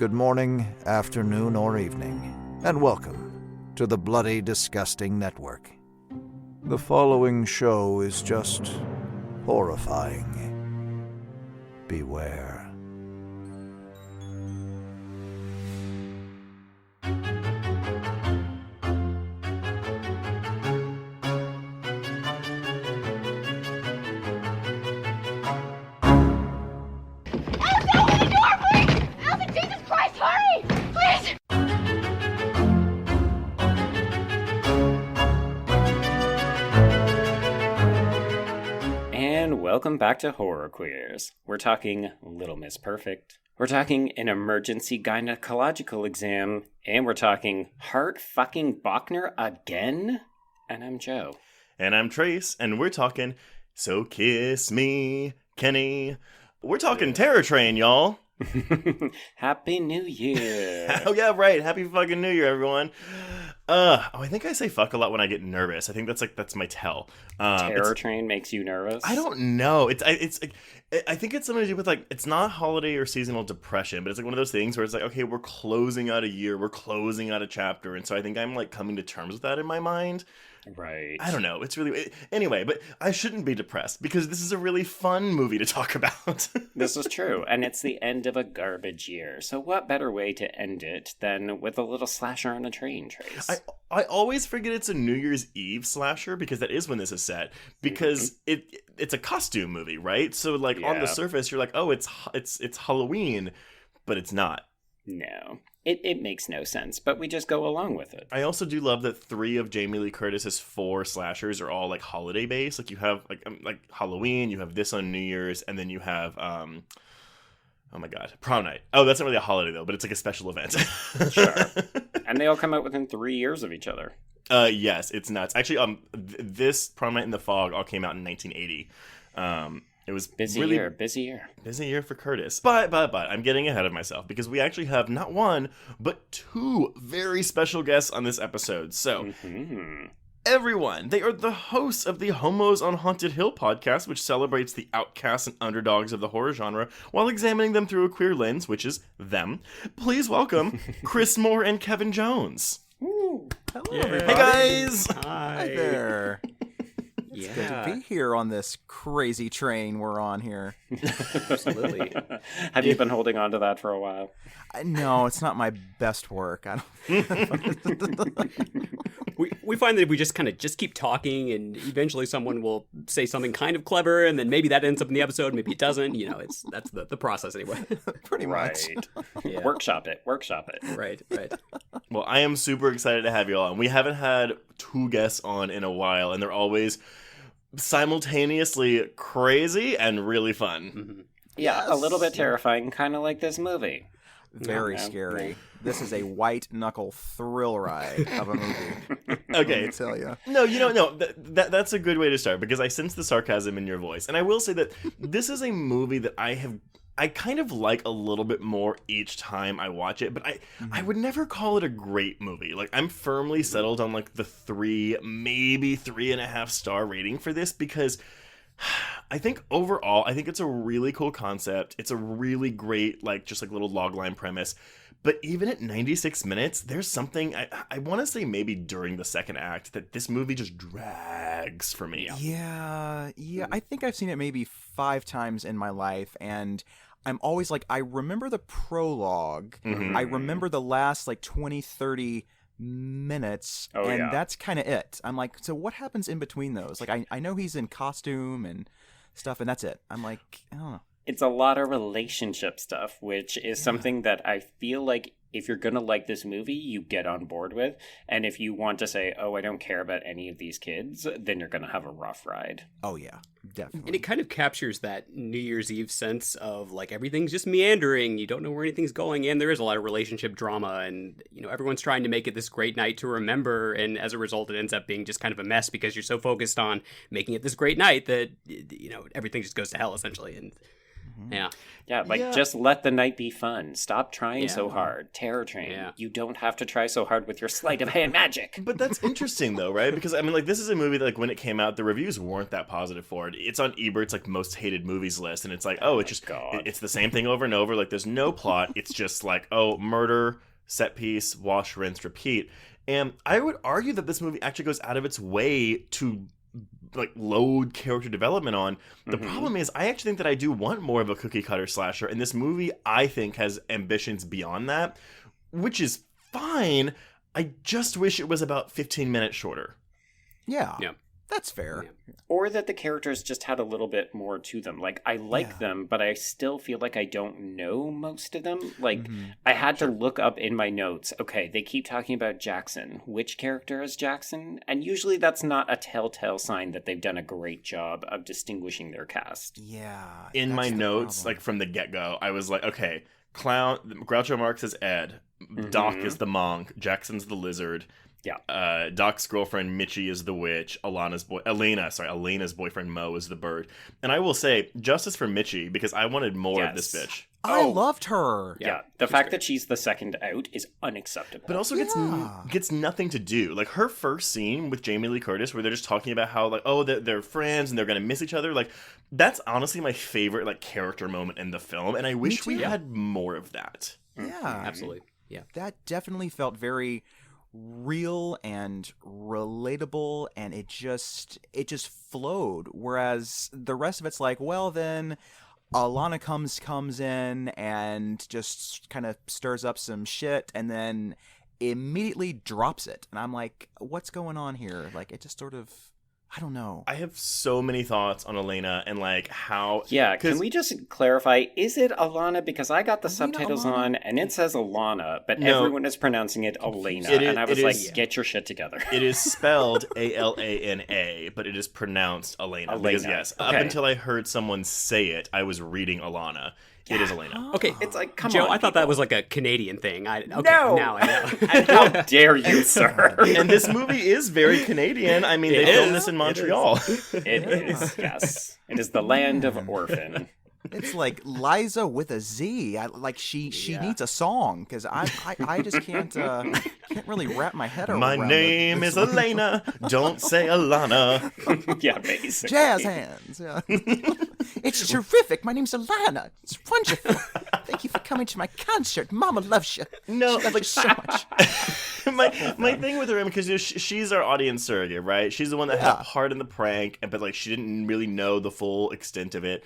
good morning, afternoon, or evening, and welcome to the Bloody Disgusting Network. The following show is just horrifying. Beware. Welcome back to Horror Queers. We're talking Little Miss Perfect. We're talking an emergency gynecological exam. And we're talking Hart fucking Bochner again? And I'm Joe. And I'm Trace. And we're talking So Kiss Me, Kenny. We're talking Terror Train, y'all. Happy New Year. Oh, yeah, right. Happy fucking New Year, everyone. I think I say fuck a lot when I get nervous. I think that's my tell. Terror Train makes you nervous? I don't know. I think it's something to do with, like, it's not holiday or seasonal depression, but it's like one of those things where it's like, okay, we're closing out a year, we're closing out a chapter, and so I think I'm like coming to terms with that in my mind. Right. I don't know. It's really... Anyway, but I shouldn't be depressed because this is a really fun movie to talk about. This is true. And it's the end of a garbage year. So what better way to end it than with a little slasher on a train, Trace? I always forget it's a New Year's Eve slasher because that is when this is set. Because it's a costume movie, right? So like on the surface, you're like, oh, it's Halloween, but it's not. No. It makes no sense, but we just go along with it. I also do love that 3 of Jamie Lee Curtis's 4 slashers are all like holiday based. Like you have like Halloween, you have this on New Year's, and then you have oh my god, Prom Night. Oh, that's not really a holiday though, but it's like a special event. Sure. And they all come out within 3 years of each other. Yes, it's nuts. Actually, this Prom Night in the Fog all came out in 1980. It was busy year for Curtis. But I'm getting ahead of myself because we actually have not one, but 2 very special guests on this episode. So, everyone, they are the hosts of the Homos on Haunted Hill podcast, which celebrates the outcasts and underdogs of the horror genre while examining them through a queer lens, which is them. Please welcome Chris Moore and Kevin Jones. Ooh, hello, everybody. Hey, guys. Hi there. It's good to be here on this crazy train we're on here. Absolutely. Have you been holding on to that for a while? No, it's not my best work. I don't. We find that if we just keep talking, and eventually someone will say something kind of clever, and then maybe that ends up in the episode, maybe it doesn't. You know, that's the process anyway. Pretty much. Yeah. Workshop it. Right. Well, I am super excited to have you all on. We haven't had 2 guests on in a while, and they're always simultaneously crazy and really fun. Mm-hmm. Yeah, a little bit terrifying, kind of like this movie. Very scary. Yeah. This is a white-knuckle thrill ride of a movie. Okay. I tell you. No, that's a good way to start because I sense the sarcasm in your voice. And I will say that this is a movie that I kind of like a little bit more each time I watch it, but I would never call it a great movie. Like, I'm firmly settled on like the 3, maybe 3.5 star rating for this because I think overall, I think it's a really cool concept. It's a really great, just little logline premise. But even at 96 minutes, there's something, I want to say maybe during the second act, that this movie just drags for me. Yeah. I think I've seen it maybe 5 times in my life, and I'm always like, I remember the prologue. Mm-hmm. I remember the last 20, 30 minutes, that's kind of it. I'm like, so what happens in between those? Like, I know he's in costume and stuff, and that's it. I'm like, I don't know. It's a lot of relationship stuff, which is something that I feel like if you're going to like this movie, you get on board with. And if you want to say, oh, I don't care about any of these kids, then you're going to have a rough ride. Oh, yeah, definitely. And it kind of captures that New Year's Eve sense of everything's just meandering. You don't know where anything's going. And there is a lot of relationship drama. And, everyone's trying to make it this great night to remember. And as a result, it ends up being just kind of a mess because you're so focused on making it this great night that, everything just goes to hell, essentially. And Yeah. Yeah, like just let the night be fun. Stop trying so hard. Terror Train. Yeah. You don't have to try so hard with your sleight of hand magic. But that's interesting though, right? Because I mean, like, this is a movie that, like, when it came out, the reviews weren't that positive for it. It's on Ebert's like most hated movies list, and it's like, oh, it's just it's the same thing over and over. Like, there's no plot. It's just like, oh, murder, set piece, wash, rinse, repeat. And I would argue that this movie actually goes out of its way to like load character development on. The problem is, I actually think that I do want more of a cookie cutter slasher, and this movie, I think, has ambitions beyond that, which is fine. I just wish it was about 15 minutes shorter. Yeah. Yeah. That's fair. Yeah. Or that the characters just had a little bit more to them. Like, I like them, but I still feel like I don't know most of them. Like, I had to look up in my notes, okay, they keep talking about Jackson. Which character is Jackson? And usually that's not a telltale sign that they've done a great job of distinguishing their cast. Yeah. In my notes, like, from the get-go, I was like, okay, Groucho Marx is Ed, Doc is the monk, Jackson's the lizard. Yeah. Doc's girlfriend Mitchie is the witch. Elena's boyfriend Mo is the bird. And I will say, justice for Mitchie, because I wanted more of this bitch. I loved her. Yeah. The fact that she's the second out is unacceptable. But also gets nothing to do. Like, her first scene with Jamie Lee Curtis, where they're just talking about how, like, oh, they're friends and they're gonna miss each other. Like, that's honestly my favorite, like, character moment in the film, and I wish we had more of that. Yeah. Absolutely. Yeah. That definitely felt very real and relatable, and it just flowed, whereas the rest of it's like, well, then Alana comes in and just kind of stirs up some shit and then immediately drops it, and I'm like, what's going on here? Like, it just sort of, I don't know. I have so many thoughts on Elena and, like, how... Yeah, can we just clarify, is it Alana? Because I got the subtitles Alana? on, and it says Alana, but everyone is pronouncing it Elena. And I was like, get your shit together. It is spelled Alana, but it is pronounced Elena. Because, yes, up until I heard someone say it, I was reading Alana. It is Elena. Okay, it's like, come Joe, on, I thought people. that was like a Canadian thing. No! Now I know. And how dare you, sir? And this movie is very Canadian. I mean, they filmed this in Montreal. It is, yes. It is the land of orphan. It's like Liza with a Z. She needs a song, because I just can't really wrap my head around. My name is Elena. Don't say Alana. Yeah, basically. Jazz hands. Yeah. It's terrific. My name's Alana. It's wonderful. Thank you for coming to my concert. Mama loves you. No, she loves you so much. my thing with her, because she's our audience surrogate, right? She's the one that had a part in the prank, but like she didn't really know the full extent of it.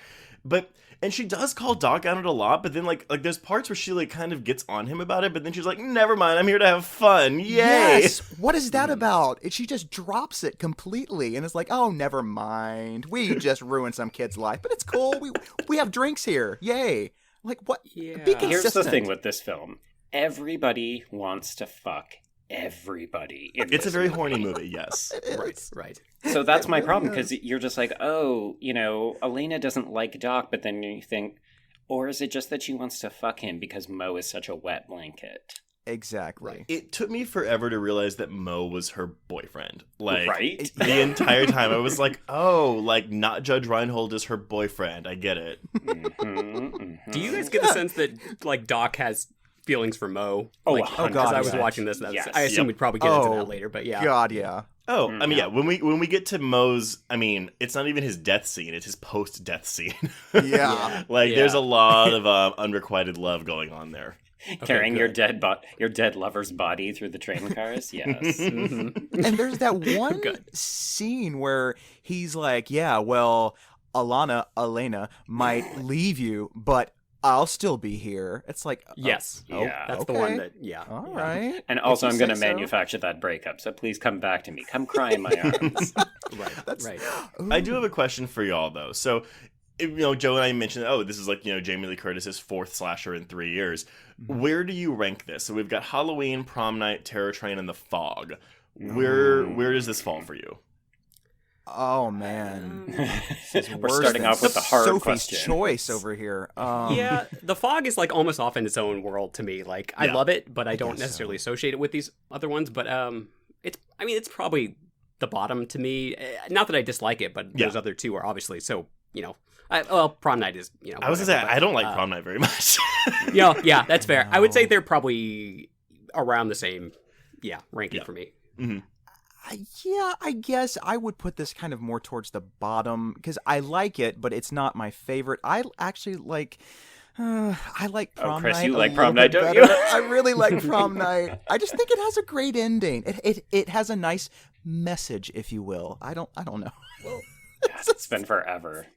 And she does call Doc out on it a lot, but then like there's parts where she like kind of gets on him about it, but then she's like, never mind, I'm here to have fun. Yay! Yes. What is that about? She just drops it completely, and it's like, oh, never mind. We just ruined some kid's life, but it's cool. We have drinks here. Yay! Like, what? Yeah. Be consistent. Here's the thing with this film: everybody wants to fuck everybody. It's a very horny movie. Yes. Right. So that's my problem, because you're just like, oh, Elena doesn't like Doc, but then you think, or is it just that she wants to fuck him because Mo is such a wet blanket? Exactly. It took me forever to realize that Mo was her boyfriend. Like, right? The entire time I was like, oh, like, not Judge Reinhold is her boyfriend. I get it. Do you guys get the sense that like Doc has feelings for Mo? Oh, because I was watching this. Yes. I assume we'd probably get into that later, but yeah. God, yeah. Oh, I mean, yeah. When we get to Mo's, I mean, it's not even his death scene; it's his post-death scene. Yeah. There's a lot of unrequited love going on there. Carrying your dead lover's body through the train cars. Yes. And there's that one scene where he's like, "Yeah, well, Elena might leave you, but I'll still be here." It's like, yes, that's the one that, all right. And also, I'm going to so. manufacture that breakup, so please come back to me. Come cry in my arms. right. I do have a question for y'all, though. So, Joe and I mentioned, this is like, Jamie Lee Curtis's fourth slasher in 3 years. Where do you rank this? So we've got Halloween, Prom Night, Terror Train, and The Fog. Where does this fall for you? Oh man, We're starting off with the hard Sophie's question. choice over here. Yeah, The Fog is like almost off in its own world to me. Like I love it, but I don't necessarily associate it with these other ones. But it's probably the bottom to me. Not that I dislike it, but those other two are obviously so Well, prom night is, I was gonna say, I don't like prom. prom night very much. Yeah, that's fair. I would say they're probably around the same, ranking for me. Mm-hmm. I guess I would put this kind of more towards the bottom because I like it, but it's not my favorite. I actually like. I like prom Chris, night. you a like little prom night, bit don't better. you? I really like prom night. I just think it has a great ending. It has a nice message, if you will. I don't know. Well, it's been forever.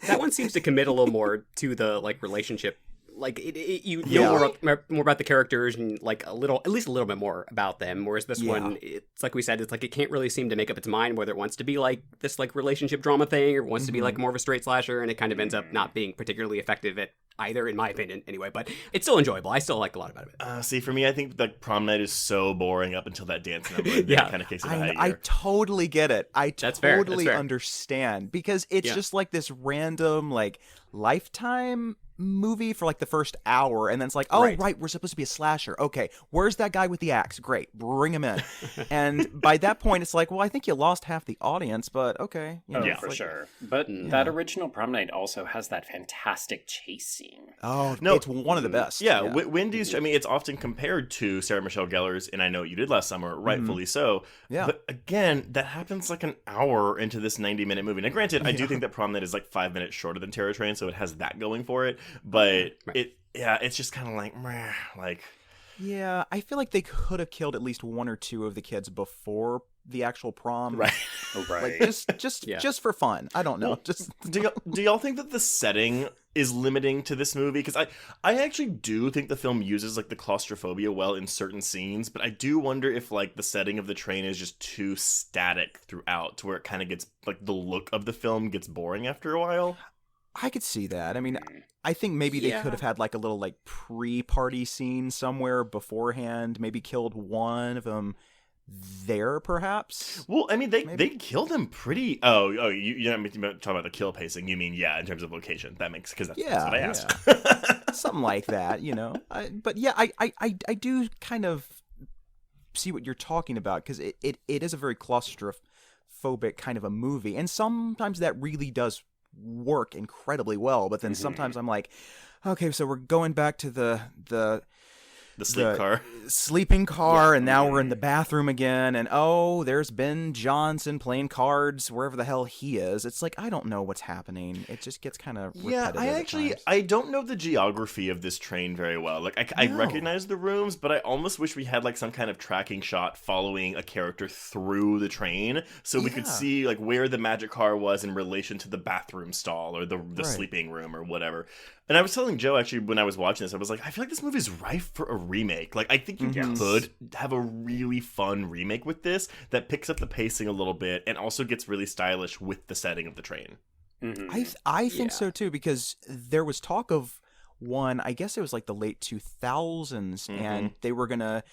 that one seems to commit a little more to the relationship. Like you know more about the characters and at least a little bit more about them. Whereas this one, it's like we said, it's like it can't really seem to make up its mind whether it wants to be like this relationship drama thing or wants to be like more of a straight slasher, and it kind of ends up not being particularly effective at either, in my opinion, anyway. But it's still enjoyable. I still like a lot about it. See, for me, I think prom night is so boring up until that dance number. And Yeah. kind of kicks it high I gear. totally get it. I That's fair. totally understand because it's just like this random Lifetime movie for the first hour, and then it's like, right, we're supposed to be a slasher. Okay, where's that guy with the axe? Great, bring him in. And by that point, it's like, well, I think you lost half the audience, but okay. For sure. But that original prom night also has that fantastic chase scene. Oh, no, it's one of the best. Yeah, Wendy's. I mean, it's often compared to Sarah Michelle Gellar's "And I Know What You Did Last Summer," rightfully so. Yeah. But again, that happens an hour into this 90-minute movie. Now, granted, I do think that prom night is 5 minutes shorter than Terror Train, so it has that going for it. But it's just kind of meh. Yeah, I feel like they could have killed at least one or two of the kids before the actual prom. Right. Right. Just for fun. I don't know. Well, do y'all think that the setting is limiting to this movie? Because I actually do think the film uses the claustrophobia well in certain scenes, but I do wonder if the setting of the train is just too static throughout to where it kind of gets the look of the film gets boring after a while. I could see that. I mean, I think maybe they could have had a little pre-party scene somewhere beforehand. Maybe killed one of them there, perhaps. Well, I mean, they killed him pretty. Oh, you talking about the kill pacing? You mean in terms of location? That makes that's what I asked. Something like that, But yeah, I do kind of see what you're talking about because it is a very claustrophobic kind of a movie, and sometimes that really does work incredibly well, but then sometimes I'm like, okay, so we're going back to the sleeping car, and now we're in the bathroom again, and there's Ben Johnson playing cards wherever the hell he is. It's like, I don't know what's happening. It just gets kind of repetitive. I don't know the geography of this train very well. I recognize the rooms, but I almost wish we had some kind of tracking shot following a character through the train so we could see where the magic car was in relation to the bathroom stall or the sleeping room or whatever. And I was telling Joe, actually, when I was watching this, I was like, I feel like this movie's rife for a remake. I think you could have a really fun remake with this that picks up the pacing a little bit and also gets really stylish with the setting of the train. I think so, too, because there was talk of one, I guess it was the late 2000s, and they were going to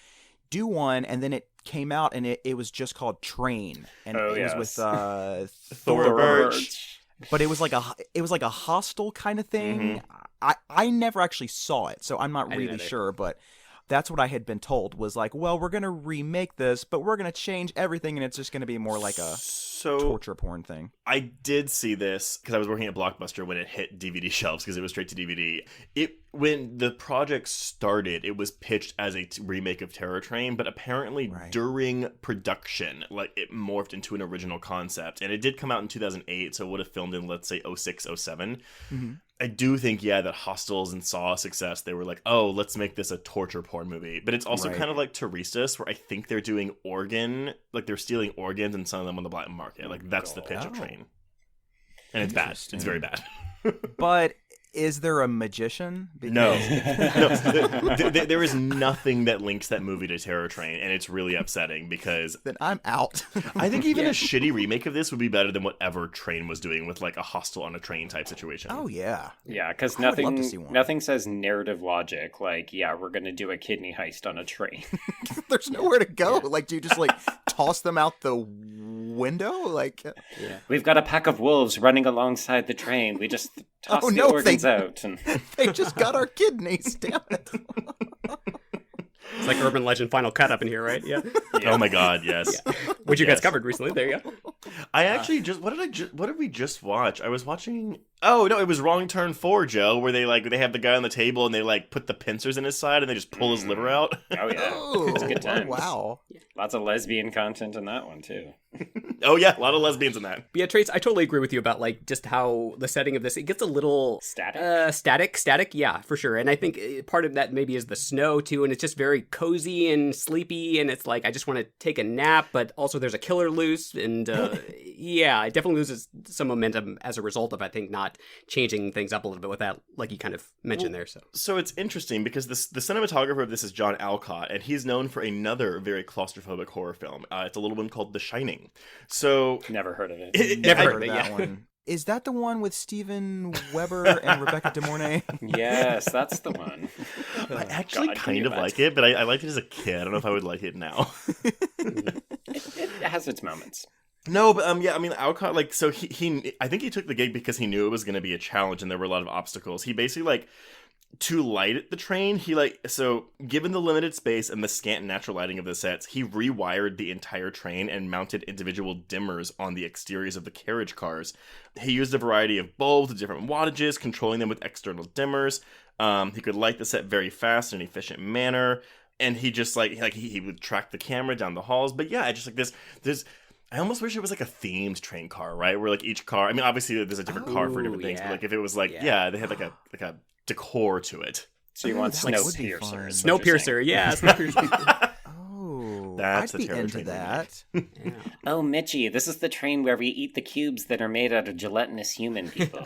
do one, and then it came out, and it was just called Train. And it was with Thora Birch. But it was like a hostile kind of thing. I never actually saw it, so I'm not really sure. But that's what I had been told was well, we're gonna remake this, but we're gonna change everything, and it's just gonna be more like a torture porn thing. I did see this because I was working at Blockbuster when it hit DVD shelves because it was straight to DVD. When the project started, it was pitched as a remake of Terror Train, but apparently during production, it morphed into an original concept, and it did come out in 2008, so it would have filmed in, let's say, 06, 07. I do think, that Hostels and saw a success. They were let's make this a torture porn movie. But it's also kind of like Teresa's, where I think they're doing they're stealing organs and selling them on the black market. That's the pitch of Train. And it's bad. It's very bad. But is there a magician? No. There is nothing that links that movie to Terror Train, and it's really upsetting because... Then I'm out. I think even a shitty remake of this would be better than whatever Train was doing with a hostel on a train type situation. Oh, yeah. Yeah, because nothing says narrative logic we're going to do a kidney heist on a train. There's nowhere to go. Do you just toss them out the window? We've got a pack of wolves running alongside the train. We just toss the organs out. And... They just got our kidneys, damn it. It's urban legend Final Cut up in here, right? Yeah. Oh my god, yes. Which you guys covered recently. There you go. I actually what did we just watch? I was watching. Oh no, it was Wrong Turn 4, Joe, where they have the guy on the table and they like put the pincers in his side and they just pull his liver out. Oh yeah, Oh, it's good times. wow. Lots of lesbian content in that one too. Oh yeah, a lot of lesbians in that. But yeah, Trace, I totally agree with you about like just how the setting of this, it gets a little static, yeah, for sure. And I think part of that maybe is the snow too, and it's just very cozy and sleepy, and it's like I just want to take a nap, but also there's a killer loose, and yeah, it definitely loses some momentum as a result of I think not changing things up a little bit with that, like you kind of mentioned there. So it's interesting because the cinematographer of this is John Alcott, and he's known for another very claustrophobic horror film. It's a little one called The Shining. So never heard of it. Never I heard of it, that yeah. one. Is that the one with Steven Weber and Rebecca De Mornay? Yes, that's the one. I actually God, can kind you of imagine? like it, but I liked it as a kid. I don't know if I would like it now. It has its moments. No, but yeah, I mean Alcott, like, so he I think he took the gig because he knew it was going to be a challenge and there were a lot of obstacles. He basically like to light the train, so given the limited space and the scant natural lighting of the sets, he rewired the entire train and mounted individual dimmers on the exteriors of the carriage cars. He used a variety of bulbs with different wattages, controlling them with external dimmers. He could light the set very fast in an efficient manner, and he just he would track the camera down the halls. But yeah, I just like this. I almost wish it was like a themed train car, right? Where like each car, I mean, obviously there's a different car for different things, yeah. but like if it was like, yeah, they had like a decor to it. So you want that would be Snowpiercer? fun. is what you're saying. Snowpiercer, yeah, Snowpiercer. Oh, That's I'd the be Terror into Train that. Yeah. Oh, Mitchie, this is the train where we eat the cubes that are made out of gelatinous human people.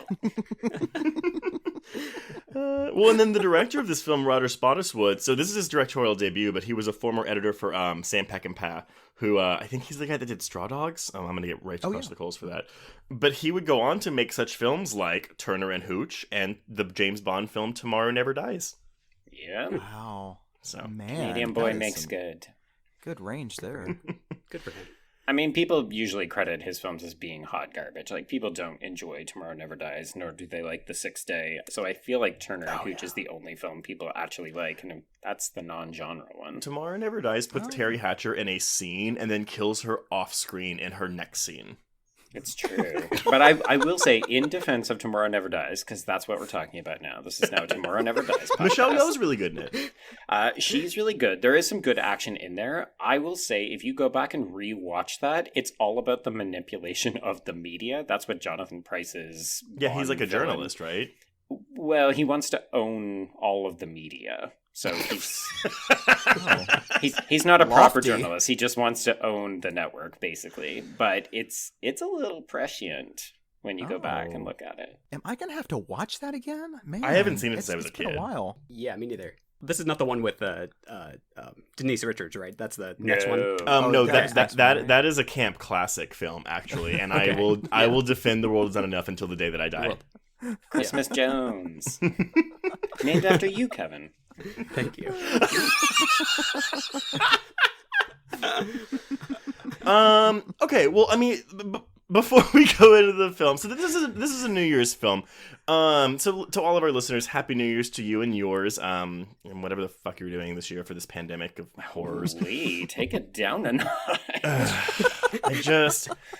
Well, and then the director of this film, Roger Spottiswoode, so this is his directorial debut, but he was a former editor for Sam Peckinpah, who I think he's the guy that did Straw Dogs. I'm going to get right across the coals for that. But he would go on to make such films like Turner and Hooch and the James Bond film Tomorrow Never Dies. Yeah. Wow. So Man, Canadian that boy is makes some good. good range there. Good for him. I mean, people usually credit his films as being hot garbage. Like, people don't enjoy Tomorrow Never Dies, nor do they like The Sixth Day. So I feel like Turner and Hooch is the only film people actually like, and that's the non-genre one. Tomorrow Never Dies puts Terry Hatcher in a scene and then kills her off screen in her next scene. It's true. But I will say, in defense of Tomorrow Never Dies, because that's what we're talking about now. This is now Tomorrow Never Dies podcast. Michelle Yeoh's really good in it. She's really good. There is some good action in there. I will say, if you go back and rewatch that, it's all about the manipulation of the media. That's what Jonathan Pryce is. Yeah, he's like a villain. journalist, right? Well, he wants to own all of the media. So he's not a proper Lofty. journalist. He just wants to own the network, basically. But it's a little prescient when you go back and look at it. Am I gonna have to watch that again? Man, I haven't seen it since I was a it's been kid. a while. Yeah, me neither. This is not the one with Denise Richards, right? That's the next one. No, that's that one, right? that is a camp classic film, actually, and Okay. I will defend The World Is Not Enough until the day that I die. Christmas Jones. Named after you, Kevin. Thank you. Okay. Well, I mean, before we go into the film, so this is a New Year's film. So to all of our listeners, Happy New Year's to you and yours. And whatever the fuck you're doing this year for this pandemic of horrors. Lee, take it down a notch.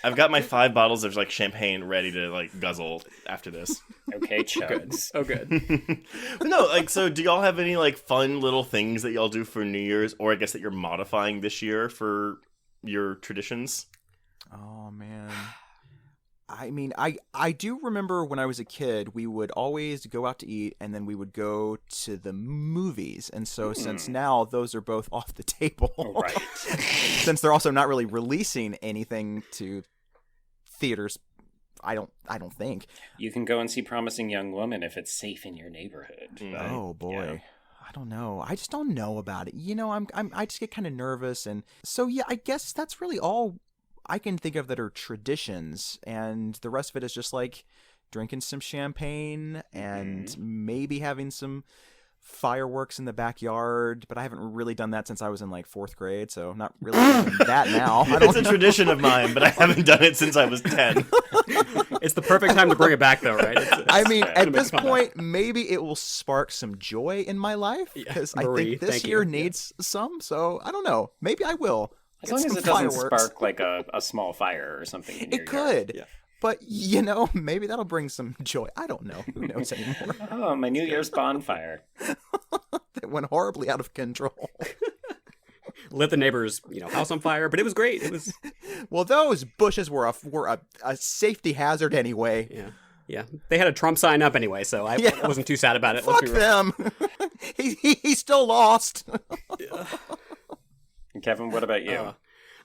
I've got my 5 bottles of like champagne ready to like guzzle after this. Okay, chugs. Oh, good. But no, like, so do y'all have any like fun little things that y'all do for New Year's, or I guess that you're modifying this year for your traditions? Oh man. I mean, I do remember when I was a kid, we would always go out to eat and then we would go to the movies. And so since now those are both off the table, Right. since they're also not really releasing anything to theaters, I don't think. You can go and see Promising Young Woman if it's safe in your neighborhood. But, Oh boy. yeah. I don't know. I just don't know about it. You know, I just get kind of nervous, and so yeah, I guess that's really all I can think of that are traditions, and the rest of it is just like drinking some champagne and maybe having some fireworks in the backyard, but I haven't really done that since I was in like 4th grade, so I'm not really doing that now. I don't It's a know. tradition of mine, but I haven't done it since I was 10. It's the perfect time to bring it back, though, right? I mean, gonna at make this fun of. point, maybe it will spark some joy in my life, because I Marie, think this thank year you. needs some, so I don't know. Maybe I will. As long as it doesn't spark like a small fire or something in your It could. yard. Yeah. But, maybe that'll bring some joy. I don't know. Who knows anymore? Oh, my New Year's bonfire. That went horribly out of control. Lit the neighbor's, house on fire, but it was great. It was. Well, those bushes were a safety hazard anyway. Yeah. Yeah. They had a Trump sign up anyway, so I wasn't too sad about it. Fuck them. He still lost. Kevin, what about you?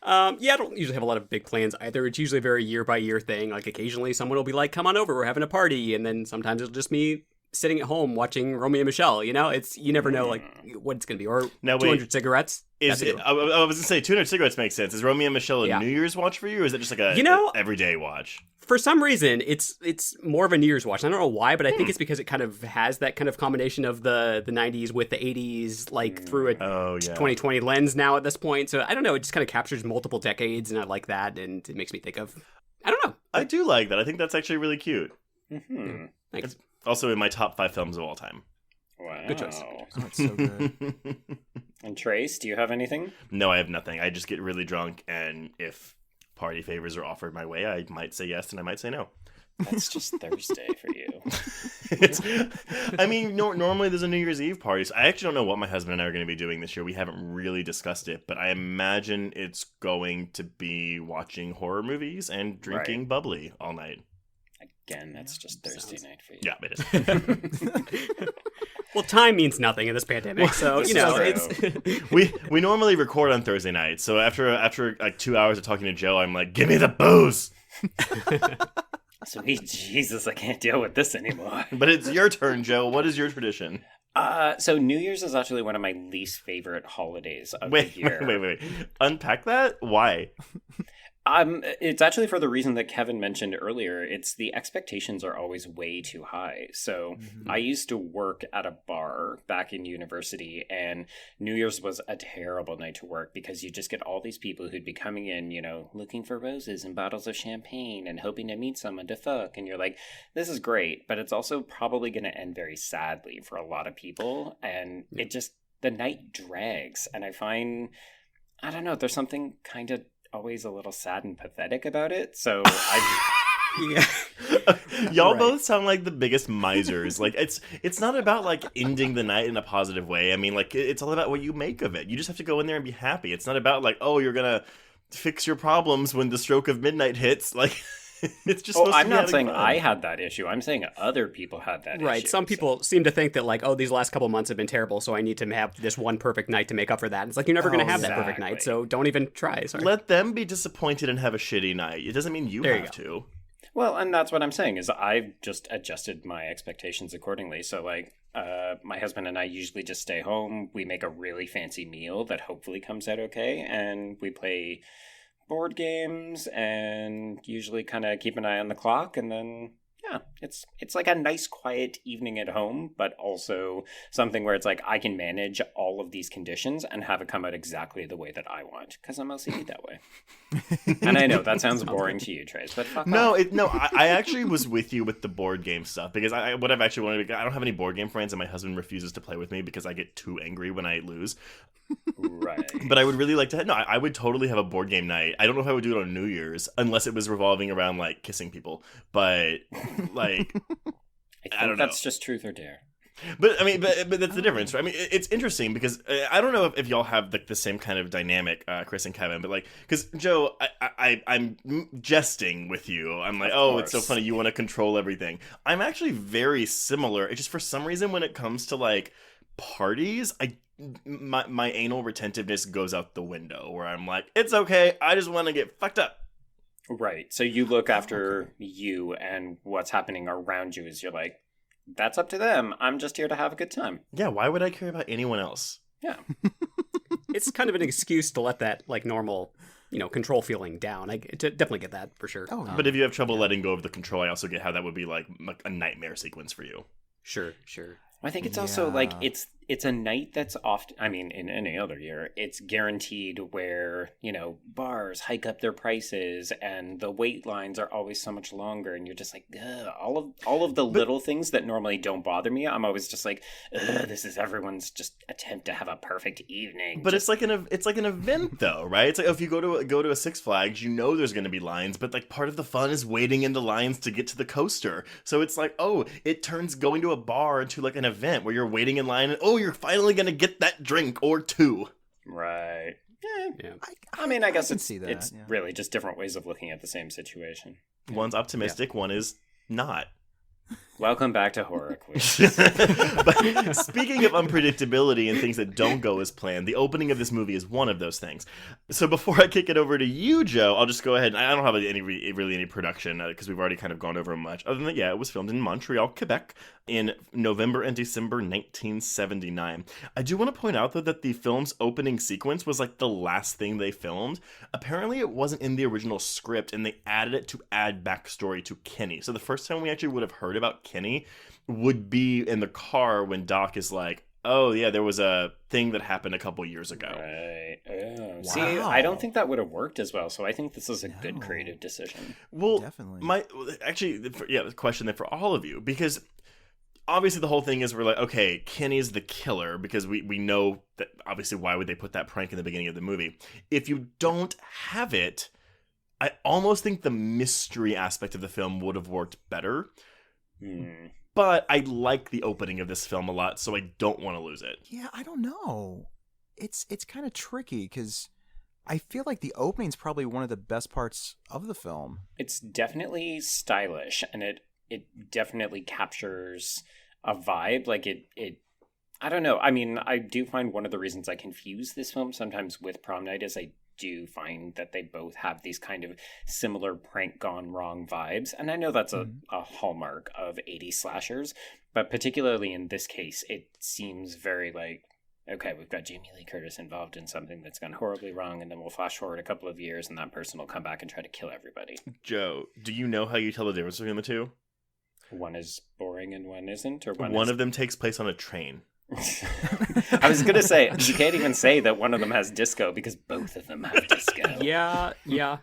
I don't usually have a lot of big plans either. It's usually a very year-by-year thing. Like, occasionally someone will be like, come on over, we're having a party. And then sometimes it'll just me sitting at home watching Romeo and Michelle. You never know, like, what it's going to be. Or now, 200 cigarettes. I was going to say, 200 cigarettes makes sense. Is Romeo and Michelle a New Year's watch for you, or is it just like a everyday watch? For some reason, it's more of a New Year's watch. I don't know why, but I think it's because it kind of has that kind of combination of the 90s with the 80s, like through a 2020 lens now at this point. So I don't know. It just kind of captures multiple decades, and I like that. And it makes me think of, I don't know. I do like that. I think that's actually really cute. Mm-hmm. Thanks. It's also in my top 5 films of all time. Wow. Good choice. Oh, it's so good. And Trace, do you have anything? No, I have nothing. I just get really drunk, and if party favors are offered my way, I might say yes and I might say no. That's just Thursday for you. Normally there's a New Year's Eve party. So I actually don't know what my husband and I are going to be doing this year. We haven't really discussed it, but I imagine it's going to be watching horror movies and drinking bubbly all night. Again, that's just Thursday night for you. Yeah, it is. Well, time means nothing in this pandemic, so it's we normally record on Thursday night. So after like 2 hours of talking to Joe, I'm like, give me the booze. Sweet Jesus, I can't deal with this anymore. But it's your turn, Joe. What is your tradition? So New Year's is actually one of my least favorite holidays of the year. Wait. Unpack that? Why? It's actually for the reason that Kevin mentioned earlier. It's the expectations are always way too high. So I used to work at a bar back in university, and New Year's was a terrible night to work because you just get all these people who'd be coming in, looking for roses and bottles of champagne and hoping to meet someone to fuck. And you're like, this is great, but it's also probably going to end very sadly for a lot of people. And the night drags. And I find, I don't know, there's something kind of always a little sad and pathetic about it. So y'all both sound like the biggest misers. Like it's not about like ending the night in a positive way. I mean, like it's all about what you make of it. You just have to go in there and be happy. It's not about like, oh, you're gonna fix your problems when the stroke of midnight hits. Like it's just I'm not saying fun. I had that issue. I'm saying other people had that issue. Right. Some people seem to think that like, oh, these last couple months have been terrible, so I need to have this one perfect night to make up for that. It's like you're never going to have that perfect night, so don't even try. Sorry. Let them be disappointed and have a shitty night. It doesn't mean you have to. Well, and that's what I'm saying is I've just adjusted my expectations accordingly. So like my husband and I usually just stay home. We make a really fancy meal that hopefully comes out okay, and we play board games and usually kind of keep an eye on the clock, and then it's like a nice quiet evening at home, but also something where it's like I can manage all of these conditions and have it come out exactly the way that I want because I'm OCD that way. And I know that sounds boring to you, Trace, but fuck off. I actually was with you with the board game stuff because I don't have any board game friends, and my husband refuses to play with me because I get too angry when I lose. Right. But I would really like to I would totally have a board game night. I don't know if I would do it on New Year's unless it was revolving around like kissing people, but like I don't know. That's just truth or dare. But I mean, but that's the difference, right? I mean, it's interesting because I don't know if y'all have like the same kind of dynamic, Chris and Kevin, but like, because Joe, I'm jesting with you. I'm like, oh, it's so funny. You want to control everything. I'm actually very similar. It's just for some reason when it comes to like parties, my anal retentiveness goes out the window. Where I'm like, it's okay. I just want to get fucked up. Right. So you look after you and what's happening around you is you're like, that's up to them. I'm just here to have a good time. Yeah, why would I care about anyone else? Yeah. It's kind of an excuse to let that like normal, control feeling down. I definitely get that for sure. Oh, but if you have trouble letting go of the control, I also get how that would be like a nightmare sequence for you. Sure. I think it's also like it's it's a night that's often, I mean, in any other year, it's guaranteed where, bars hike up their prices and the wait lines are always so much longer. And you're just like, ugh, all of the little things that normally don't bother me. I'm always just like, ugh, this is everyone's just attempt to have a perfect evening. But it's like an event though, right? It's like if you go to a Six Flags, there's going to be lines, but like part of the fun is waiting in the lines to get to the coaster. So it's like, oh, it turns going to a bar into like an event where you're waiting in line and you're finally going to get that drink or two. Right. Yeah. I guess can see that, it's really just different ways of looking at the same situation. One's optimistic, one is not. Welcome back to Horror Quiz. But speaking of unpredictability and things that don't go as planned, the opening of this movie is one of those things. So before I kick it over to you, Joe, I'll just go ahead. I don't have any production because we've already kind of gone over much. Other than that, it was filmed in Montreal, Quebec in November and December 1979. I do want to point out, though, that the film's opening sequence was like the last thing they filmed. Apparently, it wasn't in the original script, and they added it to add backstory to Kenny. So the first time we actually would have heard about Kenny would be in the car when Doc is like, oh, yeah, there was a thing that happened a couple years ago. Right. Oh. Wow. See, I don't think that would have worked as well, so I think this is a good creative decision. Well, Definitely. The question then for all of you, because obviously the whole thing is we're like, okay, Kenny's the killer, because we know that obviously why would they put that prank in the beginning of the movie? If you don't have it, I almost think the mystery aspect of the film would have worked better. But I like the opening of this film a lot, so I don't want to lose it. Yeah, I don't know. It's kind of tricky because I feel like the opening's probably one of the best parts of the film. It's definitely stylish, and it definitely captures a vibe. Like it I don't know. I mean, I do find one of the reasons I confuse this film sometimes with Prom Night is I do find that they both have these kind of similar prank gone wrong vibes. And I know that's a hallmark of 80s slashers, but particularly in this case, it seems very like, okay, we've got Jamie Lee Curtis involved in something that's gone horribly wrong, and then we'll flash forward a couple of years and that person will come back and try to kill everybody. Joe, do you know how you tell the difference between the two? One is boring and one isn't? Or one of them takes place on a train. I was going to say, you can't even say that one of them has disco because both of them have disco. Yeah.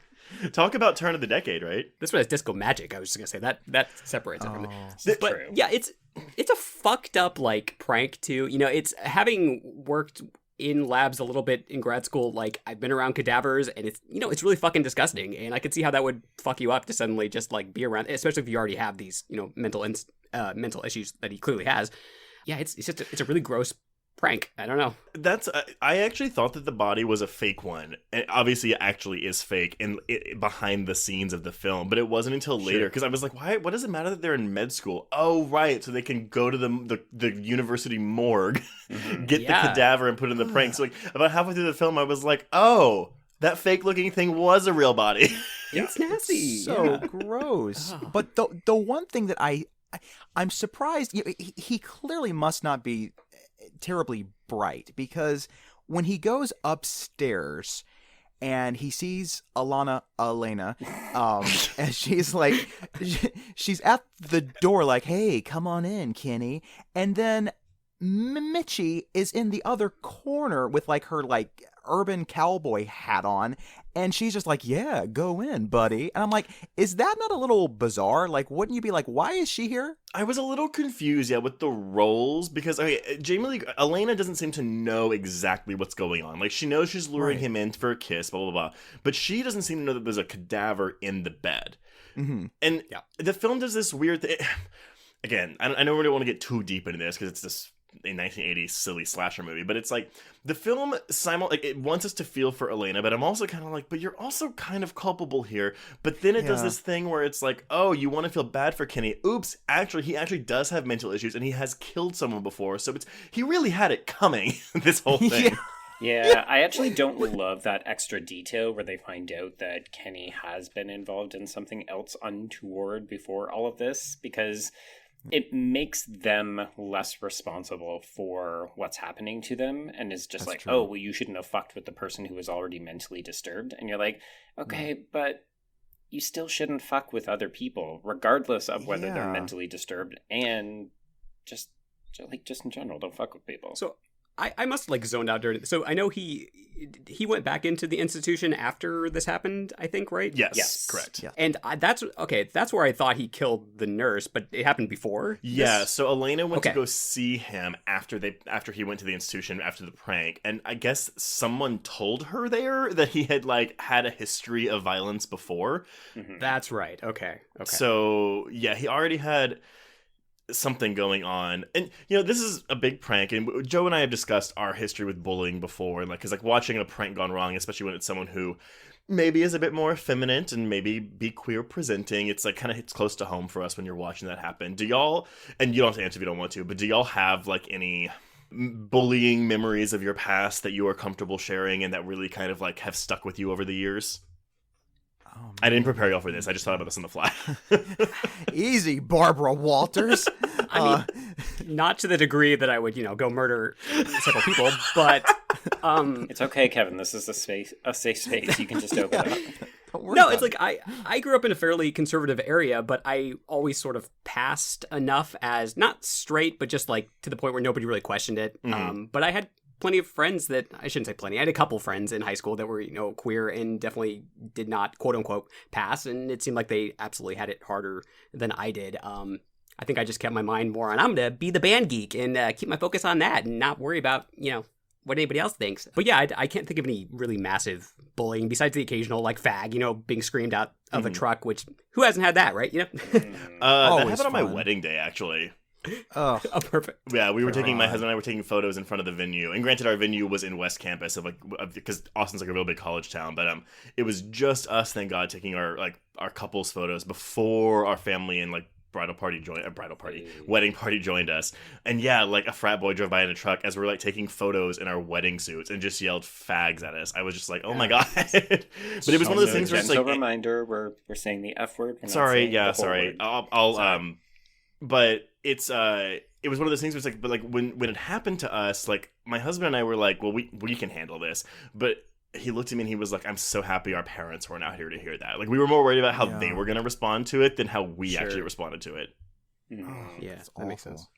Talk about turn of the decade, right? This one has disco magic. I was just going to say that separates it from it. But true. yeah, it's a fucked up like prank too. It's having worked in labs a little bit in grad school, like I've been around cadavers and it's really fucking disgusting, and I could see how that would fuck you up to suddenly just like be around, especially if you already have these mental issues that he clearly has. Yeah, it's a really gross prank. I don't know. I actually thought that the body was a fake one, and obviously it actually is fake and behind the scenes of the film. But it wasn't until later, because I was like, why? What does it matter that they're in med school? Oh, right, so they can go to the university morgue, get the cadaver, and put it in the prank. So like about halfway through the film, I was like, oh, that fake looking thing was a real body. It's nasty. So gross. But the one thing that I'm surprised, he clearly must not be terribly bright, because when he goes upstairs and he sees Elena, and she's like, she's at the door like, hey, come on in, Kenny. And then Mitchie is in the other corner with like her like urban cowboy hat on, and she's just like, yeah, go in, buddy. And I'm like, is that not a little bizarre? Like, wouldn't you be like, why is she here? I was a little confused, with the roles, because Elena doesn't seem to know exactly what's going on. Like, she knows she's luring him in for a kiss, blah, blah, blah. But she doesn't seem to know that there's a cadaver in the bed. Mm-hmm. And the film does this weird thing. Again, I know we don't want to get too deep into this, because it's this a 1980s silly slasher movie, but it's like the film it wants us to feel for Elena, but I'm also kind of like, but you're also kind of culpable here. But then it does this thing where it's like, oh, you want to feel bad for Kenny. Oops, he actually does have mental issues, and he has killed someone before, so he really had it coming. This whole thing. Yeah, I actually don't love that extra detail where they find out that Kenny has been involved in something else untoward before all of this, because it makes them less responsible for what's happening to them, and is just like, true. Oh, well, you shouldn't have fucked with the person who was already mentally disturbed. And you're like, okay, but you still shouldn't fuck with other people, regardless of whether they're mentally disturbed, and just Just in general, don't fuck with people. So I must like zoned out during. So I know he went back into the institution after this happened. I think, right? Yes. Correct. Yeah. And that's okay. That's where I thought he killed the nurse, but it happened before. Yeah. this? So Elena went to Okay. go see him after he went to the institution after the prank, and I guess someone told her there that he had like had a history of violence before. That's right. Okay. So yeah, he already had something going on, and this is a big prank, and Joe and I have discussed our history with bullying before, and because watching a prank gone wrong, especially when it's someone who maybe is a bit more effeminate and maybe be queer presenting, it's like kind of hits close to home for us when you're watching that happen. Do y'all, and you don't have to answer if you don't want to, but do y'all have like any bullying memories of your past that you are comfortable sharing and that really kind of like have stuck with you over the years? I didn't prepare y'all for this. I just thought about this on the fly. Easy, Barbara Walters. I mean, not to the degree that I would, go murder several people, but It's okay, Kevin. This is a safe space. You can just open it up. no, it's like I grew up in a fairly conservative area, but I always sort of passed enough as not straight, but just like to the point where nobody really questioned it. But I had plenty of friends that, I shouldn't say plenty, I had a couple friends in high school that were, queer and definitely did not, quote unquote, pass. And it seemed like they absolutely had it harder than I did. I think I just kept my mind more on, I'm going to be the band geek and keep my focus on that and not worry about, what anybody else thinks. But yeah, I can't think of any really massive bullying besides the occasional like fag, being screamed out of a truck, which who hasn't had that, right? That happened on my wedding day, actually. Oh, Perfect. Yeah, my husband and I were taking photos in front of the venue, and granted, our venue was in West Campus, because Austin's like a real big college town. But it was just us, thank God, taking our couples photos before our family and wedding party joined us. And yeah, like a frat boy drove by in a truck as we were like taking photos in our wedding suits and just yelled fags at us. I was just like, oh my God. But it was one of those things where it's like, reminder, we're saying the F word. Sorry. I'll but it was one of those things where it's like, but like when it happened to us, like my husband and I were like, well, we can handle this. But he looked at me and he was like, I'm so happy our parents weren't out here to hear that. Like we were more worried about how they were going to respond to it than how we actually responded to it. Yeah, that makes sense.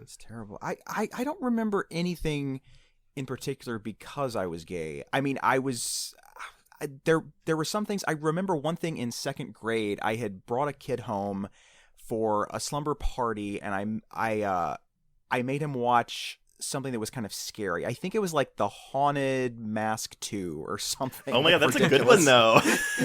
It's terrible. I don't remember anything in particular because I was gay. I mean, there were some things. I remember one thing in second grade. I had brought a kid home for a slumber party, and I made him watch something that was kind of scary. I think it was like The Haunted Mask 2 or something. Oh my God, that's a good one though.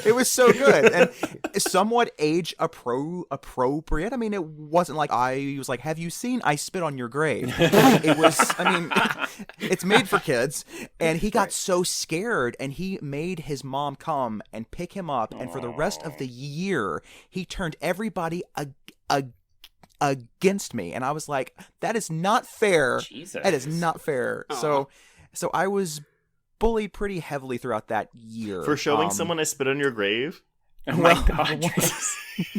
It was so good and somewhat age appropriate. I mean, it wasn't like I was like, have you seen I Spit on Your Grave? It was, I mean, it's made for kids. And he got so scared and he made his mom come and pick him up. And for the rest of the year, he turned everybody against me, and I was like, that is not fair. Jesus. That is not fair. So I was bullied pretty heavily throughout that year For showing someone I spit on your grave. Oh my God.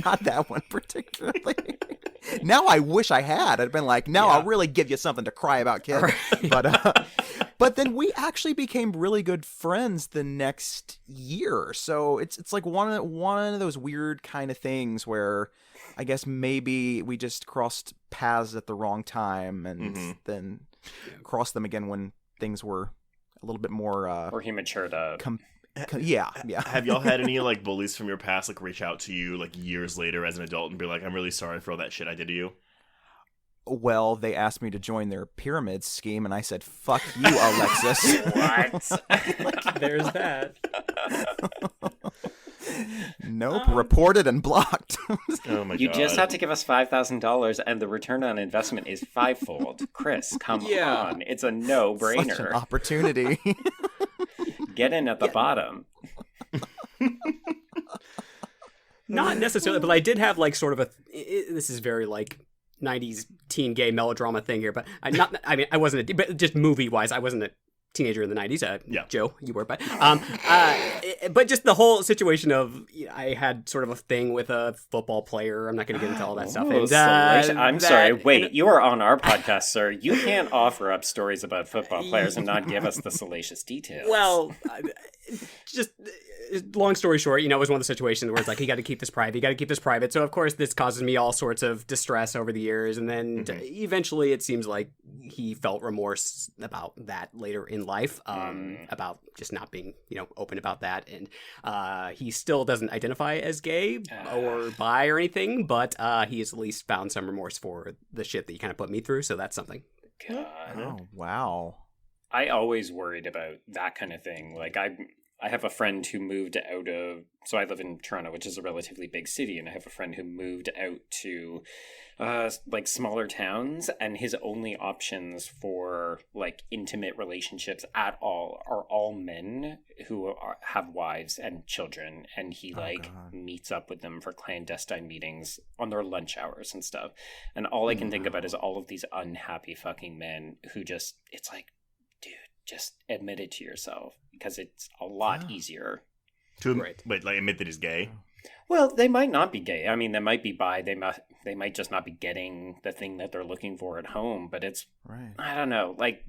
Not that one particularly. Now I wish I had. I'd been like, I'll really give you something to cry about, kid. Right. But then we actually became really good friends the next year. So it's like one of those weird kind of things where I guess maybe we just crossed paths at the wrong time and then crossed them again when things were a little bit more or he matured up. Yeah. Have y'all had any like bullies from your past like reach out to you like years later as an adult and be like, I'm really sorry for all that shit I did to you? Well, they asked me to join their pyramid scheme, and I said, fuck you, Alexis. What? There's that. Nope, reported and blocked. Oh my God. You just have to give us $5,000 and the return on investment is fivefold. Chris, come on. It's a no-brainer. Such an opportunity. Get in at the bottom. Not necessarily, but I did have like sort of this is very like 90s teen gay melodrama thing here, but I wasn't but just movie wise, I wasn't teenager in the 90s. Yeah. Joe, you were, but just the whole situation of I had sort of a thing with a football player. I'm not going to get into all that stuff. And, I'm sorry. Wait, you are on our podcast, sir. You can't offer up stories about football players and not give us the salacious details. Well, just long story short, it was one of the situations where it's like, you got to keep this private. So, of course, this causes me all sorts of distress over the years. And then eventually it seems like he felt remorse about that later in life, about just not being, open about that. And he still doesn't identify as gay or bi or anything, but he has at least found some remorse for the shit that he kind of put me through. So that's something. God. Oh, wow. I always worried about that kind of thing. Like, I have a friend who moved out of, so I live in Toronto, which is a relatively big city, and I have a friend who moved out to like smaller towns, and his only options for like intimate relationships at all are all men who have wives and children, and he meets up with them for clandestine meetings on their lunch hours and stuff. And all I can think about is all of these unhappy fucking men who just, it's like, dude, just admit it to yourself, because it's a lot easier. Wait, like admit that he's gay? Well, they might not be gay. I mean, they might be bi. They might just not be getting the thing that they're looking for at home. But it's, I don't know. Like,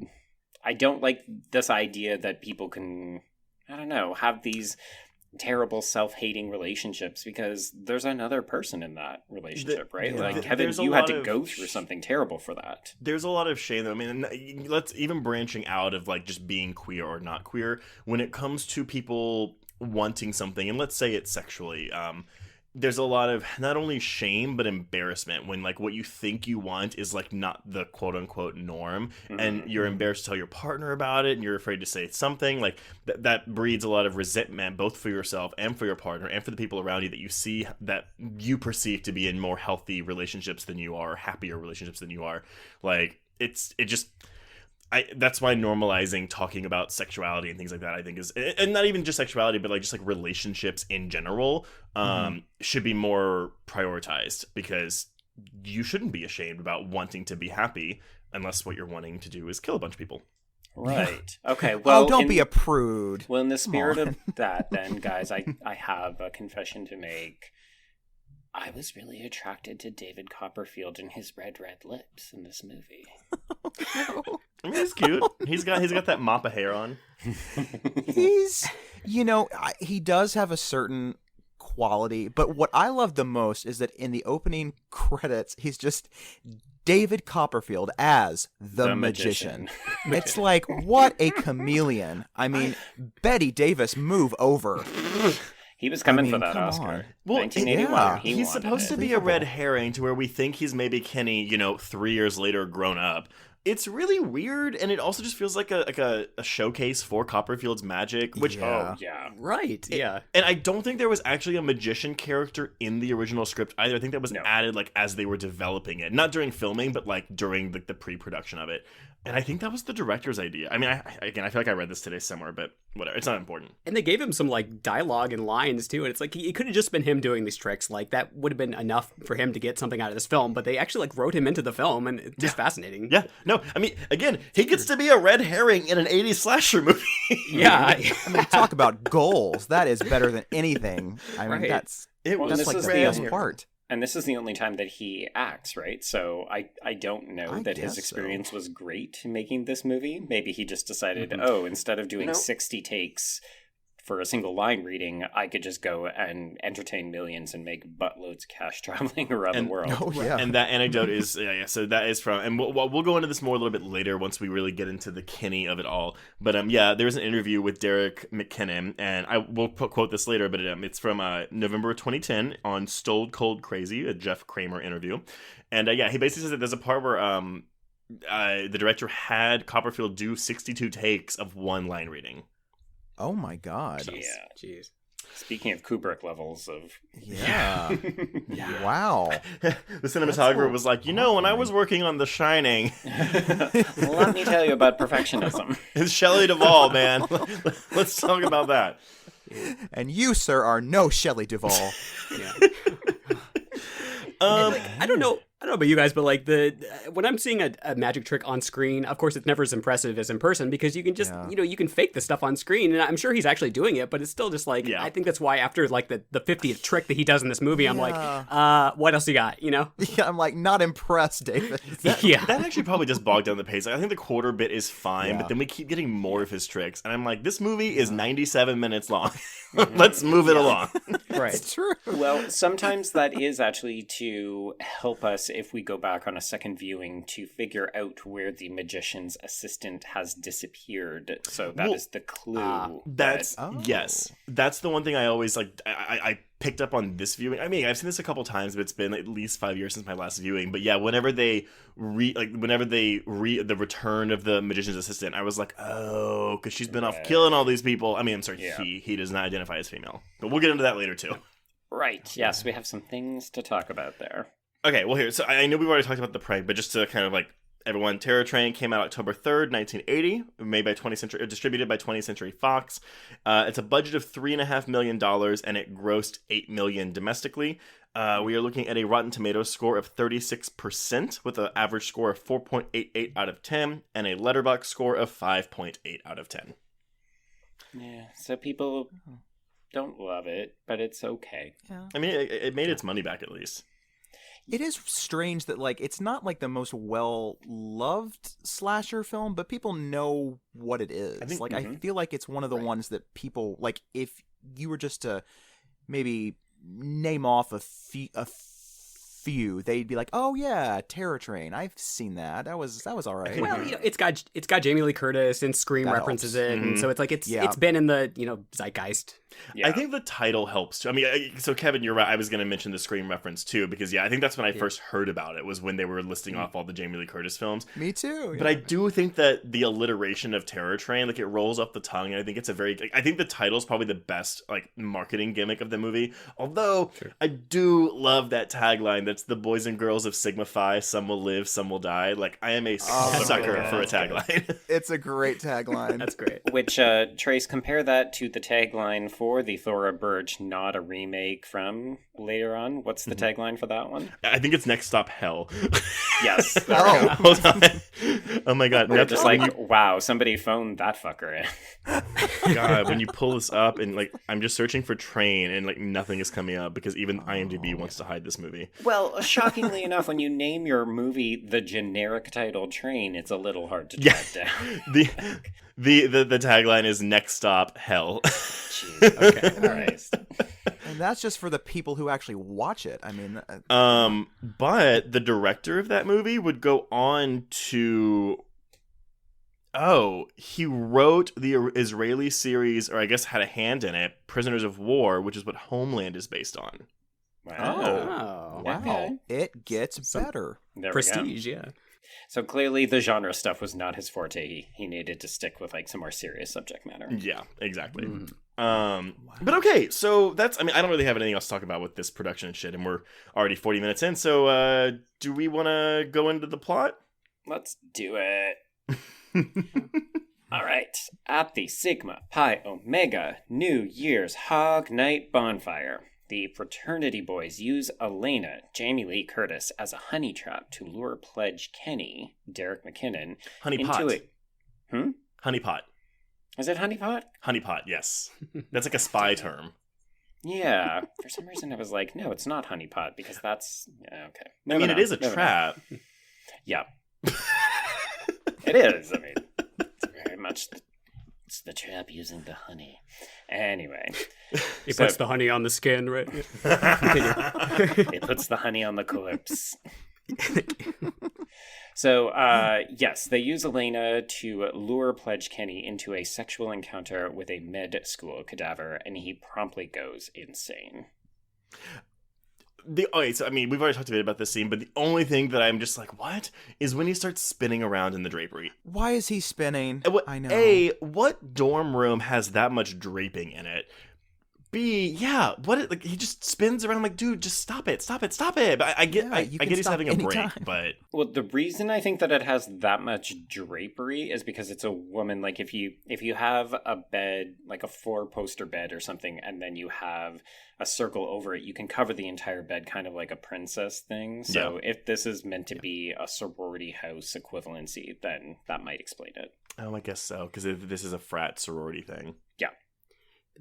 I don't like this idea that people can, I don't know, have these terrible self-hating relationships because there's another person in that relationship, right? Like, Kevin, you had to go through something terrible for that. There's a lot of shame, though. I mean, let's even branching out of like just being queer or not queer, when it comes to people wanting something, and let's say it's sexually, there's a lot of not only shame but embarrassment when like what you think you want is like not the quote unquote norm, and you're embarrassed to tell your partner about it, and you're afraid to say something like that breeds a lot of resentment, both for yourself and for your partner and for the people around you that you see that you perceive to be in more healthy relationships than you are, happier relationships than you are. Like that's why normalizing talking about sexuality and things like that, I think, is, and not even just sexuality, but like just like relationships in general, should be more prioritized, because you shouldn't be ashamed about wanting to be happy unless what you're wanting to do is kill a bunch of people. Right. Okay. Well, don't be a prude. Well, in the spirit of that, then, guys, I have a confession to make. I was really attracted to David Copperfield and his red lips in this movie. I mean, he's cute. He's got that mop of hair on. He's, he does have a certain quality, but what I love the most is that in the opening credits, he's just David Copperfield as the magician. It's like, what a chameleon. I mean, Betty Davis, move over. He was coming for that Oscar. Well, 1981. He's supposed to be a red herring to where we think he's maybe Kenny, 3 years later grown up. It's really weird, and it also just feels like a showcase for Copperfield's magic, which right. And I don't think there was actually a magician character in the original script either. I think that was added like as they were developing it, not during filming, but like during the pre-production of it. And I think that was the director's idea. I mean, I feel like I read this today somewhere, but whatever. It's not important. And they gave him some like dialogue and lines too, and it's like it could have just been him doing these tricks. Like that would have been enough for him to get something out of this film. But they actually like wrote him into the film, and it's just fascinating. Yeah. No, I mean, again, he gets to be a red herring in an 80s slasher movie. I mean, talk about goals. That is better than anything. I mean, that's like the best part. And this is the only time that he acts, right? So I don't know that his experience was great making this movie. Maybe he just decided, instead of doing 60 takes for a single line reading, I could just go and entertain millions and make buttloads of cash traveling around the world. And that anecdote is, so that is from, and we'll go into this more a little bit later once we really get into the Kenny of it all. But there's an interview with Derek McKinnon, and I will quote this later, but it's from November 2010 on Stone Cold Crazy, a Jeff Kramer interview. And he basically says that there's a part where the director had Copperfield do 62 takes of one line reading. Oh my God. Yeah. Jeez. Speaking of Kubrick levels of... Yeah. Wow. The cinematographer was like, when I was working on The Shining... Let me tell you about perfectionism. It's Shelley Duvall, man. Let's talk about that. And you, sir, are no Shelley Duvall. I don't know. I don't know about you guys, but like when I'm seeing a magic trick on screen, of course it's never as impressive as in person because you can just you can fake the stuff on screen, and I'm sure he's actually doing it, but it's still just like I think that's why after like the 50th trick that he does in this movie, I'm like, what else you got? You know? Yeah, I'm like not impressed, David. That actually probably just bogged down the pace. I think the quarter bit is fine, but then we keep getting more of his tricks, and I'm like, this movie is 97 minutes long. Let's move it along. Right. It's true. Well, sometimes that is actually to help us if we go back on a second viewing to figure out where the magician's assistant has disappeared. So that is the clue. Yes. That's the one thing I always like. I picked up on this viewing. I mean, I've seen this a couple times, but it's been at least 5 years since my last viewing. But yeah, whenever the return of the magician's assistant, I was like, oh, because she's been off killing all these people. I mean, I'm sorry, he does not identify as female, but we'll get into that later too. Right. Yes, we have some things to talk about there. Okay, well here, so I know we've already talked about the prank, but just to kind of like everyone, Terror Train came out October 3rd, 1980, made by distributed by 20th Century Fox. It's a budget of $3.5 million, and it grossed $8 million domestically. We are looking at a Rotten Tomatoes score of 36%, with an average score of 4.88 out of 10, and a Letterboxd score of 5.8 out of 10. Yeah, so people don't love it, but it's okay. Yeah. I mean, it made its money back at least. It is strange that like it's not like the most well-loved slasher film, but people know what it is. I feel like it's one of the ones that people like. If you were just to maybe name off a few, they'd be like, "Oh yeah, Terror Train. I've seen that. That was all right." Well, it's got Jamie Lee Curtis and Scream That references helps. it, and so it's like it's been in the zeitgeist. Yeah. I think the title helps too. I mean, so Kevin, you're right. I was going to mention the Scream reference too, because I think that's when I first heard about it, was when they were listing off all the Jamie Lee Curtis films. Me too. But I do think that the alliteration of Terror Train, like, it rolls off the tongue, and I think it's I think the title's probably the best like marketing gimmick of the movie. Although I do love that tagline. That's the boys and girls of Sigma Phi. Some will live, some will die. Like, I am a sucker for a tagline. It's a great tagline. That's great. Which, Trace, compare that to the tagline for the Thora Birch, not a remake from later on. What's the tagline for that one? I think it's Next Stop Hell. Yes. Hold on. Oh my god. We're just like, wow, somebody phoned that fucker in. God, when you pull this up and like I'm just searching for Train and like nothing is coming up because even IMDb wants to hide this movie. Well, shockingly enough, when you name your movie the generic title Train, it's a little hard to track down. The tagline is Next Stop Hell. Jeez. Okay. All right. And that's just for the people who actually watch it. I mean, but the director of that movie would go on to he wrote the Israeli series, or I guess had a hand in it, Prisoners of War, which is what Homeland is based on. Wow. Wow. Okay. It gets better. There Prestige, we go. yeah. So clearly the genre stuff was not his forte. He needed to stick with like some more serious subject matter. Yeah, exactly. But okay, so I don't really have anything else to talk about with this production and shit, and we're already 40 minutes in, so do we want to go into the plot? Let's do it. All right. At the Sigma Pi Omega New Year's Hog Night bonfire, the fraternity boys use Elena, Jamie Lee Curtis, as a honey trap to lure pledge Kenny, Derek McKinnon, into it. Honeypot. Is it honeypot? Honeypot, yes. That's like a spy term. Yeah. For some reason I was like, no, it's not honeypot, because that's... Yeah, okay. It is a trap. Yeah. It is. I mean, it's very much... It's the trap using the honey. Anyway. He puts the honey on the skin, right? It puts the honey on the corpse. So, yes, they use Elena to lure Pledge Kenny into a sexual encounter with a med school cadaver, and he promptly goes insane. We've already talked a bit about this scene, but the only thing that I'm just like, what? Is when he starts spinning around in the drapery. Why is he spinning? I know. What dorm room has that much draping in it? B, yeah, like he just spins around. I'm like, dude, just stop it. But I get he's having a break, but well, the reason I think that it has that much drapery is because it's a woman. Like if you have a bed, like a 4-poster bed or something, and then you have a circle over it, you can cover the entire bed, kind of like a princess thing. So if this is meant to be a sorority house equivalency, then that might explain it. Oh, I guess so, because this is a frat sorority thing. Yeah.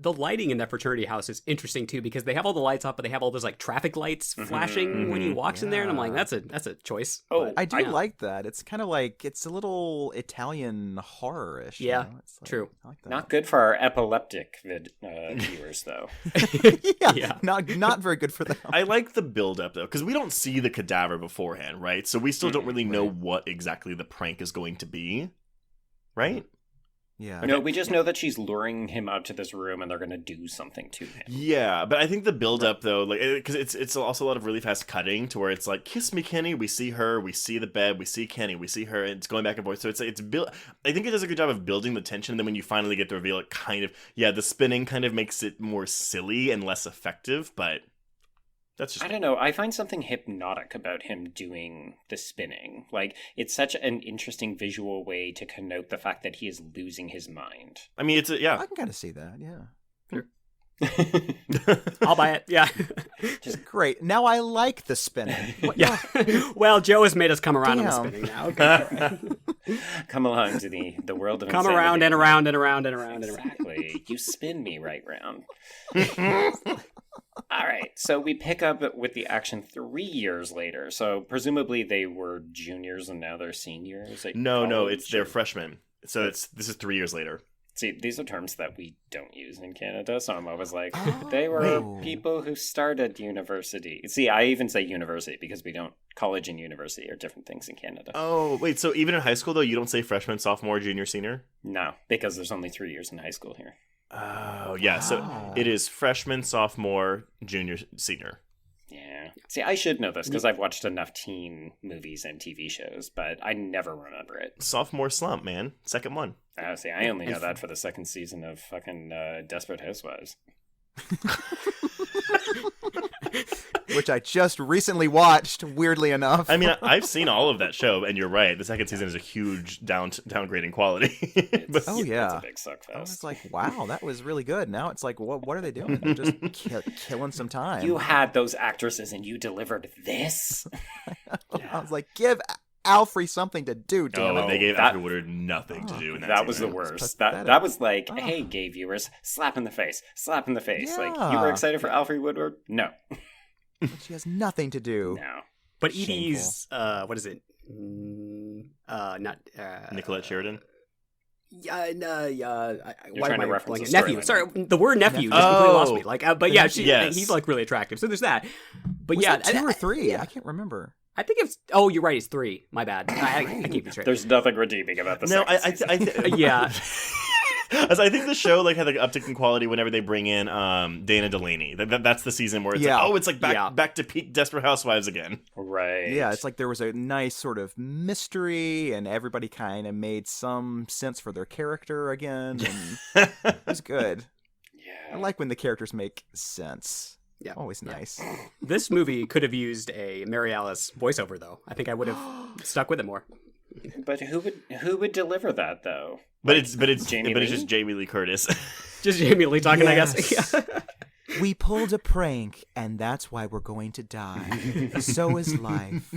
The lighting in that fraternity house is interesting too, because they have all the lights up, but they have all those like traffic lights flashing when he walks in there, and I'm like, that's a choice. Oh, I do like that. It's kind of like, it's a little Italian horror-ish. Yeah, It's like, true. I like that. Not good for our epileptic viewers, though. yeah, not very good for them. I like the build-up, though, because we don't see the cadaver beforehand, right? So we still don't really know what exactly the prank is going to be, right? Yeah. No, we just know that she's luring him out to this room and they're going to do something to him. Yeah, but I think the build-up, though, like, because it's also a lot of really fast cutting to where it's like, kiss me, Kenny, we see her, we see the bed, we see Kenny, we see her, and it's going back and forth. So it's built. I think it does a good job of building the tension, and then when you finally get the reveal, it kind of, the spinning kind of makes it more silly and less effective, but that's just... I don't know. I find something hypnotic about him doing the spinning. Like, it's such an interesting visual way to connote the fact that he is losing his mind. I mean, I can kind of see that, yeah. I'll buy it. Yeah. Just great. Now I like the spinning. Yeah. Well, Joe has made us come around on the Damn. spinning now. Okay. Come along to the world of Come insanity. around and around and around and around and around. Exactly. You spin me right round. All right. So we pick up with the action 3 years later. So presumably they were juniors and now they're seniors. No, it's they're freshmen. So this is 3 years later. See, these are terms that we don't use in Canada, so I'm always like, they were people who started university. See, I even say university because we don't, college and university are different things in Canada. Oh, wait, so even in high school, though, you don't say freshman, sophomore, junior, senior? No, because there's only 3 years in high school here. Oh, yeah, so it is freshman, sophomore, junior, senior. Yeah. See, I should know this because I've watched enough teen movies and TV shows, but I never remember it. Sophomore slump, man. Second one. See, I only know that for the second season of fucking Desperate Housewives. Which I just recently watched, weirdly enough. I mean, I've seen all of that show, and you're right. The second season is a huge downgrading quality. But, oh, yeah. It's a big suckfest. I was like, wow, that was really good. Now it's like, what are they doing? They're just killing some time. You had those actresses and you delivered this? I was like, give Alfrey something to do, damn it. They gave Alfred Woodard nothing to do in that was the season. worst. That was like, hey, gay viewers, slap in the face. Yeah. Like, you were excited for Alfred Woodward? No. She has nothing to do. No. But Edie's, what is it? Not Nicolette Sheridan. Why trying am to I reference blanking? a Nephew. storyline. Sorry, the word nephew just completely lost me. Like, but yeah, Yes. he's like really attractive. So there's that. But Was yeah, that 2 or 3? I can't remember. I think it's. Oh, you're right. It's 3. My bad. I keep it straight. There's nothing redeeming about the No, second season. Yeah. As I think the show like had like uptick in quality whenever they bring in Dana Delaney. That's the season where it's like back to peak Desperate Housewives again. Right. Yeah, it's like there was a nice sort of mystery, and everybody kind of made some sense for their character again, and it was good. Yeah. I like when the characters make sense. Yeah. Always nice. This movie could have used a Mary Alice voiceover, though. I think I would have stuck with it more. But who would deliver that though? But it's Jamie but Lee? it's just Jamie Lee Curtis. Just Jamie Lee talking, Yes. I guess. We pulled a prank, and that's why we're going to die. So is life.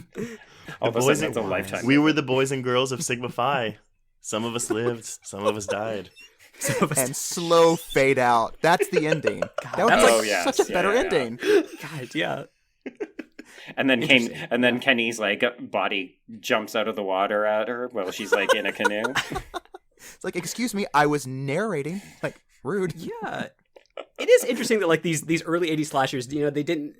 All of a boys sudden, it's a and lifetime. We were the boys and girls of Sigma Phi. Some of us lived, some of us died. And slow fade out. That's the ending. That would be like such a better ending. God, yeah. And then Kenny's like body jumps out of the water at her while she's like in a canoe. It's like, excuse me, I was narrating. Like, rude. Yeah. It is interesting that like these early 80s slashers, they didn't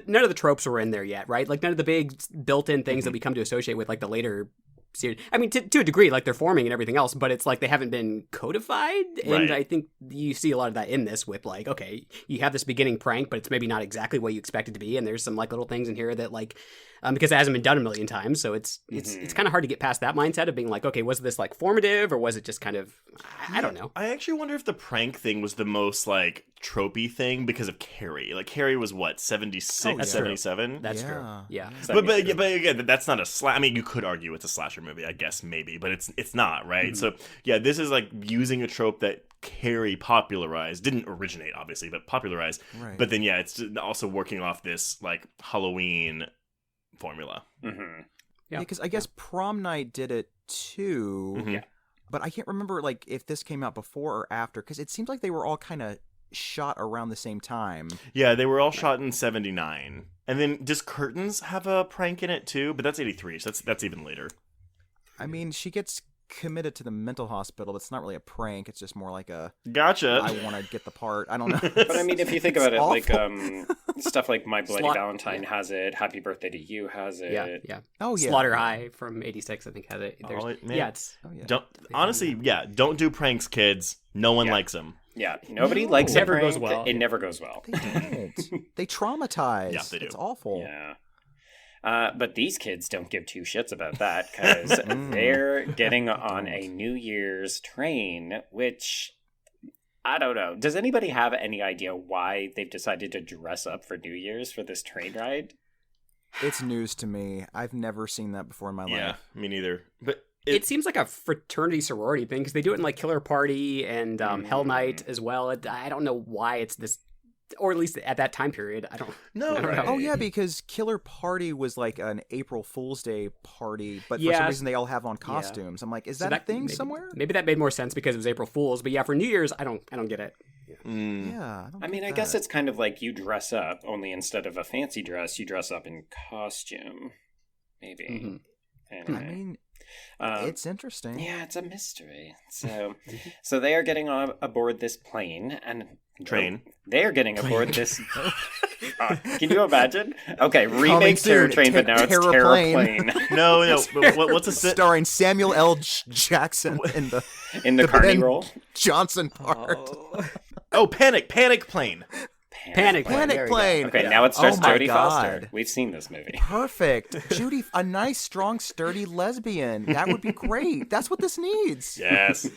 none of the tropes were in there yet, right? Like none of the big built-in things that we come to associate with like the later series. I mean, to a degree, like they're forming and everything else, but it's like they haven't been codified. And Right. I think you see a lot of that in this with like, okay, you have this beginning prank, but it's maybe not exactly what you expect it to be. And there's some like little things in here that like, because it hasn't been done a million times. So it's kind of hard to get past that mindset of being like, okay, was this like formative or was it just kind of, I don't know. I actually wonder if the prank thing was the most like tropey thing because of Carrie. Like Carrie was what, 76, That's 77? That's true. Yeah. Yeah. But again, that's not a I mean, you could argue it's a slasher movie, I guess, maybe, but it's not, right? So yeah, this is like using a trope that Carrie popularized, didn't originate obviously, but popularized. Right. But then yeah, it's also working off this like Halloween formula. Mm-hmm. Yeah, because I guess Prom Night did it too. Mhm. Yeah. But I can't remember like if this came out before or after, because it seems like they were all kind of shot around the same time. Yeah, they were all shot in 79. And then does Curtains have a prank in it too? But that's 83, so that's even later. I mean, she gets committed to the mental hospital. It's not really a prank. It's just more like a Gotcha. I want to get the part. I don't know. But I mean, if you think about it, It's like awful. stuff like My Bloody Slot- Valentine has it, Happy Birthday to You has it. Yeah. Oh yeah. Slaughter High from '86, I think, has it. Man. Yeah, it's Oh yeah. Don't honestly, yeah, don't do pranks, kids. No one Yeah. likes them. Yeah, nobody No. likes It never a goes prank. well. It never goes well. They don't. They traumatize. Yeah, they do. It's awful. Yeah. But these kids don't give two shits about that because Mm. they're getting on a New Year's train, which I don't know. Does anybody have any idea why they've decided to dress up for New Year's for this train ride? It's news to me. I've never seen that before in my Yeah, life. me neither. But it seems like a fraternity sorority thing because they do it in like Killer Party and Hell Night as well. I don't know why it's this, or at least at that time period. I don't no, I don't know. Oh yeah, because Killer Party was like an April Fool's Day party, but for Yeah. some reason they all have on costumes. I'm like, is So that a thing maybe, somewhere? Maybe that made more sense because it was April Fool's. But yeah, for New Year's, I don't get it. Mm. Yeah. don't I mean, get I guess that. it's kind of like you dress up, only instead of a fancy dress, you dress up in costume. Maybe. Mhm. I Anyway. mean, Um, it's interesting. Yeah, it's a mystery. So they are getting on aboard this plane and Train. They are getting aboard this. Can you imagine? Okay, Coming remake Terror soon, Train, but now it's Terror Terror Plane. Plane No. But what's a Starring Samuel L. Jackson in the in the The Carney Ben- role. Johnson part. Oh, Panic Plane. Panic Plane. Panic There we go. Plane. Okay, now it stars Oh my Jodie Foster. God. We've seen this movie. Perfect. Judy, a nice, strong, sturdy lesbian. That would be great. That's what this needs. Yes.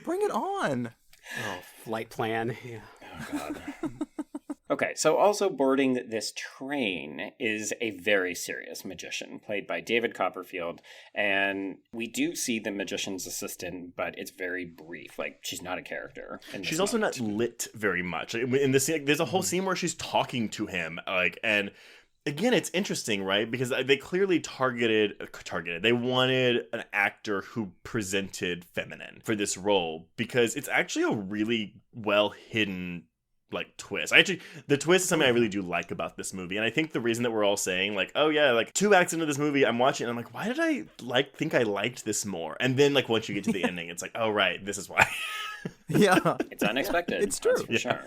Bring it on. Oh, flight plan. Yeah. Oh, God. Okay, so also boarding this train is a very serious magician, played by David Copperfield, and we do see the magician's assistant, but it's very brief. Like, she's not a character. In this She's also moment. not lit very much. In the scene, there's a whole scene where she's talking to him, like, and again, it's interesting, right? Because they clearly targeted. They wanted an actor who presented feminine for this role because it's actually a really well hidden like twist. The twist is something I really do like about this movie, and I think the reason that we're all saying like, oh yeah, like 2 acts into this movie, I'm watching, and I'm like, why did I think I liked this more? And then like once you get to the ending, it's like, oh right, this is why. Yeah. It's unexpected. It's that's true. for Yeah. sure.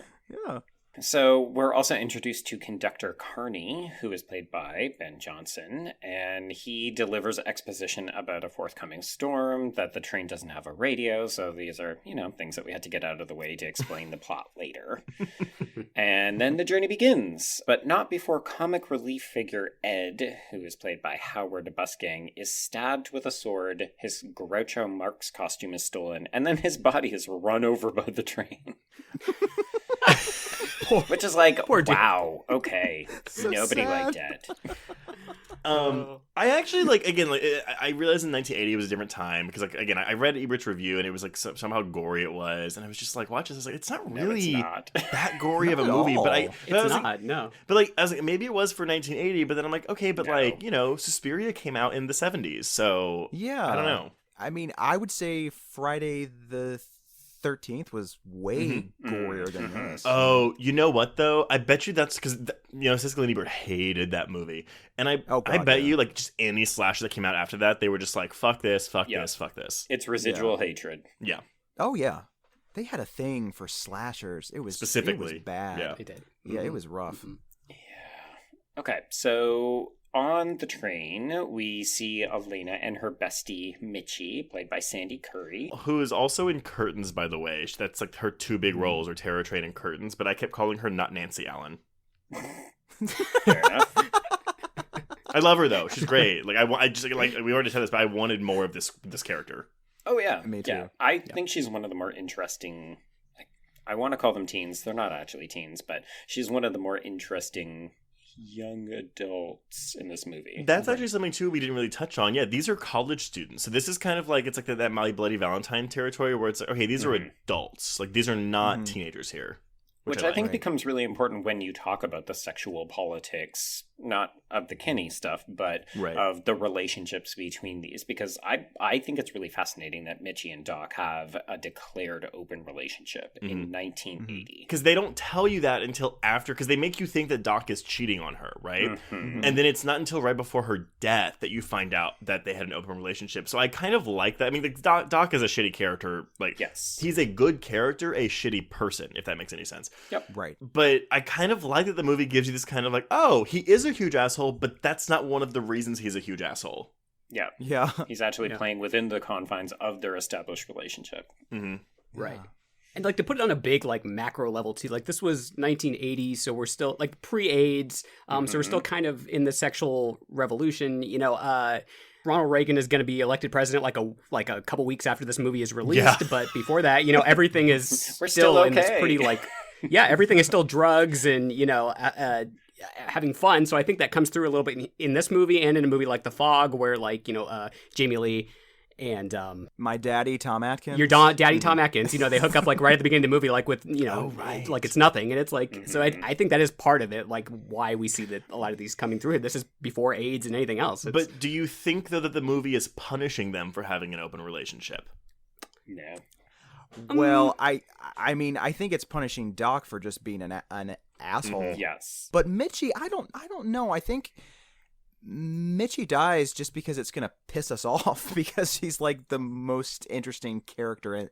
Yeah. So we're also introduced to conductor Carney, who is played by Ben Johnson, and he delivers exposition about a forthcoming storm, that the train doesn't have a radio, so these are, things that we had to get out of the way to explain the plot later. And then the journey begins, but not before comic relief figure Ed, who is played by Howard Busgang, is stabbed with a sword, his Groucho Marx costume is stolen, and then his body is run over by the train. Which is like, wow, okay. So Nobody sad. liked it. I actually like I realized in 1980 it was a different time because like again I read Ebert's review and it was like somehow gory it was, and I was just like watching this like it's not No, really it's not. that gory of a Not at movie, but I all. but I was It's like, not. No. but like I was like maybe it was for 1980, but then I'm like okay, but No. like Suspiria came out in the 70s, so Yeah. I don't know. I mean, I would say Friday the 13th was way Mhm. gorier than Mhm. this. Oh, you know what though? I bet you that's because Siskel and Ebert hated that movie, and I Oh, I God, bet yeah. you like just any slasher that came out after that, they were just like fuck this, fuck Yeah. this, fuck this. It's residual hatred. Yeah, Oh yeah, they had a thing for slashers. It was Specifically, it was bad. yeah. They did. Yeah, it was rough. Mhm. Okay, so on the train, we see Elena and her bestie, Mitchie, played by Sandy Curry. Who is also in Curtains, by the way. That's like her 2 big roles are Terror Train and Curtains, but I kept calling her not Nancy Allen. Fair enough. I love her though; she's great. Like I just like we already said this, but I wanted more of this character. Oh, yeah. Me Yeah, too. I think she's one of the more interesting I want to call them teens. They're not actually teens, but she's one of the more interesting young adults in this movie. That's actually something too we didn't really touch on. Yeah, these are college students. So this is kind of like, it's like that My Bloody Valentine territory where it's like, okay, these are adults. Like, these are not teenagers here. Which I think becomes really important when you talk about the sexual politics, not of the Kenny stuff, but of the relationships between these. Because I think it's really fascinating that Mitchie and Doc have a declared open relationship in 1980. Because they don't tell you that until after, because they make you think that Doc is cheating on her, right? And then it's not until right before her death that you find out that they had an open relationship. So I kind of like that. I mean, Doc is a shitty character. Like, yes, he's a good character, a shitty person, if that makes any sense. Yep. Right. But I kind of like that the movie gives you this kind of like, oh, he is a huge asshole, but that's not one of the reasons he's a huge asshole. Yeah. Yeah. He's actually playing within the confines of their established relationship. Right. And like to put it on a big like macro level too, like this was 1980, so we're still like pre-AIDS, so we're still kind of in the sexual revolution. You know, Ronald Reagan is going to be elected president like a couple weeks after this movie is released, but before that, you know, everything is we're still okay. in this pretty like everything is still drugs and you know having fun. So I think that comes through a little bit in this movie and in a movie like The Fog, where like you know Jamie Lee and my daddy Tom Atkins, your daddy Tom Atkins, you know, they hook up like right at the beginning of the movie, like with you know like it's nothing, and it's like so I think that is part of it, like why we see that a lot of these coming through. This is before AIDS and anything else. But do you think though that the movie is punishing them for having an open relationship? No. Well, I mean, I think it's punishing Doc for just being an asshole. Yes. But Mitchie, I don't know. I think Mitchie dies just because it's gonna piss us off because he's like the most interesting character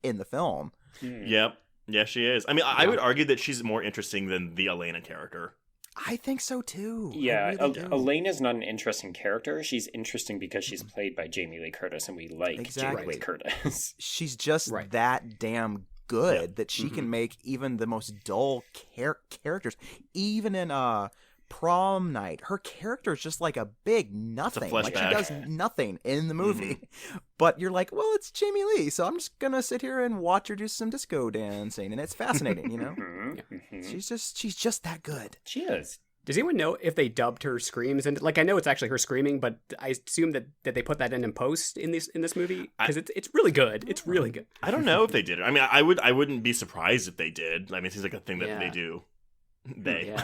in the film. Yep. Yeah, she is. I mean, I would argue that she's more interesting than the Elena character. I think so too. Yeah, really Elena's not an interesting character. She's interesting because she's played by Jamie Lee Curtis, and we like Jamie Lee Curtis. She's just that damn good that she can make even the most dull characters. Even in Prom Night, her character is just like a big nothing. Like she does nothing in the movie. But you're like, well, it's Jamie Lee, so I'm just gonna sit here and watch her do some disco dancing, and it's fascinating, you know. She's just that good. She is. Does anyone know if they dubbed her screams? And like, I know it's actually her screaming, but I assume that they put that in post in this movie because it's really good. It's really good. I don't know if they did. I mean, I wouldn't be surprised if they did. I mean, it seems like a thing that they do. It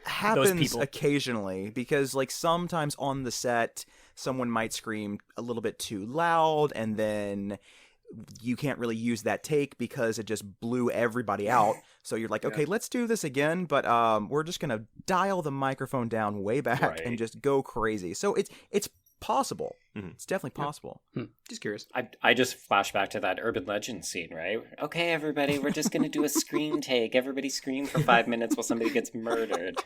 happens occasionally because like sometimes on the set someone might scream a little bit too loud and then you can't really use that take because it just blew everybody out. So you're like, okay, let's do this again, but we're just gonna dial the microphone down way back and just go crazy. So it's possible. It's definitely possible. Just curious. I just flash back to that urban legend scene, right? Okay, everybody, we're just gonna do a scream take. Everybody scream for 5 minutes while somebody gets murdered.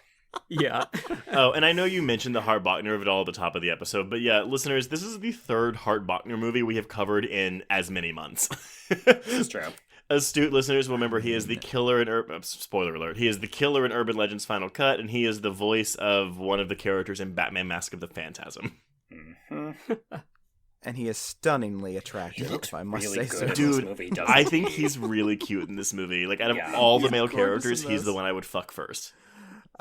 Yeah. Oh, and I know you mentioned the Hart Bochner of it all at the top of the episode, but yeah, listeners, this is the third Hart Bochner movie we have covered in as many months. It's true. Astute listeners will remember he is the killer in spoiler alert. He is the killer in Urban Legend's Final Cut, and he is the voice of one of the characters in Batman: Mask of the Phantasm. And he is stunningly attractive, if I must say so. Dude, I think he's really cute in this movie. Like, out of all the male characters, he's the one I would fuck first.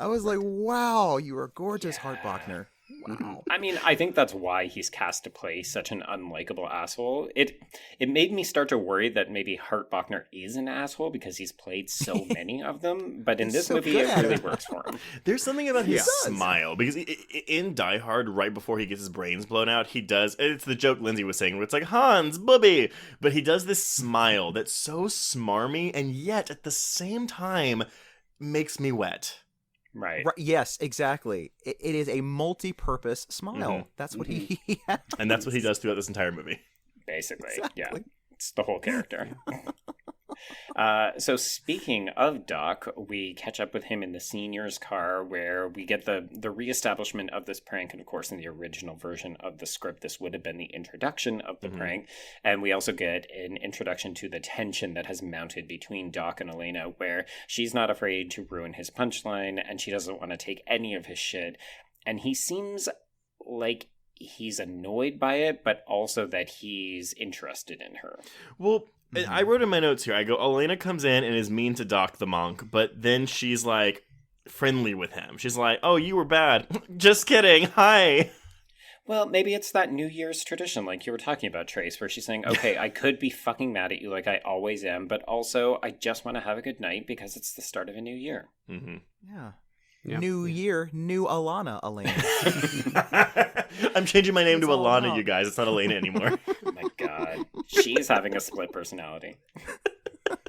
I was like, wow, you are gorgeous, Hart Bochner. Wow. I mean, I think that's why he's cast to play such an unlikable asshole. It made me start to worry that maybe Hart Bochner is an asshole because he's played so many of them. But in this movie, it really works for him. There's something about his smile. Because in Die Hard, right before he gets his brains blown out, he does... It's the joke Lindsay was saying, where it's like, Hans, booby! But he does this smile that's so smarmy, and yet, at the same time, makes me wet. Right. Yes, exactly. It is a multi-purpose smile. That's what he has. And that's what he does throughout this entire movie. Basically, yeah. It's the whole character. So speaking of Doc, we catch up with him in the senior's car where we get the reestablishment of this prank. And of course, in the original version of the script, this would have been the introduction of the prank. And we also get an introduction to the tension that has mounted between Doc and Elena, where she's not afraid to ruin his punchline and she doesn't want to take any of his shit. And he seems like he's annoyed by it, but also that he's interested in her. Well, I wrote in my notes here, I go, Elena comes in and is mean to Doc the monk, but then she's like friendly with him. She's like, oh, you were bad. Just kidding. Hi. Well, maybe it's that New Year's tradition like you were talking about, Trace, where she's saying, okay, I could be fucking mad at you like I always am, but also I just want to have a good night because it's the start of a new year. Mm-hmm. Yeah. Yeah. New year, new Alana, Elena. I'm changing my name to It's all Alana, about. you guys. It's not Elena anymore. Oh my god. She's having a split personality.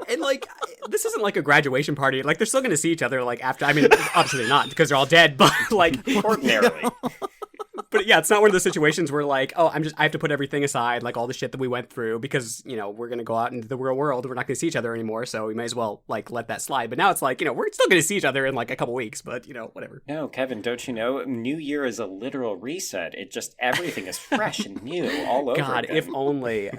And, like, this isn't like a graduation party. Like, they're still going to see each other, like, after. I mean, obviously they're not, because they're all dead, but, like. Ordinarily. But, yeah, it's not one of those situations where, like, oh, I have to put everything aside, like, all the shit that we went through, because, you know, we're going to go out into the real world. We're not going to see each other anymore, so we may as well, like, let that slide. But now it's like, you know, we're still going to see each other in, like, a couple weeks, but, you know, whatever. No, Kevin, don't you know? New Year is a literal reset. It just, everything is fresh and new all over God, again. if only.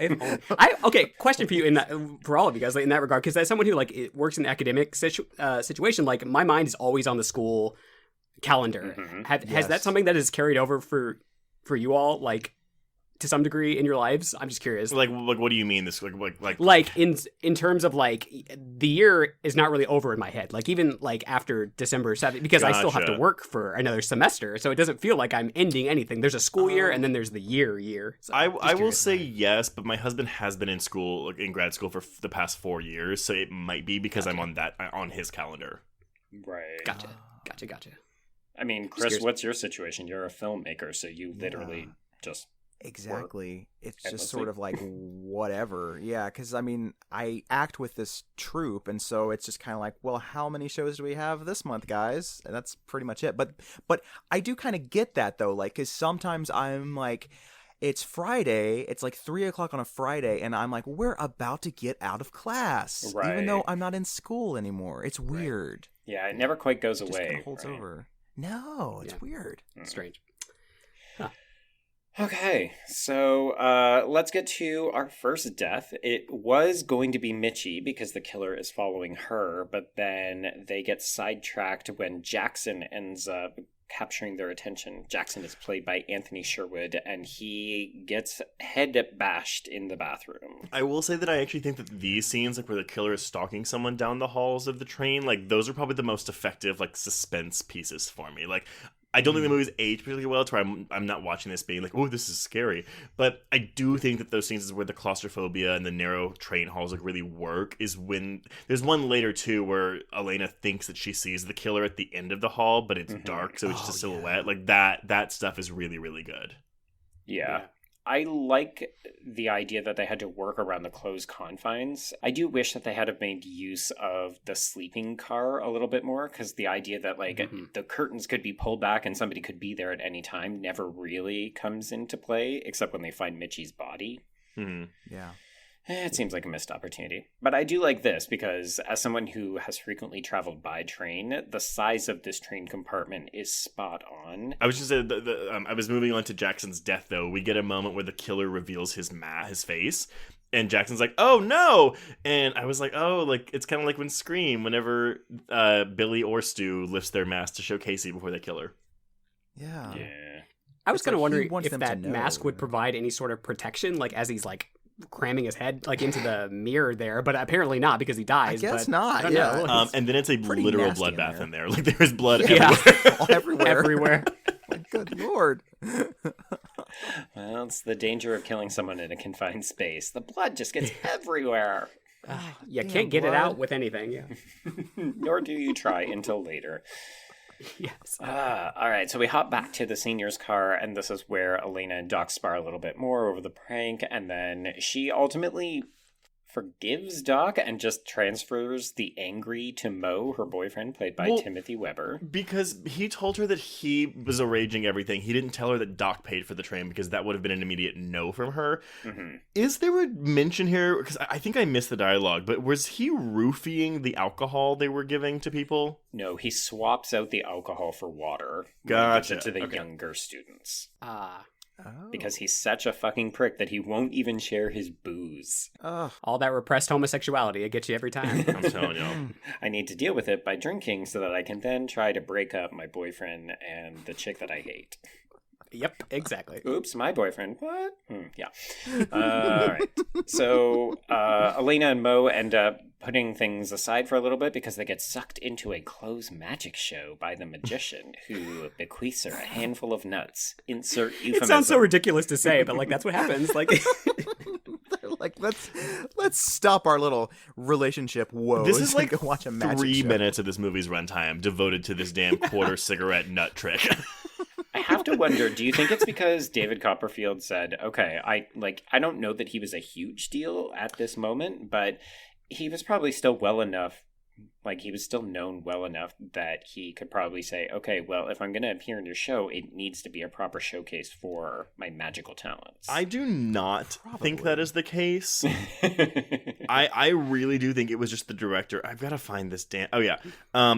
Okay, question for you for all of you guys, like, in that regard, because as someone who like works in the academic situation, like my mind is always on the school calendar. Mhm. Has Yes. that something that is carried over for you all, to some degree in your lives? I'm just curious. like, what do you mean? This Like in terms of like the year is not really over in my head. Like even like after December 7th, because I still have to Gotcha. work for another semester, so it doesn't feel like I'm ending anything. There's a school year and then there's the year. So I just will curious say about it. yes, but my husband has been in school, like, in grad school for the past 4 years, so it might be because I'm on his calendar. Right. Gotcha. I mean, Just Chris, curious. what's your situation? You're a filmmaker, so you literally just... Exactly. It's endlessly. just sort of like whatever. Yeah, because I mean, I act with this troupe, and so it's just kind of like, well, how many shows do we have this month, guys? And that's pretty much it. But I do kind of get that though, like, because sometimes I'm like, it's Friday, it's like 3:00 on a Friday, and I'm like, we're about to get out of class, even though Right. I'm not in school anymore. It's weird. Yeah, it never quite goes It just away. kind of holds right? over. No, it's Yeah. weird. Strange. Okay, so let's get to our first death. It was going to be Mitchie because the killer is following her, but then they get sidetracked when Jackson ends up capturing their attention. Jackson is played by Anthony Sherwood, and he gets head bashed in the bathroom. I will say that I actually think that these scenes, like where the killer is stalking someone down the halls of the train, like those are probably the most effective, like, suspense pieces for me. Like, I don't think the movie's aged particularly well to where I'm not watching this being like, oh, this is scary. But I do think that those scenes where the claustrophobia and the narrow train halls like really work is when there's one later too where Elena thinks that she sees the killer at the end of the hall, but it's dark, so it's just a silhouette. Like that stuff is really, really good. Yeah. I like the idea that they had to work around the closed confines. I do wish that they had have made use of the sleeping car a little bit more, because the idea that the curtains could be pulled back and somebody could be there at any time never really comes into play, except when they find Mitchie's body. Mm-hmm. Yeah. It seems like a missed opportunity. But I do like this because as someone who has frequently traveled by train, the size of this train compartment is spot on. I was just saying, I was moving on to Jackson's death, though. We get a moment where the killer reveals his face, and Jackson's like, oh, no! And I was like, oh, like, it's kind of like when Scream, whenever Billy or Stu lifts their mask to show Casey before they kill her. Yeah. Yeah. I was It's kind of like he wondering wants if them to that know. mask would provide any sort of protection, like as he's like cramming his head like into the mirror there, but apparently not because he dies. I guess but not, I don't yeah. know. And then it's a pretty literal nasty in bloodbath there. in there. Like, there's blood Yeah. everywhere. Everywhere. Everywhere. Good lord. Well, it's the danger of killing someone in a confined space. The blood just gets everywhere. You Damn, can't get it blood. out with anything. Yeah. Nor do you try until later. Yes. All right, so we hop back to the senior's car, and this is where Elena and Doc spar a little bit more over the prank, and then she ultimately forgives Doc and just transfers the angry to Mo, her boyfriend, played by Well, Timothy Weber. Because he told her that he was arranging everything. He didn't tell her that Doc paid for the train because that would have been an immediate no from her. Mm-hmm. Is there a mention here? Because I think I missed the dialogue, but was he roofing the alcohol they were giving to people? No, he swaps out the alcohol for water. Gotcha, Gives it to the okay. younger students. Oh. Because he's such a fucking prick that he won't even share his booze. Ugh. All that repressed homosexuality, it gets you every time. I'm telling you. I need to deal with it by drinking so that I can then try to break up my boyfriend and the chick that I hate. Yep, exactly. Oops, my boyfriend. What? Yeah. All right. So Elena and Mo end up putting things aside for a little bit because they get sucked into a closed magic show by the magician who bequeaths her a handful of nuts. Insert euphemism. It sounds so ridiculous to say, but like that's what happens. Like, They're like, let's stop our little relationship woes. This is like go watch a magic 3 show. minutes of this movie's runtime devoted to this damn quarter cigarette nut trick. I have to wonder, do you think it's because David Copperfield said, okay, I don't know that he was a huge deal at this moment, but he was probably still well enough, like he was still known well enough that he could probably say, okay, well, if I'm going to appear in your show, it needs to be a proper showcase for my magical talents. I do not think that is the case. I really do think it was just the director. I've got to find this damn... Oh, yeah.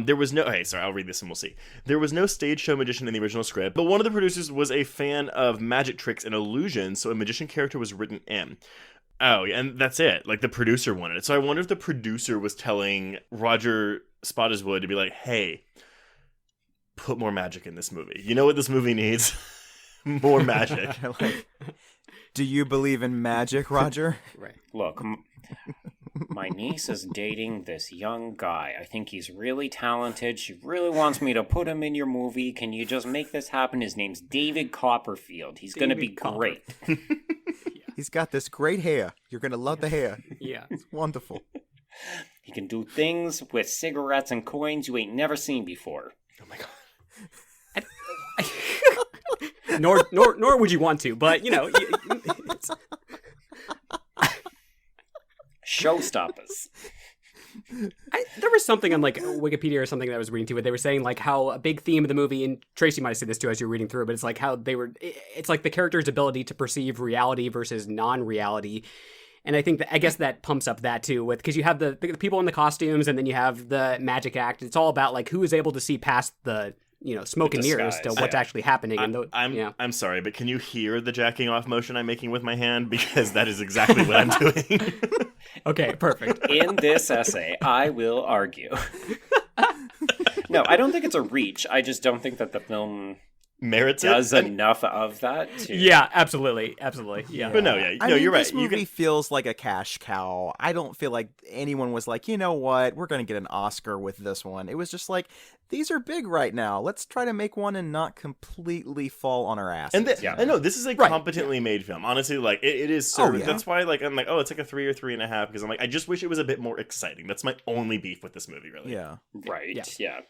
There was no... Okay, sorry, I'll read this and we'll see. There was no stage show magician in the original script, but one of the producers was a fan of magic tricks and illusions, so a magician character was written in. Oh, yeah, and that's it. Like, the producer wanted it. So I wonder if the producer was telling Roger Spottiswoode to be like, hey, put more magic in this movie. You know what this movie needs? More magic. Like, do you believe in magic, Roger? right. Look, my niece is dating this young guy. I think he's really talented. She really wants me to put him in your movie. Can you just make this happen? His name's David Copperfield. He's going to be great. He's got this great hair. You're going to love the hair. Yeah. It's wonderful. He can do things with cigarettes and coins you ain't never seen before. Oh, my God. Nor would you want to, but, you know... Showstoppers. There was something on like Wikipedia or something that I was reading too, where they were saying like how a big theme of the movie, and Tracy might have said this too as you were reading through, but it's like how it's like the character's ability to perceive reality versus non-reality. And I think I guess that pumps up that too, with because you have the people in the costumes, and then you have the magic act. It's all about like who is able to see past the smoke and mirrors to what's actually happening. I'm sorry, but can you hear the jacking off motion I'm making with my hand? Because that is exactly what I'm doing. Okay, perfect. In this essay, I will argue. No, I don't think it's a reach. I just don't think that the film merits does it. enough of that. Yeah, absolutely. Yeah. But no, you're right. This movie feels like a cash cow. I don't feel like anyone was like, you know what, we're going to get an Oscar with this one. It was just like, these are big right now. Let's try to make one and not completely fall on our asses. I know this is a competently made film. Honestly, like it is. That's why, like, I'm like, oh, it's like a 3 or 3.5 because I'm like, I just wish it was a bit more exciting. That's my only beef with this movie, really. Yeah. Right. Yeah.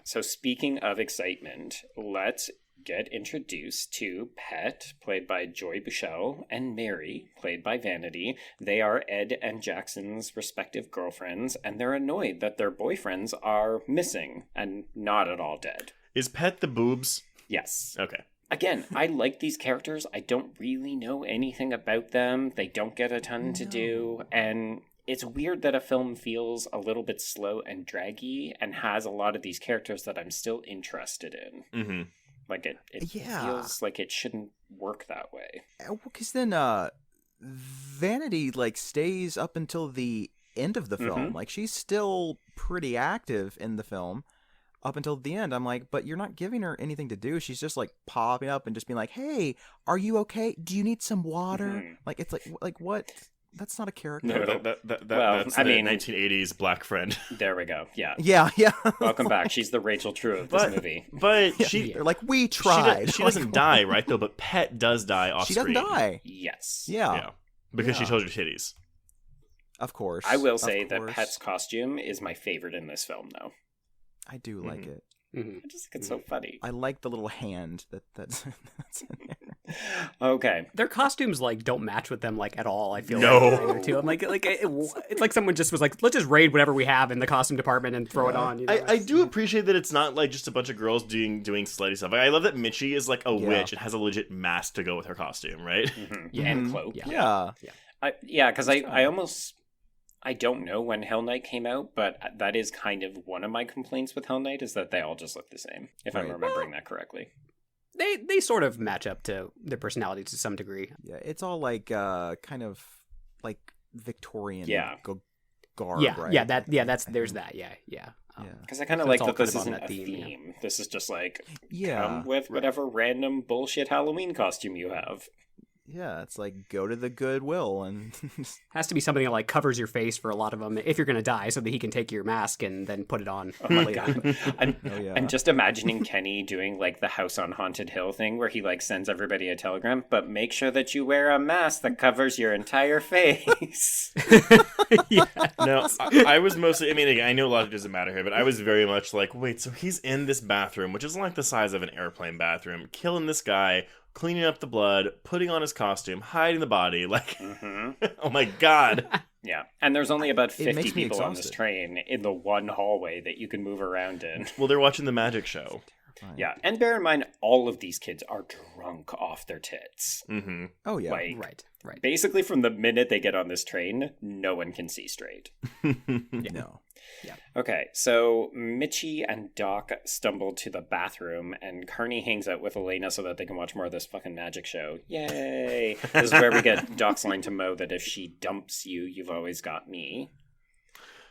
So speaking of excitement, let's get introduced to Pet, played by Joy Buchel, and Mary, played by Vanity. They are Ed and Jackson's respective girlfriends, and they're annoyed that their boyfriends are missing and not at all dead. Is Pet the boobs? Yes. Okay. Again, I like these characters. I don't really know anything about them. They don't get a ton to do, and it's weird that a film feels a little bit slow and draggy and has a lot of these characters that I'm still interested in. Mm-hmm. Like it feels like it shouldn't work that way. Because then Vanity like stays up until the end of the film. Like she's still pretty active in the film up until the end. I'm like, but you're not giving her anything to do. She's just like popping up and just being like, "Hey, are you okay? Do you need some water?" Like it's like what? That's not a character. No, that's the 1980s black friend. There we go. Yeah. Welcome back. She's the Rachel True of this movie. But they're like, we tried. She doesn't die, right? Though, but Pet does die off screen. She doesn't die. Yes. Yeah. Because she told her titties. Of course. I will say that Pet's costume is my favorite in this film, though. I do like it. I just think it's so funny. I like the little hand that's in there. Okay. Their costumes like don't match with them like at all. I feel no. Too. I'm like it's like someone just was like, let's just raid whatever we have in the costume department and throw it on. I do appreciate that it's not like just a bunch of girls doing slutty stuff. I love that Mitchie is like a witch and has a legit mask to go with her costume, right? And cloak. Yeah. Because I don't know when Hell Knight came out, but that is kind of one of my complaints with Hell Knight is that they all just look the same, if I'm remembering that correctly. They sort of match up to their personalities to some degree. Yeah, it's all like kind of like Victorian garb, Yeah, right? there's that. Yeah. Because I kind of So like it's all that this kind of on isn't a that theme, theme. This is just like, Yeah. come with whatever random bullshit Halloween costume you have. Yeah, it's like go to the Goodwill and Has to be something that like covers your face for a lot of them if you're gonna die, so that he can take your mask and then put it on. Oh my later. god. I'm, Oh, yeah. I'm just imagining Kenny doing like the House on Haunted Hill thing where he like sends everybody a telegram, but make sure that you wear a mask that covers your entire face. Yeah. No, I was mostly, I mean, again, I know a lot of it doesn't matter here, but I was very much like, wait, so he's in this bathroom, which is like the size of an airplane bathroom, killing this guy, cleaning up the blood, putting on his costume, hiding the body, like, oh my god. Yeah. And there's only about It 50 makes me people on this exhausted. train in the one hallway that you can move around in. Well, they're watching the magic show. Yeah. And bear in mind, all of these kids are drunk off their tits. Mm-hmm. Oh yeah. Like, Right. basically from the minute they get on this train, no one can see straight. No. Okay, so Mitchie and Doc stumble to the bathroom, and Carney hangs out with Elena so that they can watch more of this fucking magic show. Yay! This is where we get Doc's line to Mo that if she dumps you, you've always got me.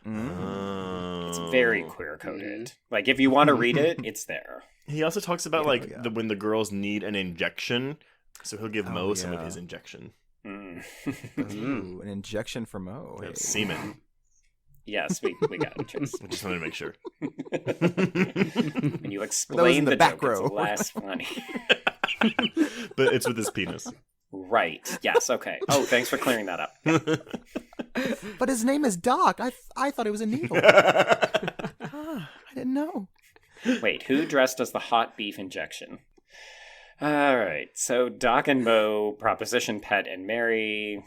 It's very queer-coded. Like, if you want to read it, it's there. He also talks about, like, yeah. when the girls need an injection, so he'll give Mo some of yeah. his injection. Ooh, an injection for Mo. Hey. Semen. Yes, we got it, Trace. I just wanted to make sure. When you in explain the the back joke, row. it's less funny. But it's with his penis. Right. Yes, okay. Oh, thanks for clearing that up. But his name is Doc. I thought it was a needle. I didn't know. Wait, who dressed as the hot beef injection? All right, so Doc and Mo proposition Pet and Mary,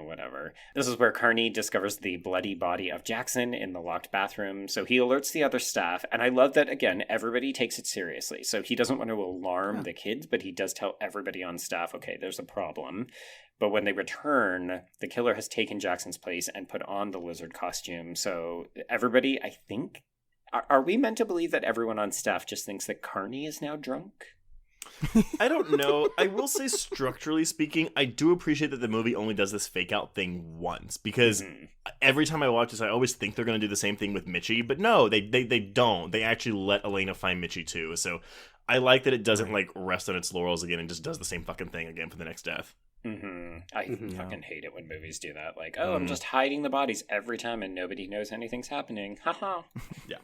whatever. This is where Carney discovers the bloody body of Jackson in the locked bathroom, so he alerts the other staff, and I love that, again, everybody takes it seriously. So he doesn't want to alarm the kids, but he does tell everybody on staff, okay, there's a problem. But when they return, the killer has taken Jackson's place and put on the lizard costume, so everybody, I think... Are we meant to believe that everyone on staff just thinks that Carney is now drunk? I don't know. I will say, structurally speaking, I do appreciate that the movie only does this fake out thing once, because every time I watch this, I always think they're going to do the same thing with Mitchie, but no, they don't. They actually let Elena find Mitchie too. So I like that it doesn't like rest on its laurels again and just does the same fucking thing again for the next death. I fucking hate it when movies do that. Like, I'm just hiding the bodies every time and nobody knows anything's happening. Haha. Yeah.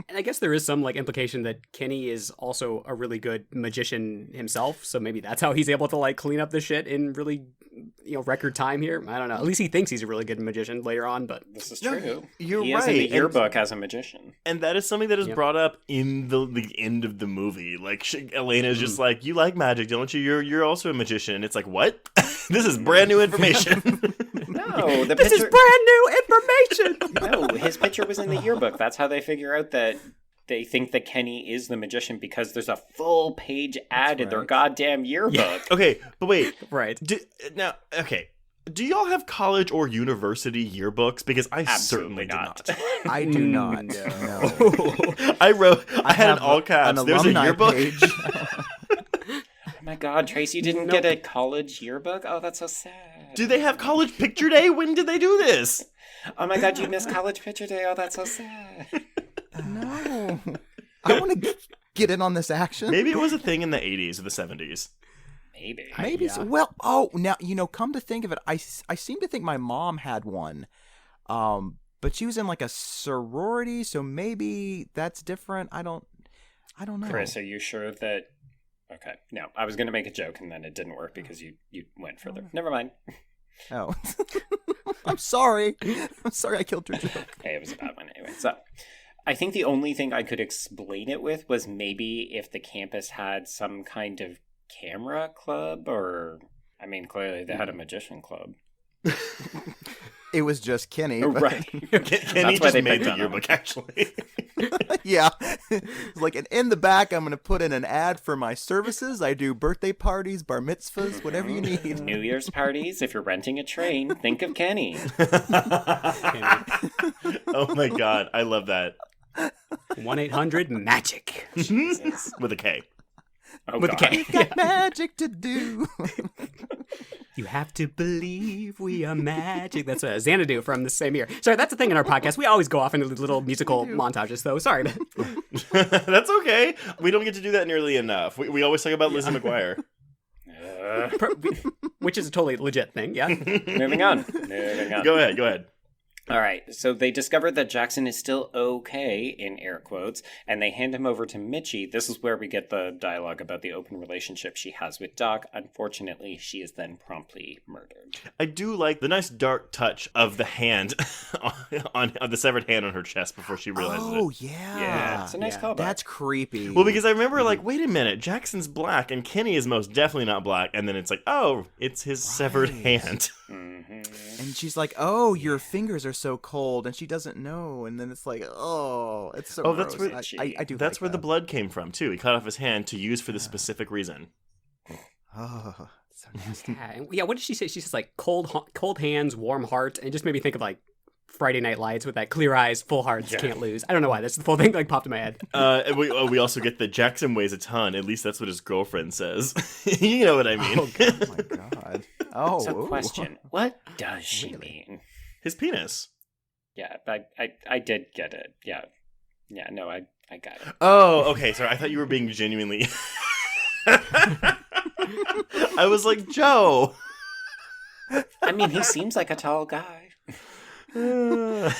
And I guess there is some like implication that Kenny is also a really good magician himself, so maybe that's how he's able to like clean up the shit in really record time here. I don't know. At least he thinks he's a really good magician later on, but This is true. You're he right. is in the yearbook as a magician. And that is something that is brought up in the end of the movie. Like Elena is just like, you like magic, don't you? You're also a magician. And it's like, what? This is brand new information. No, this is brand new information. No, his picture was in the yearbook. That's how they figure out that they think that Kenny is the magician, because there's a full page ad in their goddamn yearbook. Yeah. Okay, but wait. Right. Do y'all have college or university yearbooks? Because I Absolutely certainly not. do not. I do not. No. I had have in all caps. an There's a alumni yearbook. page. Oh my god, Trace, you didn't get a college yearbook? Oh, that's so sad. Do they have college picture day? When did they do this? Oh my god, you missed college picture day. Oh, that's so sad. No. I want to get in on this action. Maybe it was a thing in the 80s or the 70s. Maybe. Maybe so. Well, now, come to think of it, I seem to think my mom had one. But she was in like a sorority, so maybe that's different. I don't know. Chris, are you sure that... Okay, no, I was going to make a joke and then it didn't work because you went further. Never mind. Oh. I'm sorry. I'm sorry I killed your joke. Hey, it was a bad one anyway. So, I think the only thing I could explain it with was maybe if the campus had some kind of camera club, or... I mean, clearly they had a magician club. It was just Kenny. Oh, but- right. Kenny That's why just they made picked the on him. yearbook, actually. Yeah. It's like, and in the back, I'm going to put in an ad for my services. I do birthday parties, bar mitzvahs, whatever you need. New Year's parties, if you're renting a train, think of Kenny. Oh my god, I love that. 1-800-MAGIC. Jesus. With a K. Oh, With God. the K. Got magic to do. You have to believe we are magic. That's Xanadu from the same year. Sorry, that's the thing in our podcast. We always go off into little musical montages, though. Sorry. That's okay. We don't get to do that nearly enough. We always talk about Lizzie McGuire. Which is a totally legit thing, yeah. Moving on. Go ahead. All right, so they discover that Jackson is still okay, in air quotes, and they hand him over to Mitchie. This is where we get the dialogue about the open relationship she has with Doc. Unfortunately, she is then promptly murdered. I do like the nice dark touch of the hand on the severed hand on her chest before she realizes it. Oh, yeah. It's a nice callback. That's creepy. Well, because I remember, like, wait a minute, Jackson's black, and Kenny is most definitely not black, and then it's like, oh, it's his severed hand. And she's like, "Oh, your fingers are so cold," and she doesn't know. And then it's like, "Oh, it's so." That's gross. where I do. That's like where the that. blood came from too. He cut off his hand to use for the specific reason. Oh, so nasty. Yeah, what did she say? She says, like, cold hands, warm heart, and it just made me think of, like, Friday Night Lights with that clear eyes, full hearts, can't lose. I don't know why. That's the full thing, like, popped in my head. And we also get that Jackson weighs a ton. At least that's what his girlfriend says. You know what I mean? Oh my god. Oh. So, ooh. question: what does she mean? His penis. Yeah, I did get it. Yeah, no, I got it. Oh, okay. Sorry, I thought you were being genuinely. I was like, Joe. I mean, he seems like a tall guy. So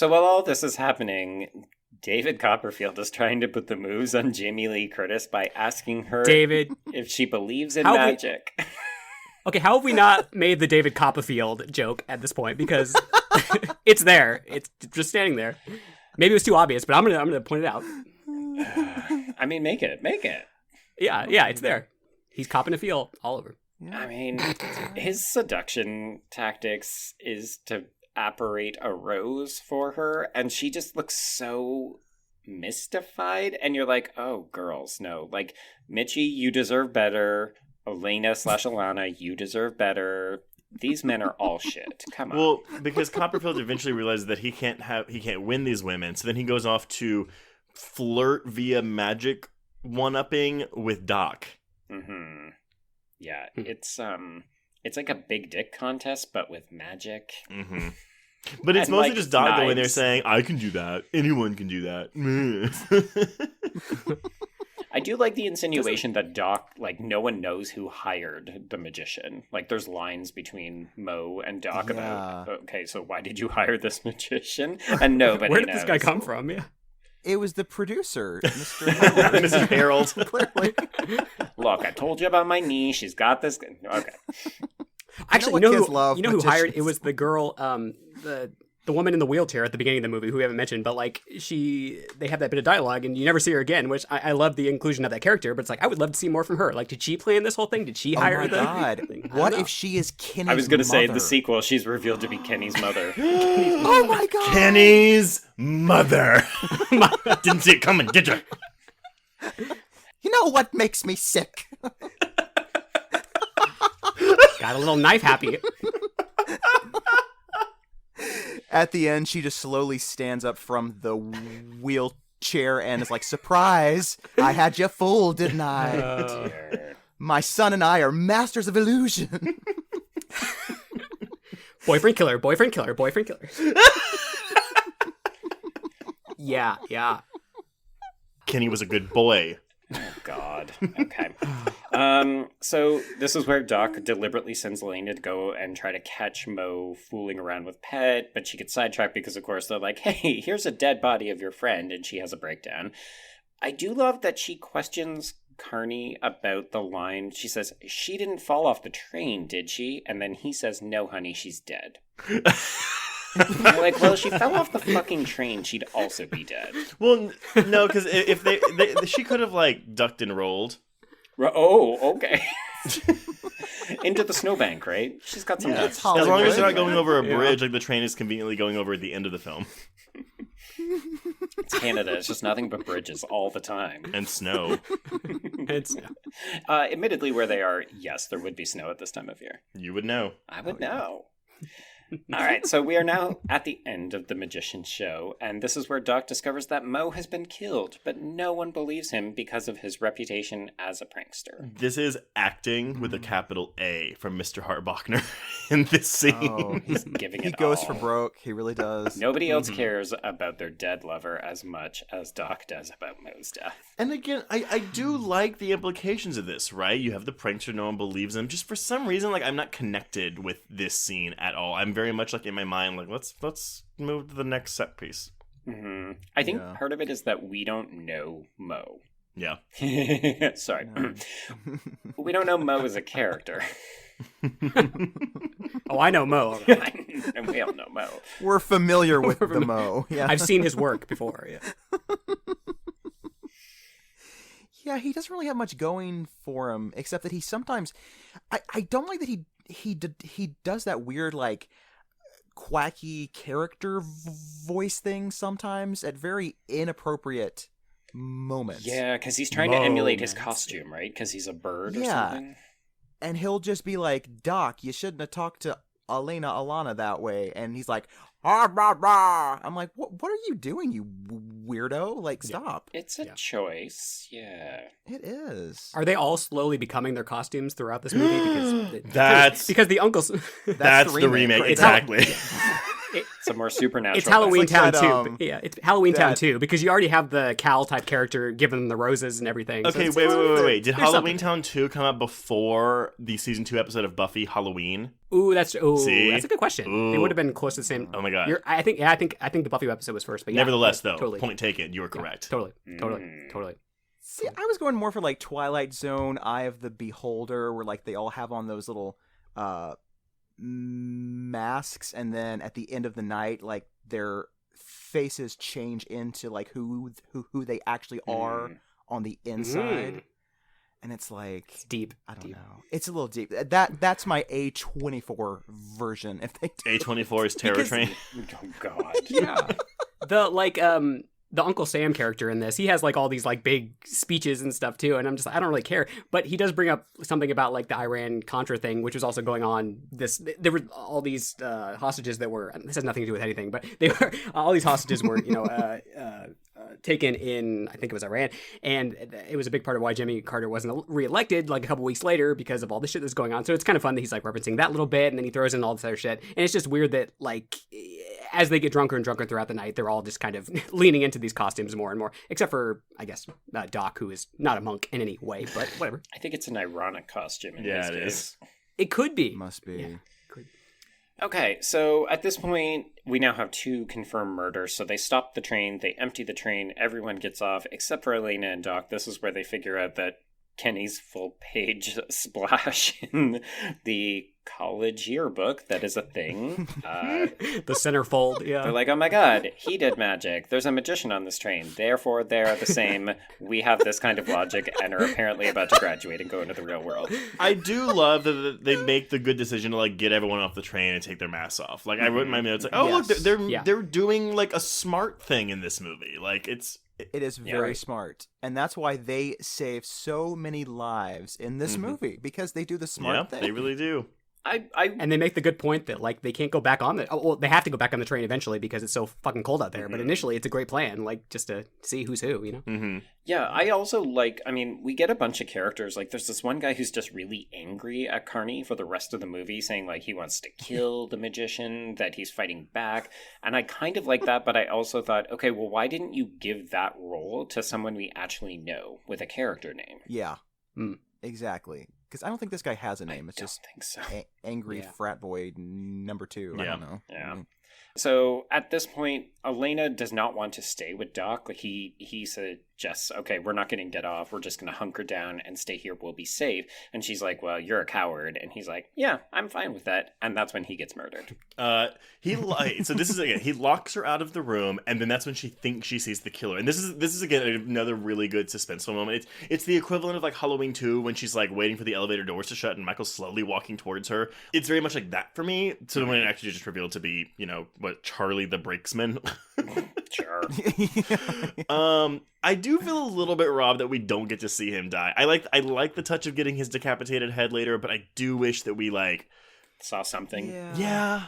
while all this is happening, David Copperfield is trying to put the moves on Jamie Lee Curtis by asking her David, if she believes in how we- magic. okay, how have we not made the David Copperfield joke at this point? Because it's there. It's just standing there. Maybe it was too obvious, but I'm gonna point it out. I mean, make it. Yeah, it's there. He's copping a feel all over. I mean, his seduction tactics is to apparate a rose for her, and she just looks so mystified, and you're like, oh, girls, no. Like, Mitchie, you deserve better. Elena/Alana, you deserve better. These men are all shit. Come on. Well, because Copperfield eventually realizes that he can't win these women, so then he goes off to flirt via magic one-upping with Doc. Mm-hmm. Yeah, it's like a big dick contest, but with magic. Mm-hmm. But it's And, mostly like, just Doc going there knives. saying, I can do that. Anyone can do that. I do like the insinuation that Doc, like, no one knows who hired the magician. Like, there's lines between Mo and Doc about, okay, so why did you hire this magician? And nobody Where did knows. this guy come from? Yeah. It was the producer, Mr. Howard. Mrs. Harold. Clearly. Look, I told you about my knee. She's got this. Okay. Actually, what you know kids who, love? you know who hired? It Magicians. was the girl, the woman in the wheelchair at the beginning of the movie, who we haven't mentioned, but like they have that bit of dialogue, and you never see her again. Which I love the inclusion of that character, but it's like I would love to see more from her. Like, did she plan this whole thing? Did she hire Oh my the? god. thing? I What don't know. if she is Kenny's I was going to say, mother? the sequel, she's revealed to be Kenny's mother. Oh my god. Kenny's mother. Didn't see it coming, did you? You know what makes me sick? Got a little knife happy. At the end, she just slowly stands up from the wheelchair and is like, "Surprise! I had you fooled, didn't I? My son and I are masters of illusion." Boyfriend killer. Boyfriend killer. Boyfriend killer. Yeah. Kenny was a good boy. Oh, God. Okay. So this is where Doc deliberately sends Elena to go and try to catch Mo fooling around with Pet, but she gets sidetracked because, of course, they're like, hey, here's a dead body of your friend, and she has a breakdown. I do love that she questions Carney about the line. She says, she didn't fall off the train, did she? And then he says, no, honey, she's dead. You're like, well, she fell off the fucking train, she'd also be dead. Well, no, because if they she could have, like, ducked and rolled. Oh, okay. Into the snowbank, right? She's got some Yeah, nuts. as long as Hollywood. they're not going over a bridge, like the train is conveniently going over at the end of the film. It's Canada. It's just nothing but bridges all the time. And snow. It's Admittedly, where they are, yes, there would be snow at this time of year. You would know. I would know. All right, so we are now at the end of the magician's show, and this is where Doc discovers that Mo has been killed, but no one believes him because of his reputation as a prankster. This is acting with a capital A from Mr. Hart Bochner in this scene. Oh, He's giving it he goes all. for broke. He really does. Nobody else cares about their dead lover as much as Doc does about Mo's death. And again, I do like the implications of this, right? You have the prankster, no one believes him. Just for some reason, like, I'm not connected with this scene at all. I'm very much like in my mind, like, let's move to the next set piece. Mm-hmm. I think part of it is that we don't know Mo. Yeah. Sorry. We don't know Mo as a character. Oh, I know Mo. And we all know Mo. We're familiar with the Mo. Yeah. I've seen his work before. Yeah. Yeah, he doesn't really have much going for him, except that he sometimes, I don't like that he does that weird, like, quacky character voice thing sometimes at very inappropriate moments. Yeah, because he's trying to emulate his costume, right? Because he's a bird or something. And he'll just be like, Doc, you shouldn't have talked to Alana that way. And he's like, ah, rah, rah. I'm like, what are you doing, you weirdo? Like, stop. It's a choice, yeah. It is. Are they all slowly becoming their costumes throughout this movie? Because the uncles. That's the remake. Exactly. It's a more supernatural. It's Halloween Town that, too. Yeah, it's Halloween Town too, because you already have the Cal type character giving them the roses and everything. Okay, so wait. Did there's Halloween something. Town 2 come out before the season 2 episode of Buffy Halloween? That's a good question. They would have been close to the same. Oh my god. I think the Buffy episode was first, but yeah, Nevertheless, though, totally. point taken. You were correct. Totally. See, I was going more for like Twilight Zone, Eye of the Beholder, where like they all have on those little masks, and then at the end of the night, like their faces change into like who they actually are on the inside. And it's like, It's deep. I don't know. It's a little deep. That's my A24 version. If they do. A24 is Terror Train. Oh god. Yeah. The Uncle Sam character in this, he has like all these like big speeches and stuff too, and I'm just, I don't really care. But he does bring up something about like the Iran-Contra thing, which was also going on. There were all these hostages that were, this has nothing to do with anything, but they were, all these hostages were, taken in, I think it was Iran, and it was a big part of why Jimmy Carter wasn't reelected like a couple weeks later because of all the shit that's going on. So it's kind of fun that he's like referencing that little bit, and then he throws in all this other shit, and it's just weird that like as they get drunker and drunker throughout the night, they're all just kind of leaning into these costumes more and more, except for, I guess, Doc, who is not a monk in any way, but whatever. I think it's an ironic costume in his case. It could be. Must be. Yeah. Okay, so at this point, we now have 2 confirmed murders. So they stop the train, they empty the train, everyone gets off, except for Elena and Doc. This is where they figure out that Kenny's full-page splash in the college yearbook, that is a thing. The centerfold, yeah. They're like, oh my god, he did magic. There's a magician on this train. Therefore, they're the same. We have this kind of logic and are apparently about to graduate and go into the real world. I do love that they make the good decision to like get everyone off the train and take their masks off. Like I wrote in my notes, like, oh Yes. look, they're doing like a smart thing in this movie. Like It is very smart. And that's why they save so many lives in this movie, because they do the smart thing. they really do. And they make the good point that like they can't go back on they have to go back on the train eventually because it's so fucking cold out there. But initially, it's a great plan, like just to see who's who, you know. Mm-hmm. Yeah, I also we get a bunch of characters. Like, there's this one guy who's just really angry at Carney for the rest of the movie, saying, like, he wants to kill the magician, that he's fighting back. And I kind of like that, but I also thought, okay, well, why didn't you give that role to someone we actually know with a character name? Yeah, exactly. Because I don't think this guy has a name. It's just think so. Angry frat boy number 2. I don't know. Yeah. So at this point, Elena does not want to stay with Doc. Like he suggests, okay, we're not going to get off. We're just going to hunker down and stay here. We'll be safe. And she's like, well, you're a coward. And he's like, yeah, I'm fine with that. And that's when he gets murdered. So this is again, he locks her out of the room, and then that's when she thinks she sees the killer. And this is again another really good suspenseful moment. It's the equivalent of like Halloween 2 when she's like waiting for the elevator doors to shut and Michael's slowly walking towards her. It's very much like that for me. So when it actually just revealed to be, Charlie the Brakesman. Sure. I do feel a little bit robbed that we don't get to see him die. I like the touch of getting his decapitated head later, but I do wish that we saw something. Yeah.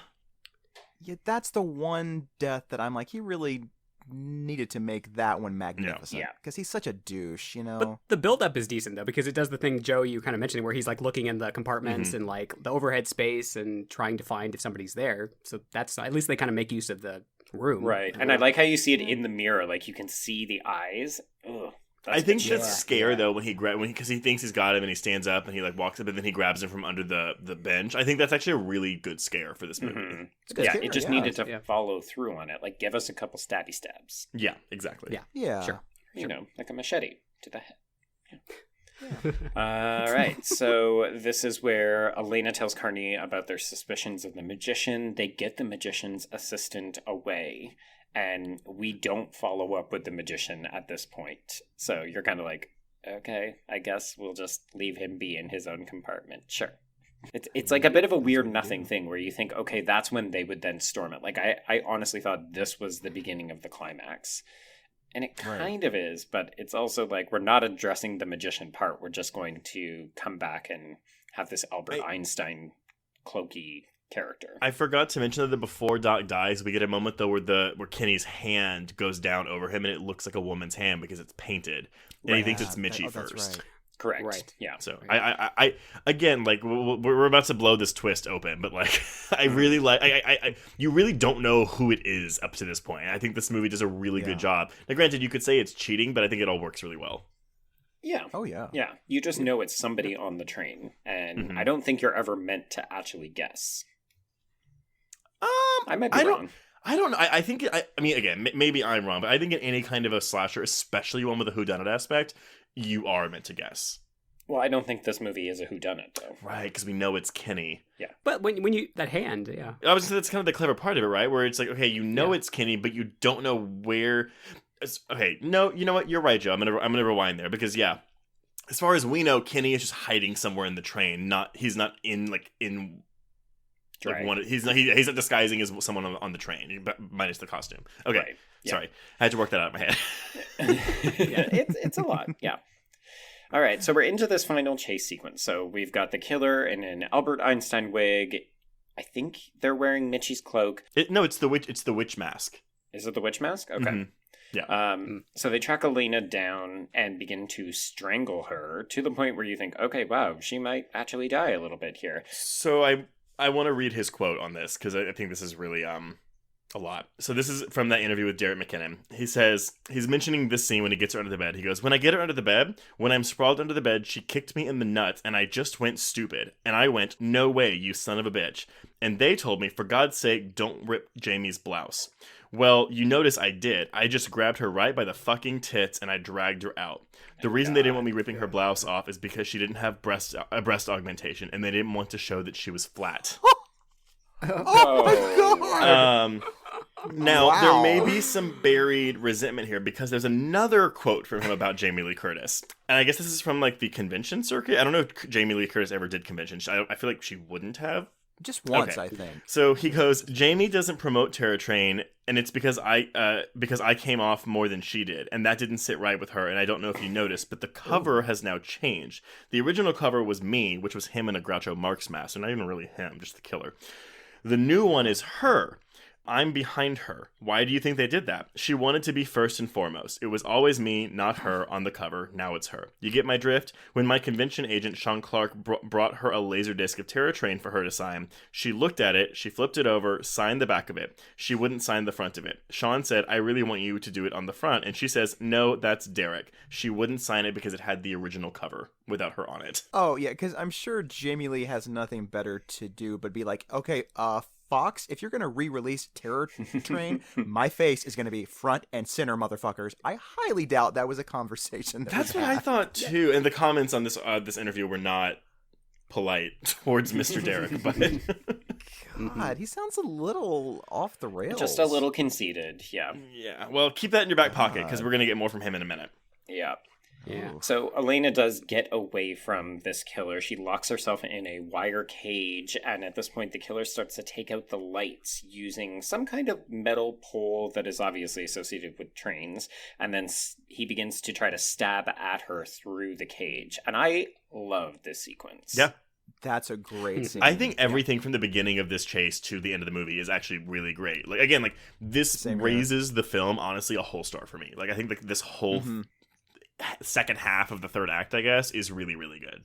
Yeah, that's the one death that I'm like, he really needed to make that one magnificent. Yeah. Because he's such a douche, you know? But the build-up is decent, though, because it does the thing, Joe, you kind of mentioned, where he's, like, looking in the compartments and, like, the overhead space and trying to find if somebody's there. So that's, at least they kind of make use of the room. Right. And I like how you see it in the mirror. Like, you can see the eyes. Ugh. I think that's scare though when because he thinks he's got him and he stands up and he like walks up and then he grabs him from under the bench. I think that's actually a really good scare for this movie. Mm-hmm. Scare, it just needed to follow through on it. Like, give us a couple stabby stabs. Yeah, exactly. Yeah. Sure. You know, like a machete to the head. All right, so this is where Elena tells Carney about their suspicions of the magician. They get the magician's assistant away, and we don't follow up with the magician at this point. So you're kind of like, okay, I guess we'll just leave him be in his own compartment. Sure. It's like a bit of a weird nothing thing where you think, okay, that's when they would then storm it. Like, I honestly thought this was the beginning of the climax. And it kind of is, but it's also like we're not addressing the magician part. We're just going to come back and have this Albert Einstein cloaky character. I forgot to mention that before Doc dies, we get a moment though where Kenny's hand goes down over him and it looks like a woman's hand because it's painted, and he thinks it's Mitchie first. That's right. Correct. Right. Yeah. So I again, like we're about to blow this twist open, but like I really like you really don't know who it is up to this point. I think this movie does a really good job. Now, granted, you could say it's cheating, but I think it all works really well. Yeah. Oh yeah. Yeah. You just know it's somebody on the train, and I don't think you're ever meant to actually guess. I might be wrong. I don't know. I think I mean, again, maybe I'm wrong, but I think in any kind of a slasher, especially one with a whodunit aspect, you are meant to guess. Well, I don't think this movie is a whodunit, though. Right, because we know it's Kenny. Yeah. But when you, that hand, yeah. I was that's kind of the clever part of it, right? Where it's like, okay, you know it's Kenny, but you don't know where. Okay, no, you know what? You're right, Joe. I'm gonna rewind there because as far as we know, Kenny is just hiding somewhere in the train. He's not in. Right. He's not disguising as someone on the train, minus the costume. Okay, Right. Yeah. Sorry, I had to work that out in my head. Yeah, it's a lot. Yeah. All right, so we're into this final chase sequence. So we've got the killer in an Albert Einstein wig. I think they're wearing Mitchie's cloak. It's the witch. It's the witch mask. Is it the witch mask? Okay. Mm-hmm. Yeah. So they track Elena down and begin to strangle her to the point where you think, okay, wow, she might actually die a little bit here. So I want to read his quote on this because I think this is really a lot. So this is from that interview with Derek McKinnon. He says, he's mentioning this scene when he gets her under the bed. He goes, "When I get her under the bed, when I'm sprawled under the bed, she kicked me in the nuts and I just went stupid. And I went, 'No way, you son of a bitch.' And they told me, 'For God's sake, don't rip Jamie's blouse.' Well, you notice I did. I just grabbed her right by the fucking tits and I dragged her out. The reason they didn't want me ripping her blouse off is because she didn't have breast augmentation and they didn't want to show that she was flat." Oh my god! Now, there may be some buried resentment here because there's another quote from him about Jamie Lee Curtis. And I guess this is from like the convention circuit. I don't know if Jamie Lee Curtis ever did conventions. I feel like she wouldn't have. Just once, Okay. I think. So he goes, "Jamie doesn't promote Terror Train, and it's because I came off more than she did, and that didn't sit right with her, and I don't know if you noticed, but the cover has now changed. The original cover was me, which was him in a Groucho Marx mask, so not even really him, just the killer. The new one is her. I'm behind her. Why do you think they did that? She wanted to be first and foremost. It was always me, not her, on the cover. Now it's her. You get my drift? When my convention agent, Sean Clark, brought her a Laserdisc of Terror Train for her to sign, she looked at it, she flipped it over, signed the back of it. She wouldn't sign the front of it. Sean said, 'I really want you to do it on the front.' And she says, 'No, that's Derek.' She wouldn't sign it because it had the original cover without her on it." Oh yeah, because I'm sure Jamie Lee has nothing better to do but be like, okay, Fox, if you're gonna re-release Terror Train, my face is gonna be front and center, motherfuckers. I highly doubt that was a conversation. That's what I thought too. And the comments on this this interview were not polite towards Mr. Derek, but God, he sounds a little off the rails. Just a little conceited, yeah. yeah. Well, keep that in your back pocket because we're gonna get more from him in a minute. Yeah. Yeah. So Elena does get away from this killer. She locks herself in a wire cage, and at this point the killer starts to take out the lights using some kind of metal pole that is obviously associated with trains, and then he begins to try to stab at her through the cage. And I love this sequence. Yeah. That's a great scene. I think everything from the beginning of this chase to the end of the movie is actually really great. Like, again, like, this raises the film, honestly, a whole star for me. Like, I think like this whole second half of the third act, I guess, is really, really good.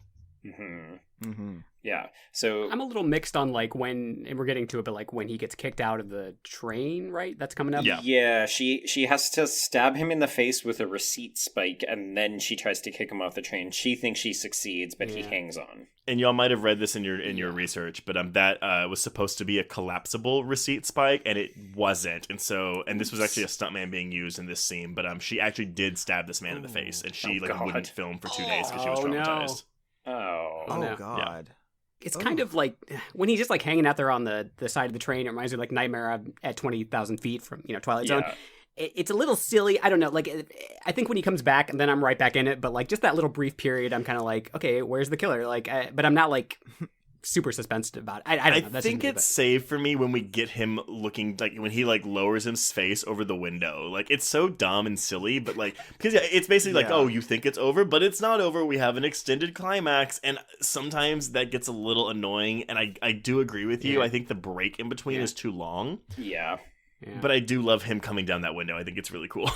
Yeah. So I'm a little mixed on like when, and we're getting to it, but like when he gets kicked out of the train, right? That's coming up. Yeah. She has to stab him in the face with a receipt spike, and then she tries to kick him off the train. She thinks she succeeds, but he hangs on. And y'all might have read this in your research, but that was supposed to be a collapsible receipt spike, and it wasn't. And this was actually a stuntman being used in this scene, but she actually did stab this man in the face, and she wouldn't film for 2 days because she was traumatized. No. God. Yeah. It's kind of like when he's just like hanging out there on the side of the train. It reminds me of like Nightmare at 20,000 feet from Twilight Zone. It's a little silly. I don't know. Like I think when he comes back, and then I'm right back in it. But like just that little brief period, I'm kind of like, okay, where's the killer? Like, but I'm not like super suspensed about it. I don't know. That's think it's saved for me when we get him looking like when he like lowers his face over the window. Like it's so dumb and silly, but like because it's basically like, oh, you think it's over, but it's not over. We have an extended climax, and sometimes that gets a little annoying. And I do agree with you. I think the break in between is too long. Yeah. But I do love him coming down that window. I think it's really cool.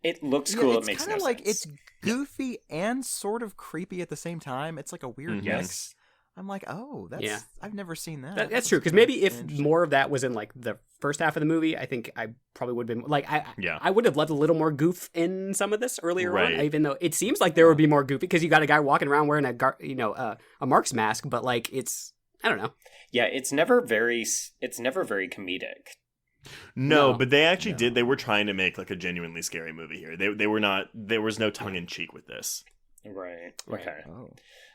It looks cool. It makes no sense. It's goofy and sort of creepy at the same time. It's like a weird mix. I'm like, oh, that's I've never seen that. That's true, because maybe if more of that was in like the first half of the movie, I think I probably would have been like, I would have loved a little more goof in some of this earlier on, even though it seems like there would be more goofy because you got a guy walking around wearing a Mark's mask, but like I don't know. Yeah, it's never very comedic. No, but they actually did. They were trying to make like a genuinely scary movie here. They were not. There was no tongue in cheek with this. Right. Okay.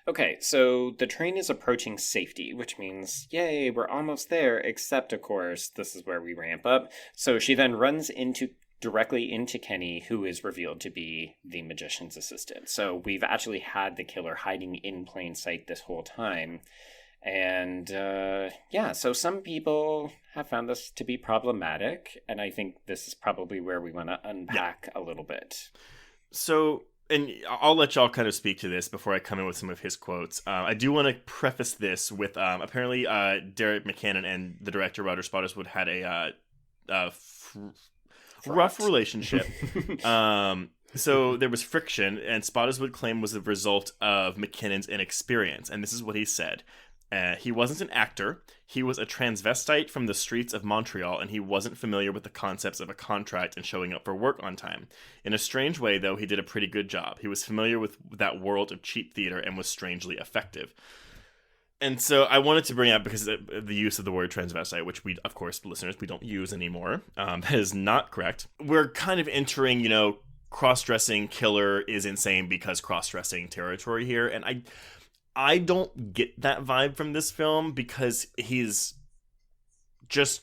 Okay, so the train is approaching safety, which means, yay, we're almost there, except, of course, this is where we ramp up. So she then runs directly into Kenny, who is revealed to be the magician's assistant. So we've actually had the killer hiding in plain sight this whole time. And, so some people have found this to be problematic, and I think this is probably where we want to unpack a little bit. So... And I'll let y'all kind of speak to this before I come in with some of his quotes. I do want to preface this with apparently Derek McCannon and the director Roger Spottiswoode had a rough relationship. So there was friction, and Spottiswoode claimed was the result of McKinnon's inexperience. And this is what he said. He wasn't an actor. He was a transvestite from the streets of Montreal, and he wasn't familiar with the concepts of a contract and showing up for work on time. In a strange way, though, he did a pretty good job. He was familiar with that world of cheap theater and was strangely effective. And so I wanted to bring up, because the use of the word transvestite, which we, of course, listeners, we don't use anymore, that is not correct. We're kind of entering, cross-dressing killer is insane because cross-dressing territory here, and I don't get that vibe from this film because he's just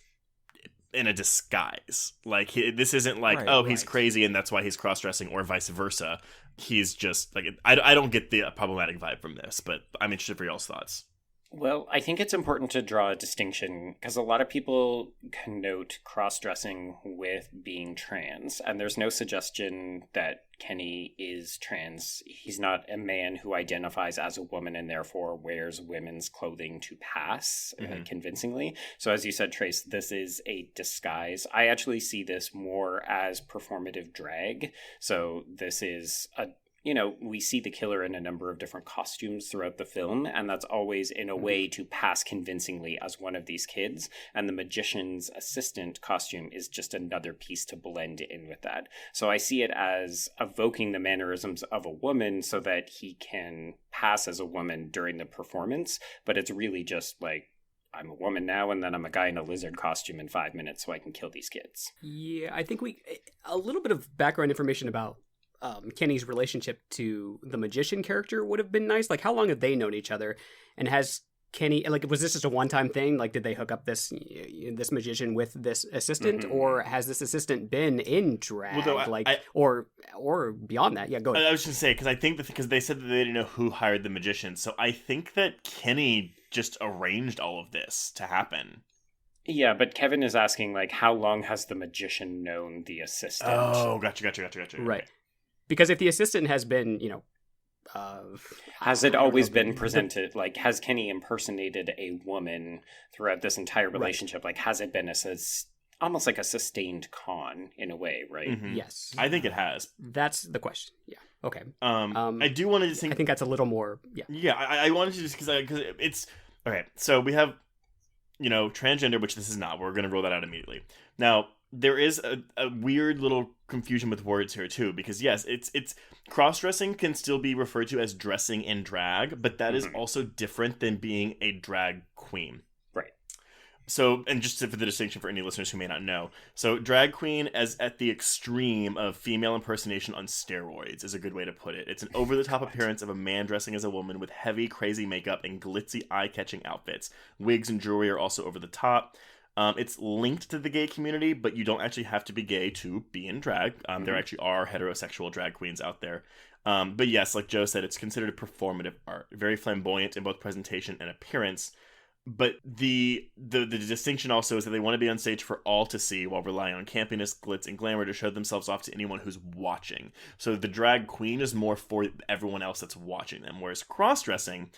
in a disguise. Like, this isn't like, he's crazy and that's why he's cross-dressing, or vice versa. He's just, like, I don't get the problematic vibe from this, but I'm interested for y'all's thoughts. Well, I think it's important to draw a distinction because a lot of people connote cross-dressing with being trans, and there's no suggestion that Kenny is trans. He's not a man who identifies as a woman and therefore wears women's clothing to pass convincingly. So as you said, Trace, this is a disguise. I actually see this more as performative drag. So this is we see the killer in a number of different costumes throughout the film, and that's always in a way to pass convincingly as one of these kids. And the magician's assistant costume is just another piece to blend in with that. So I see it as evoking the mannerisms of a woman so that he can pass as a woman during the performance, but it's really just like, I'm a woman now, and then I'm a guy in a lizard costume in 5 minutes so I can kill these kids. Yeah, I think a little bit of background information about Kenny's relationship to the magician character would have been nice. Like, how long have they known each other? And has Kenny, like, was this just a one-time thing? Like, did they hook up this magician with this assistant, or has this assistant been in drag, or beyond that? Yeah, go ahead. I was just gonna say, because I think because they said that they didn't know who hired the magician, so I think that Kenny just arranged all of this to happen. Yeah, but Kevin is asking, like, how long has the magician known the assistant? Oh, gotcha. Right. Because if the assistant has been, Has it always been presented, like, has Kenny impersonated a woman throughout this entire relationship? Right. Like, has it been almost like a sustained con in a way, right? Mm-hmm. Yes. I think it has. That's the question. Yeah. Okay. I do want to just think... I think that's a little more... Yeah. Yeah, I wanted to just... Because it's... Okay, so we have, transgender, which this is not. We're going to roll that out immediately. Now, there is a weird little confusion with words here, too. Because, yes, it's cross-dressing can still be referred to as dressing in drag, but that is also different than being a drag queen. Right. So, and just for the distinction for any listeners who may not know, so drag queen as at the extreme of female impersonation on steroids is a good way to put it. It's an over-the-top appearance of a man dressing as a woman with heavy, crazy makeup and glitzy, eye-catching outfits. Wigs and jewelry are also over the top. It's linked to the gay community, but you don't actually have to be gay to be in drag. There actually are heterosexual drag queens out there. But yes, like Joe said, it's considered a performative art, very flamboyant in both presentation and appearance. But the distinction also is that they want to be on stage for all to see while relying on campiness, glitz, and glamour to show themselves off to anyone who's watching. So the drag queen is more for everyone else that's watching them, whereas cross-dressing,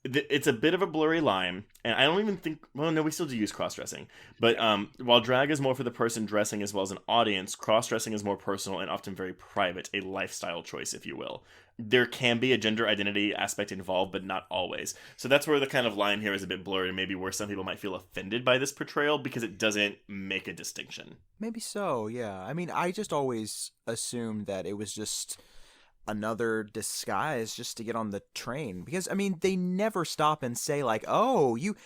it's a bit of a blurry line, and I don't even think... Well, no, we still do use cross-dressing. But while drag is more for the person dressing as well as an audience, cross-dressing is more personal and often very private, a lifestyle choice, if you will. There can be a gender identity aspect involved, but not always. So that's where the kind of line here is a bit blurred, and maybe where some people might feel offended by this portrayal because it doesn't make a distinction. Maybe so, yeah. I mean, I just always assumed that it was just another disguise just to get on the train, because I mean they never stop and say like, oh, you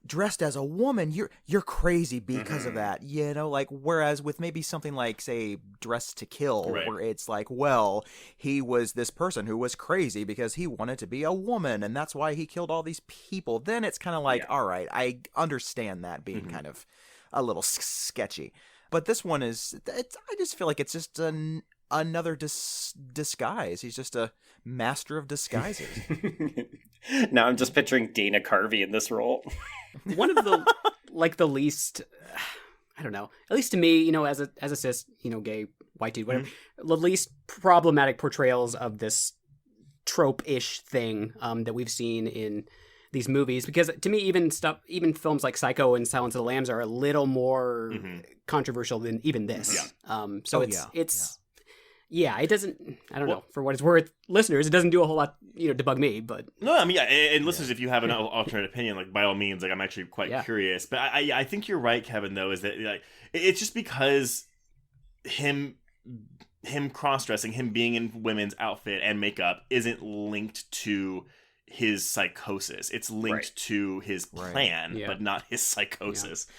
dressed as a woman, you're crazy because of that, like, whereas with maybe something like, say, Dressed to Kill, right, where it's like, well, he was this person who was crazy because he wanted to be a woman and that's why he killed all these people, then it's kind of like, all right, I understand that being kind of a little sketchy. But this one is, I just feel like it's just another disguise. He's just a master of disguises. Now I'm just picturing Dana Carvey in this role. One of the least, I don't know, at least to me, as a cis, gay, white dude, whatever, the least problematic portrayals of this trope-ish thing that we've seen in these movies, because to me, even films like Psycho and Silence of the Lambs are a little more controversial than even this. Yeah, it doesn't, I don't know, for what it's worth, listeners, it doesn't do a whole lot, to bug me, but... No, I mean, and listeners, if you have an alternate opinion, like, by all means, like, I'm actually quite curious. But I think you're right, Kevin, though, is that, like, it's just because him cross-dressing, him being in women's outfit and makeup isn't linked to his psychosis. It's linked to his plan, but not his psychosis. Yeah.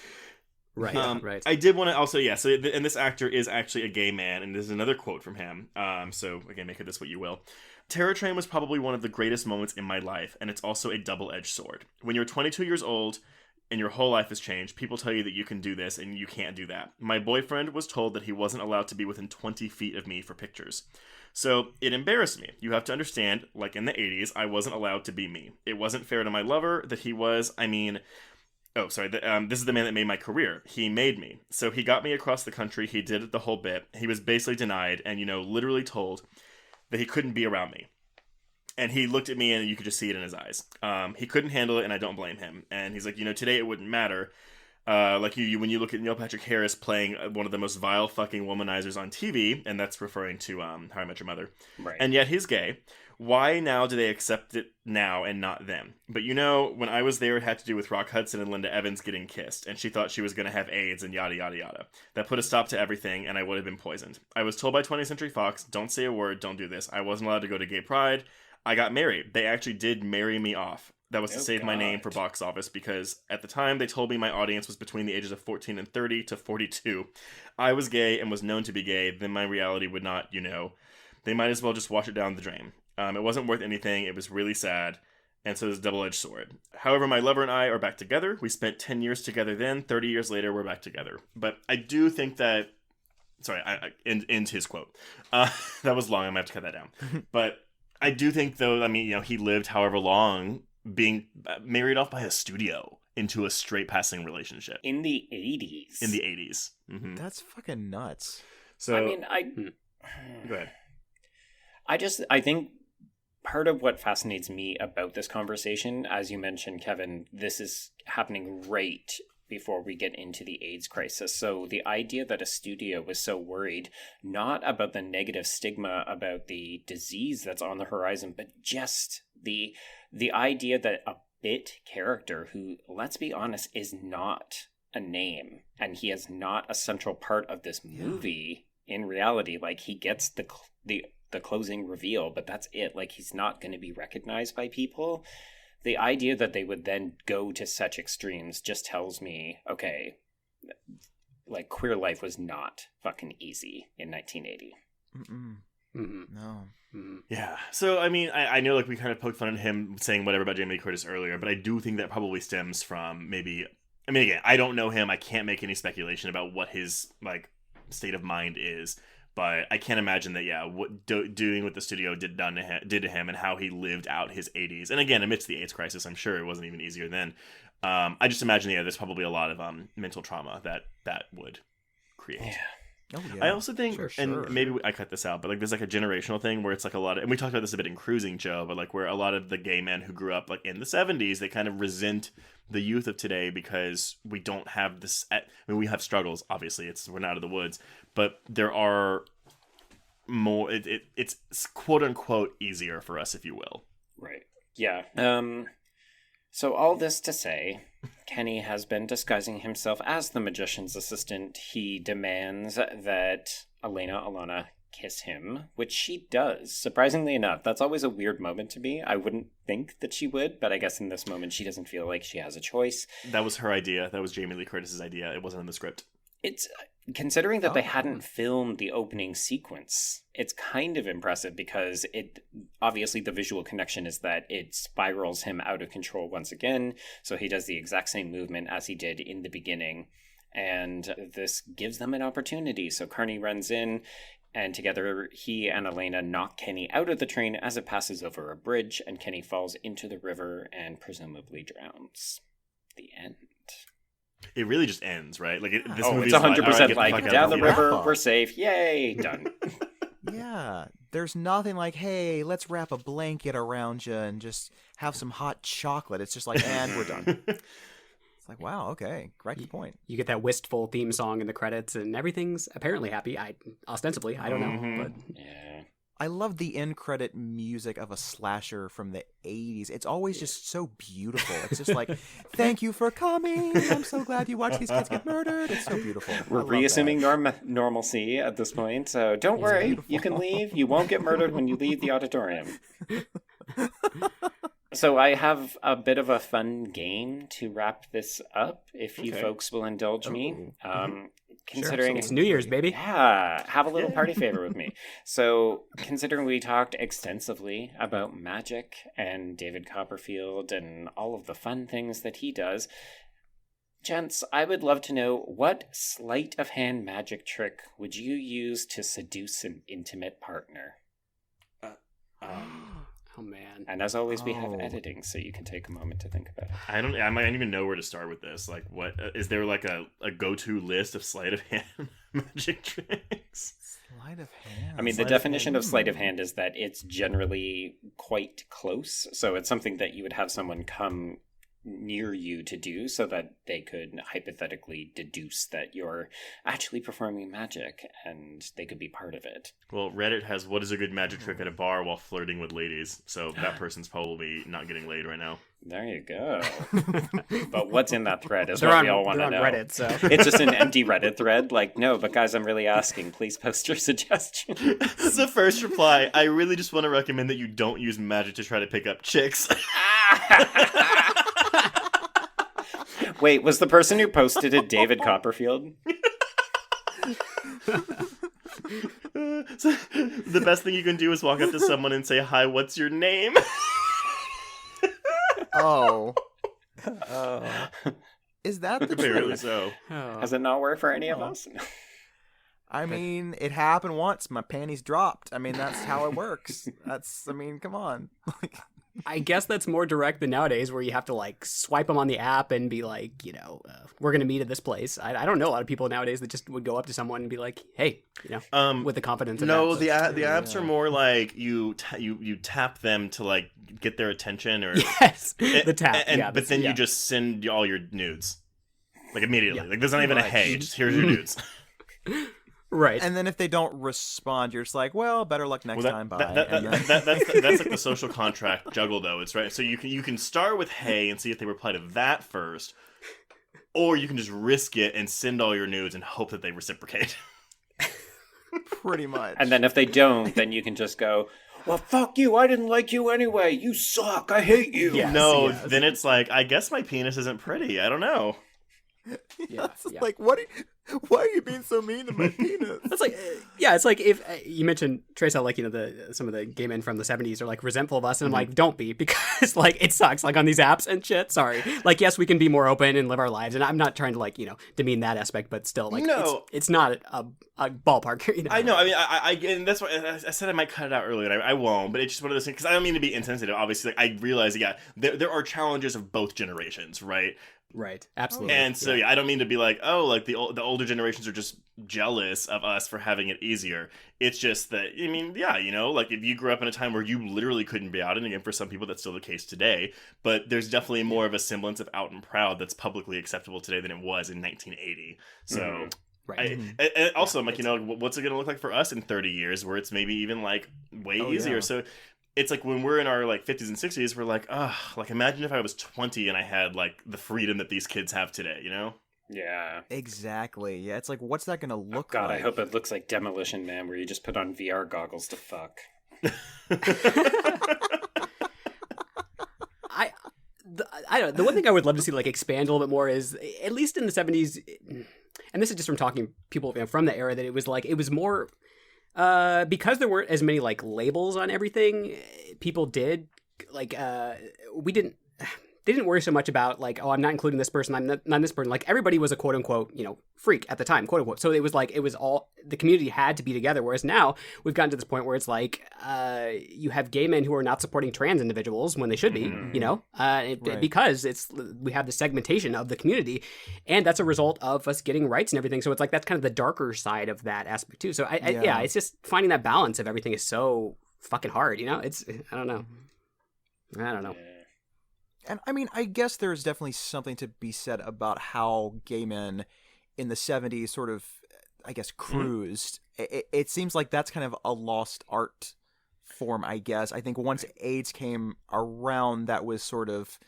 Right, right. I did want to also, and this actor is actually a gay man, and there's another quote from him. So, again, make of this what you will. Terror Train was probably one of the greatest moments in my life, and it's also a double-edged sword. When you're 22 years old, and your whole life has changed, people tell you that you can do this, and you can't do that. My boyfriend was told that he wasn't allowed to be within 20 feet of me for pictures. So, it embarrassed me. You have to understand, like in the 80s, I wasn't allowed to be me. It wasn't fair to my lover that he was, Oh, sorry. This is the man that made my career. He made me. So he got me across the country. He did the whole bit. He was basically denied and, literally told that he couldn't be around me. And he looked at me and you could just see it in his eyes. He couldn't handle it and I don't blame him. And he's like, today it wouldn't matter. Like when you look at Neil Patrick Harris playing one of the most vile fucking womanizers on TV, and that's referring to How I Met Your Mother. Right. And yet he's gay. Why now do they accept it now and not then? But when I was there, it had to do with Rock Hudson and Linda Evans getting kissed, and she thought she was going to have AIDS and yada, yada, yada. That put a stop to everything, and I would have been poisoned. I was told by 20th Century Fox, don't say a word, don't do this. I wasn't allowed to go to Gay Pride. I got married. They actually did marry me off. That was to save my name for box office, because at the time they told me my audience was between the ages of 14 and 30 to 42. I was gay and was known to be gay, then my reality would not, they might as well just wash it down the drain. It wasn't worth anything. It was really sad. And so it's a double-edged sword. However, my lover and I are back together. We spent 10 years together then. 30 years later, we're back together. But I do think that... Sorry, I end his quote. That was long. I'm going to have to cut that down. But I do think, though, he lived however long being married off by a studio into a straight-passing relationship. In the 80s. In the 80s. Mm-hmm. That's fucking nuts. So... Go ahead. I I think part of what fascinates me about this conversation, as you mentioned, Kevin, this is happening right before we get into the AIDS crisis. So the idea that a studio was so worried, not about the negative stigma about the disease that's on the horizon, but just the idea that a bit character who, let's be honest, is not a name, and he is not a central part of this movie in reality. Like, he gets the closing reveal, but that's it. Like, he's not going to be recognized by people. The idea that they would then go to such extremes just tells me, okay, like, queer life was not fucking easy in 1980. No. Yeah. So, I mean, I know, like, we kind of poked fun at him saying whatever about Jamie Lee Curtis earlier, but I do think that probably stems from maybe... I mean, again, I don't know him. I can't make any speculation about what his, like, state of mind is. But I can't imagine that, doing what the studio did to him and how he lived out his 80s. And again, amidst the AIDS crisis, I'm sure it wasn't even easier then. I just imagine, there's probably a lot of mental trauma that would create. Oh, yeah. I also think, Sure. and maybe I cut this out, but like there's like a generational thing where it's like a lot of, and we talked about this a bit in Cruising, Joe, but like where a lot of the gay men who grew up like in the 70s, they kind of resent the youth of today because we don't have this. I mean, we have struggles, obviously. We're not out of the woods, but there are more. It's quote unquote easier for us, if you will. Right. Yeah. So all this to say, Kenny has been disguising himself as the magician's assistant. He demands that Alana kiss him, which she does. Surprisingly enough, that's always a weird moment to me. I wouldn't think that she would, but I guess in this moment she doesn't feel like she has a choice. That was her idea. That was Jamie Lee Curtis's idea. It wasn't in the script. It's considering that they hadn't filmed the opening sequence, it's kind of impressive because it obviously the visual connection is that it spirals him out of control once again. So he does the exact same movement as he did in the beginning. And this gives them an opportunity. So Carney runs in, and together he and Elena knock Kenny out of the train as it passes over a bridge, and Kenny falls into the river and presumably drowns. The end. It really just ends, right? Like this it's movie's 100% like, like down the river, we're safe, yay, done. Yeah, there's nothing like, hey, let's wrap a blanket around you and just have some hot chocolate. It's just like, and we're done. It's like, wow, okay, right to the point. You get that wistful theme song in the credits, and everything's apparently happy. Ostensibly, I don't know, but Yeah. I love the end credit music of a slasher from the 80s. It's always just so beautiful. It's just like, thank you for coming. I'm so glad you watched these kids get murdered. It's so beautiful. We're reassuming normalcy at this point, so don't worry. Beautiful. You can leave. You won't get murdered when you leave the auditorium. So I have a bit of a fun game to wrap this up, if you folks will indulge me. Considering sure. It's New Year's, baby. Yeah, have a little party favor with me. So, considering we talked extensively about magic and David Copperfield and all of the fun things that he does, gents, I would love to know, what sleight of hand magic trick would you use to seduce an intimate partner? Oh man! And as always, we have editing, so you can take a moment to think about it. I might even know where to start with this. Like, what is there like a go-to list of sleight of hand magic tricks? Sleight of hand. I mean, the definition of sleight of hand is that it's generally quite close. So it's something that you would have someone come near you to do so that they could hypothetically deduce that you're actually performing magic and they could be part of it. Well, Reddit has what is a good magic trick at a bar while flirting with ladies. So that person's probably not getting laid right now. There you go. But what's in that thread is They're what on, we all want to know. Reddit, so It's just an empty Reddit thread. Like, no, but guys, I'm really asking. Please post your suggestions. This is the first reply. I really just want to recommend that you don't use magic to try to pick up chicks. Wait, was the person who posted it David Copperfield? So, the best thing you can do is walk up to someone and say, "Hi, what's your name?" Is that the Apparently truth? so. Has it not worked for any of us? I mean, it happened once. My panties dropped. I mean, that's how it works. I mean, come on. I guess that's more direct than nowadays, where you have to like swipe them on the app and be like, we're gonna meet at this place. I don't know a lot of people nowadays that just would go up to someone and be like, hey, with the confidence. No, the that. apps are more like you tap them to like get their attention, or yes, the tap. But then you just send all your nudes like immediately. Yeah. Like there's not even a hey, just here's your nudes. Right. And then if they don't respond, you're just like, well, better luck next time. Bye. That's like the social contract juggle, though. It's right. So you can start with hey and see if they reply to that first, or you can just risk it and send all your nudes and hope that they reciprocate. Pretty much. And then if they don't, then you can just go, well, fuck you. I didn't like you anyway. You suck. I hate you. Yes. Then it's like, I guess my penis isn't pretty. I don't know. Like, why are you being so mean to my penis? That's like, it's like if you mentioned Trace, how like some of the gay men from the 70s are like resentful of us, and I'm like, don't be, because like it sucks, like on these apps and shit. Sorry, like yes, we can be more open and live our lives, and I'm not trying to like demean that aspect, but still, like it's not a ballpark. I know. I mean, I and that's why I said I might cut it out earlier, and I won't. But it's just one of those things, because I don't mean to be insensitive. Obviously, like, I realize, there are challenges of both generations, right? Right, absolutely. And so I don't mean to be like, oh, like the older generations are just jealous of us for having it easier. It's just that, I mean, like if you grew up in a time where you literally couldn't be out, and again, for some people that's still the case today, but there's definitely more of a semblance of out and proud that's publicly acceptable today than it was in 1980. So right. And also, I'm like, what's it going to look like for us in 30 years, where it's maybe even like way easier. So it's like when we're in our like 50s and 60s, we're like, like imagine if I was 20 and I had like the freedom that these kids have today, Yeah. Exactly. Yeah, it's like, what's that going to look God, like? I hope it looks like Demolition Man, where you just put on VR goggles to fuck. I don't know. The one thing I would love to see like expand a little bit more is, at least in the 70s, and this is just from talking to people from the era, that it was more because there weren't as many like labels on everything. People did like they didn't worry so much about like, oh, I'm not including this person, I'm not this person. Like everybody was a quote unquote freak at the time, quote unquote. So it was all, the community had to be together. Whereas now we've gotten to this point where it's like you have gay men who are not supporting trans individuals when they should be, because we have the segmentation of the community, and that's a result of us getting rights and everything. So it's like that's kind of the darker side of that aspect too. So it's just finding that balance of everything is so fucking hard. It's I don't know. And I mean, I guess there's definitely something to be said about how gay men in the 70s sort of, I guess, cruised. It seems like that's kind of a lost art form, I guess. I think once AIDS came around, that was sort of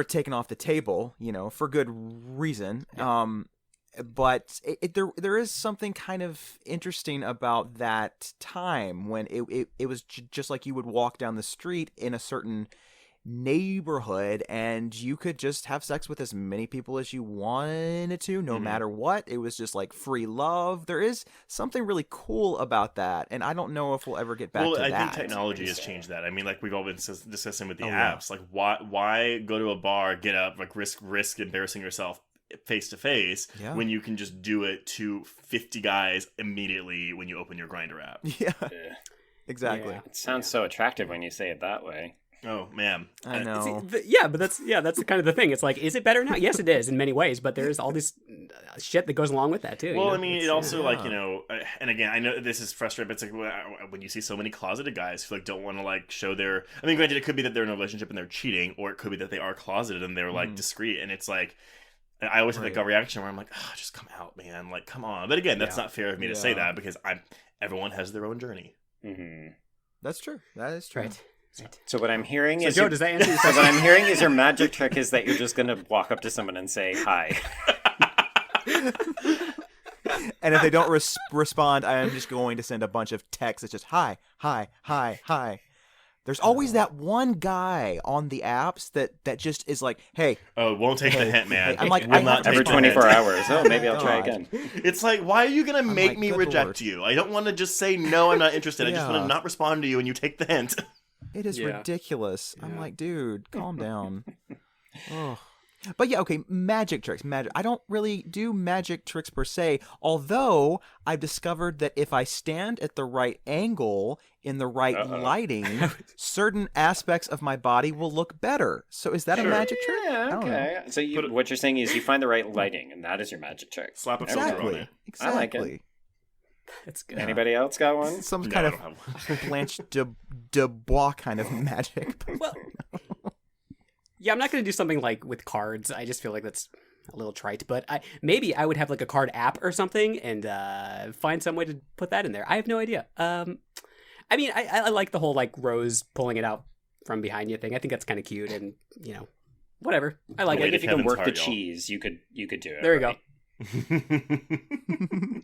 taken off the table, for good reason. Yeah. But there is something kind of interesting about that time when it was just like you would walk down the street in a certain neighborhood and you could just have sex with as many people as you wanted to, no matter what. It was just like free love. There is something really cool about that, and I don't know if we'll ever get back to that. Well, I think technology has changed that. I mean, like we've all been discussing with the apps, like why go to a bar, get up, like risk embarrassing yourself face to face when you can just do it to 50 guys immediately when you open your Grindr app. Yeah. Exactly. Yeah. It sounds so attractive when you say it that way. Oh man, I know. But that's the kind of the thing. It's like, is it better now? Yes, it is in many ways, but there's all this shit that goes along with that too. Well, I mean, it also like and again, I know this is frustrating, but it's like when you see so many closeted guys who like don't want to like show their. I mean, granted, it could be that they're in a relationship and they're cheating, or it could be that they are closeted and they're like discreet, and it's like. I always have that gut reaction where I'm like, oh, just come out, man. Like, come on. But again, that's not fair of me to say that because everyone has their own journey. Mm-hmm. That's true. That is true. Right. So what I'm hearing is Joe, does that answer your question? So what I'm hearing is your magic trick is that you're just going to walk up to someone and say hi. And if they don't respond, I am just going to send a bunch of texts. It's just hi, hi, hi, hi. There's always that one guy on the apps that just is like, hey. Oh, won't take the hint, man. I'm like, every 24 hours. Oh, maybe I'll try again. It's like, why are you going to make me reject you? I don't want to just say, no, I'm not interested. I just want to not respond to you and you take the hint. It is ridiculous. I'm like, dude, calm down. Oh. But yeah, okay, magic tricks. I don't really do magic tricks per se, although I've discovered that if I stand at the right angle in the right lighting, certain aspects of my body will look better. So is that a magic trick? Yeah, okay. So what you're saying is you find the right lighting, and that is your magic trick. Slap a filter on it. Exactly. I like it. That's good. Anybody else got one? Some kind of Blanche de Bois kind of magic. Well, yeah, I'm not going to do something like with cards. I just feel like that's a little trite. But maybe I would have like a card app or something and find some way to put that in there. I have no idea. I mean, I like the whole like Rose pulling it out from behind you thing. I think that's kind of cute and, whatever. I like it. If you can work the cheese, you could do it. There you go.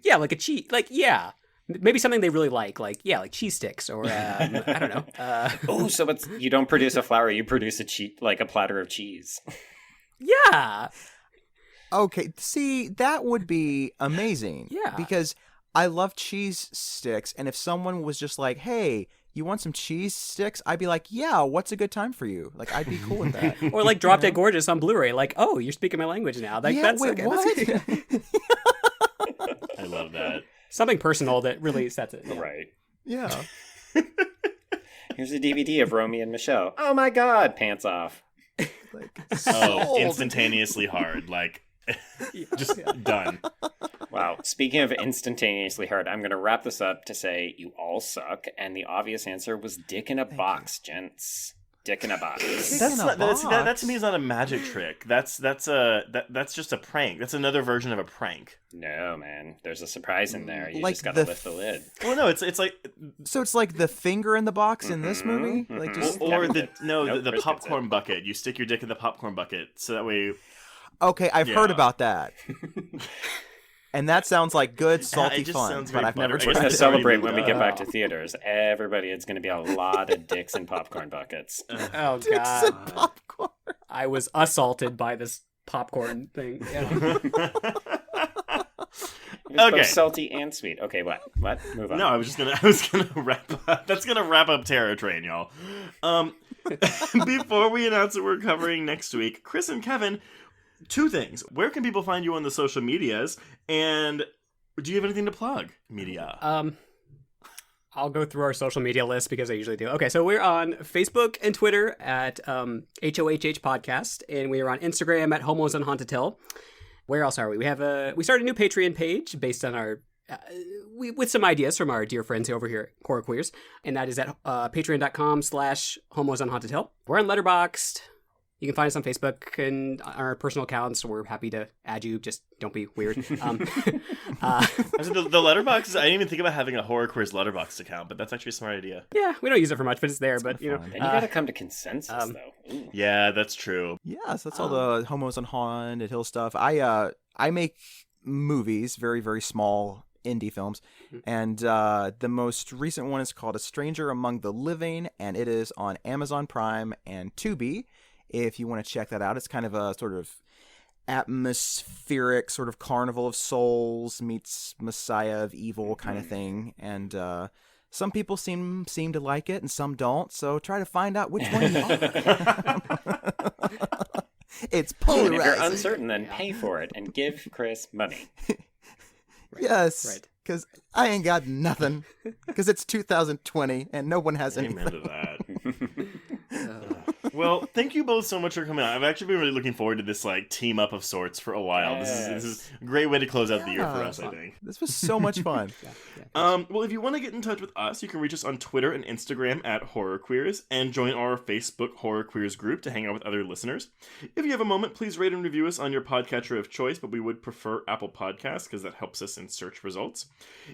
Yeah, like a cheese. Like, yeah. Maybe something they really like cheese sticks or I don't know. So you don't produce a flower, you produce a platter of cheese. Yeah. Okay, see, that would be amazing. Yeah. Because I love cheese sticks, and if someone was just like, "Hey, you want some cheese sticks?" I'd be like, "Yeah, what's a good time for you?" Like, I'd be cool with that. Or like Drop Dead Gorgeous on Blu-ray. Like, oh, you're speaking my language now. Like, yeah, that's wait, okay. what? I love that. Something personal that really sets it. Yeah. Right. Yeah. Here's a DVD of Romy and Michelle. Oh my God, pants off. Instantaneously hard. Like, just done. Wow. Speaking of instantaneously hard, I'm going to wrap this up to say you all suck, and the obvious answer was dick in a box, gents. Dick in a box. That to me is not a magic trick. That's just a prank. That's another version of a prank. No, man. There's a surprise in there. You like just gotta lift the lid. Well, no, it's like so it's like the finger in the box in this movie, like just or the popcorn bucket. You stick your dick in the popcorn bucket so that way. Okay, I've heard about that. And that sounds like good, salty fun, but I've never tried We're going it. to celebrate when we get back to theaters. Everybody, it's going to be a lot of dicks and popcorn buckets. Oh, Dicks God. and popcorn. I was assaulted by this popcorn thing. Yeah. Both salty and sweet. Okay, what? Move on. No, I was gonna wrap up. That's gonna wrap up Terror Train, y'all. Before we announce what we're covering next week, Chris and Kevin, two things. Where can people find you on the social medias? And do you have anything to plug? Media. I'll go through our social media list because I usually do. Okay, so we're on Facebook and Twitter at HOHH Podcast, and we are on Instagram at Homos on Haunted Hill. Where else are we? We started a new Patreon page based on our with some ideas from our dear friends over here at Horror Queers, and that is at patreon.com/Homos on Haunted Hill. We're on Letterboxd. You can find us on Facebook and our personal accounts. We're happy to add you. Just don't be weird. The Letterboxd, I didn't even think about having a Horror Queers Letterboxd account, but that's actually a smart idea. Yeah, we don't use it for much, but it's there. It's but you know, and you gotta come to consensus though. Ooh. Yeah, that's true. Yes, that's all the Homos on Haunted Hill stuff. I make movies, very, very small indie films, and the most recent one is called A Stranger Among the Living, and it is on Amazon Prime and Tubi. If you want to check that out, it's kind of a sort of atmospheric sort of Carnival of Souls meets Messiah of Evil kind of thing. And some people seem to like it and some don't. So try to find out which one you are. It's polarizing. If you're uncertain, then pay for it and give Chris money. Right. Yes, because I ain't got nothing. Because it's 2020 and no one has anything. Amen to that. Well, thank you both so much for coming out. I've actually been really looking forward to this like team up of sorts for a while. Yes. This is a great way to close out the year for us, I think. This was so much fun. Well, if you want to get in touch with us, you can reach us on Twitter and Instagram at Horror Queers and join our Facebook Horror Queers group to hang out with other listeners. If you have a moment, please rate and review us on your podcatcher of choice, but we would prefer Apple Podcasts because that helps us in search results.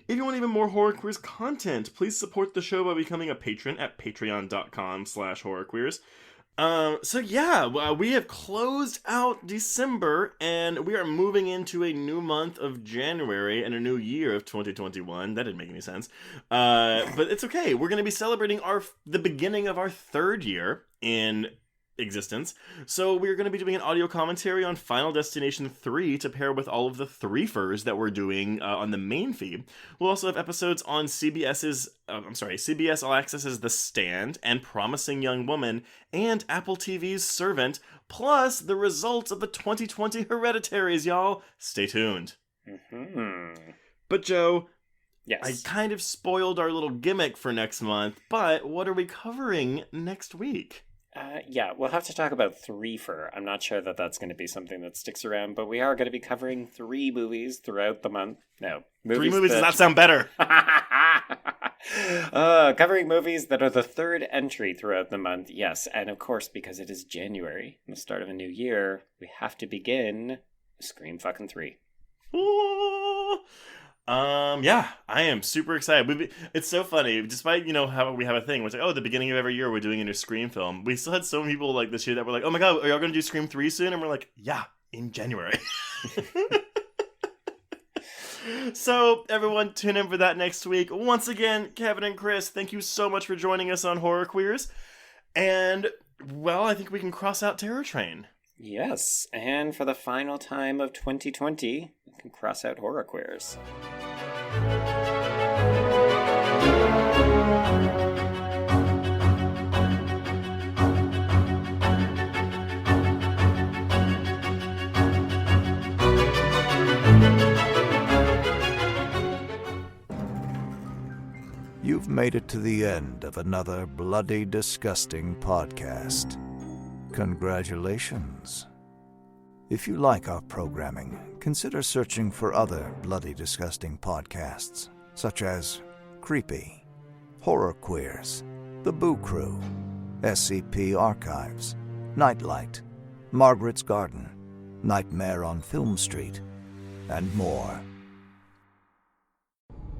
If you want even more Horror Queers content, please support the show by becoming a patron at patreon.com/horrorqueers. We have closed out December, and we are moving into a new month of January and a new year of 2021. That didn't make any sense. But it's okay. We're going to be celebrating the beginning of our third year in existence. So we're going to be doing an audio commentary on Final Destination 3 to pair with all of the threefers that we're doing on the main feed. We'll also have episodes on CBS All Access's The Stand and Promising Young Woman and Apple TV's Servant, plus the results of the 2020 Hereditaries, y'all. Stay tuned. Mm-hmm. But Joe, Yes. I kind of spoiled our little gimmick for next month, but what are we covering next week? Yeah, we'll have to talk about threefer. I'm not sure that that's going to be something that sticks around, but we are going to be covering 3 movies throughout the month. No, Three movies does not sound better. Covering movies that are the 3rd entry throughout the month. Yes, and of course, because it is January, the start of a new year, we have to begin Scream fucking 3. Yeah, I am super excited. It's so funny, despite, how we have a thing, it's like, the beginning of every year we're doing a new Scream film. We still had so many people like this year that were like, oh my god, are y'all going to do Scream 3 soon? And we're like, yeah, in January. So, everyone, tune in for that next week. Once again, Kevin and Chris, thank you so much for joining us on Horror Queers. And, well, I think we can cross out Terror Train. Yes, and for the final time of 2020, we can cross out Horror Queers. You've made it to the end of another bloody, disgusting podcast. Congratulations. If you like our programming, consider searching for other bloody, disgusting podcasts, such as Creepy, Horror Queers, The Boo Crew, SCP Archives, Nightlight, Margaret's Garden, Nightmare on Film Street, and more.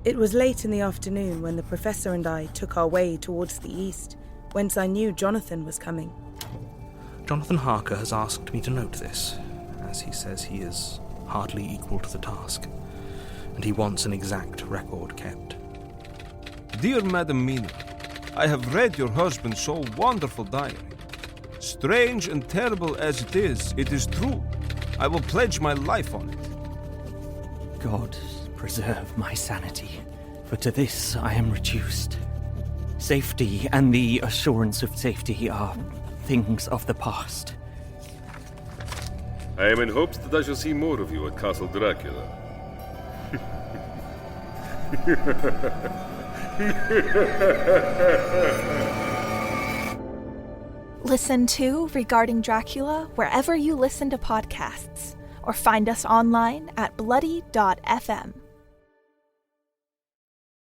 It was late in the afternoon when the professor and I took our way towards the east, whence I knew Jonathan was coming. Jonathan Harker has asked me to note this, as he says he is hardly equal to the task, and he wants an exact record kept. Dear Madam Mina, I have read your husband's so wonderful diary. Strange and terrible as it is true. I will pledge my life on it. God preserve my sanity, for to this I am reduced. Safety and the assurance of safety are things of the past. I am in hopes that I shall see more of you at Castle Dracula. Listen to Regarding Dracula wherever you listen to podcasts, or find us online at bloody.fm.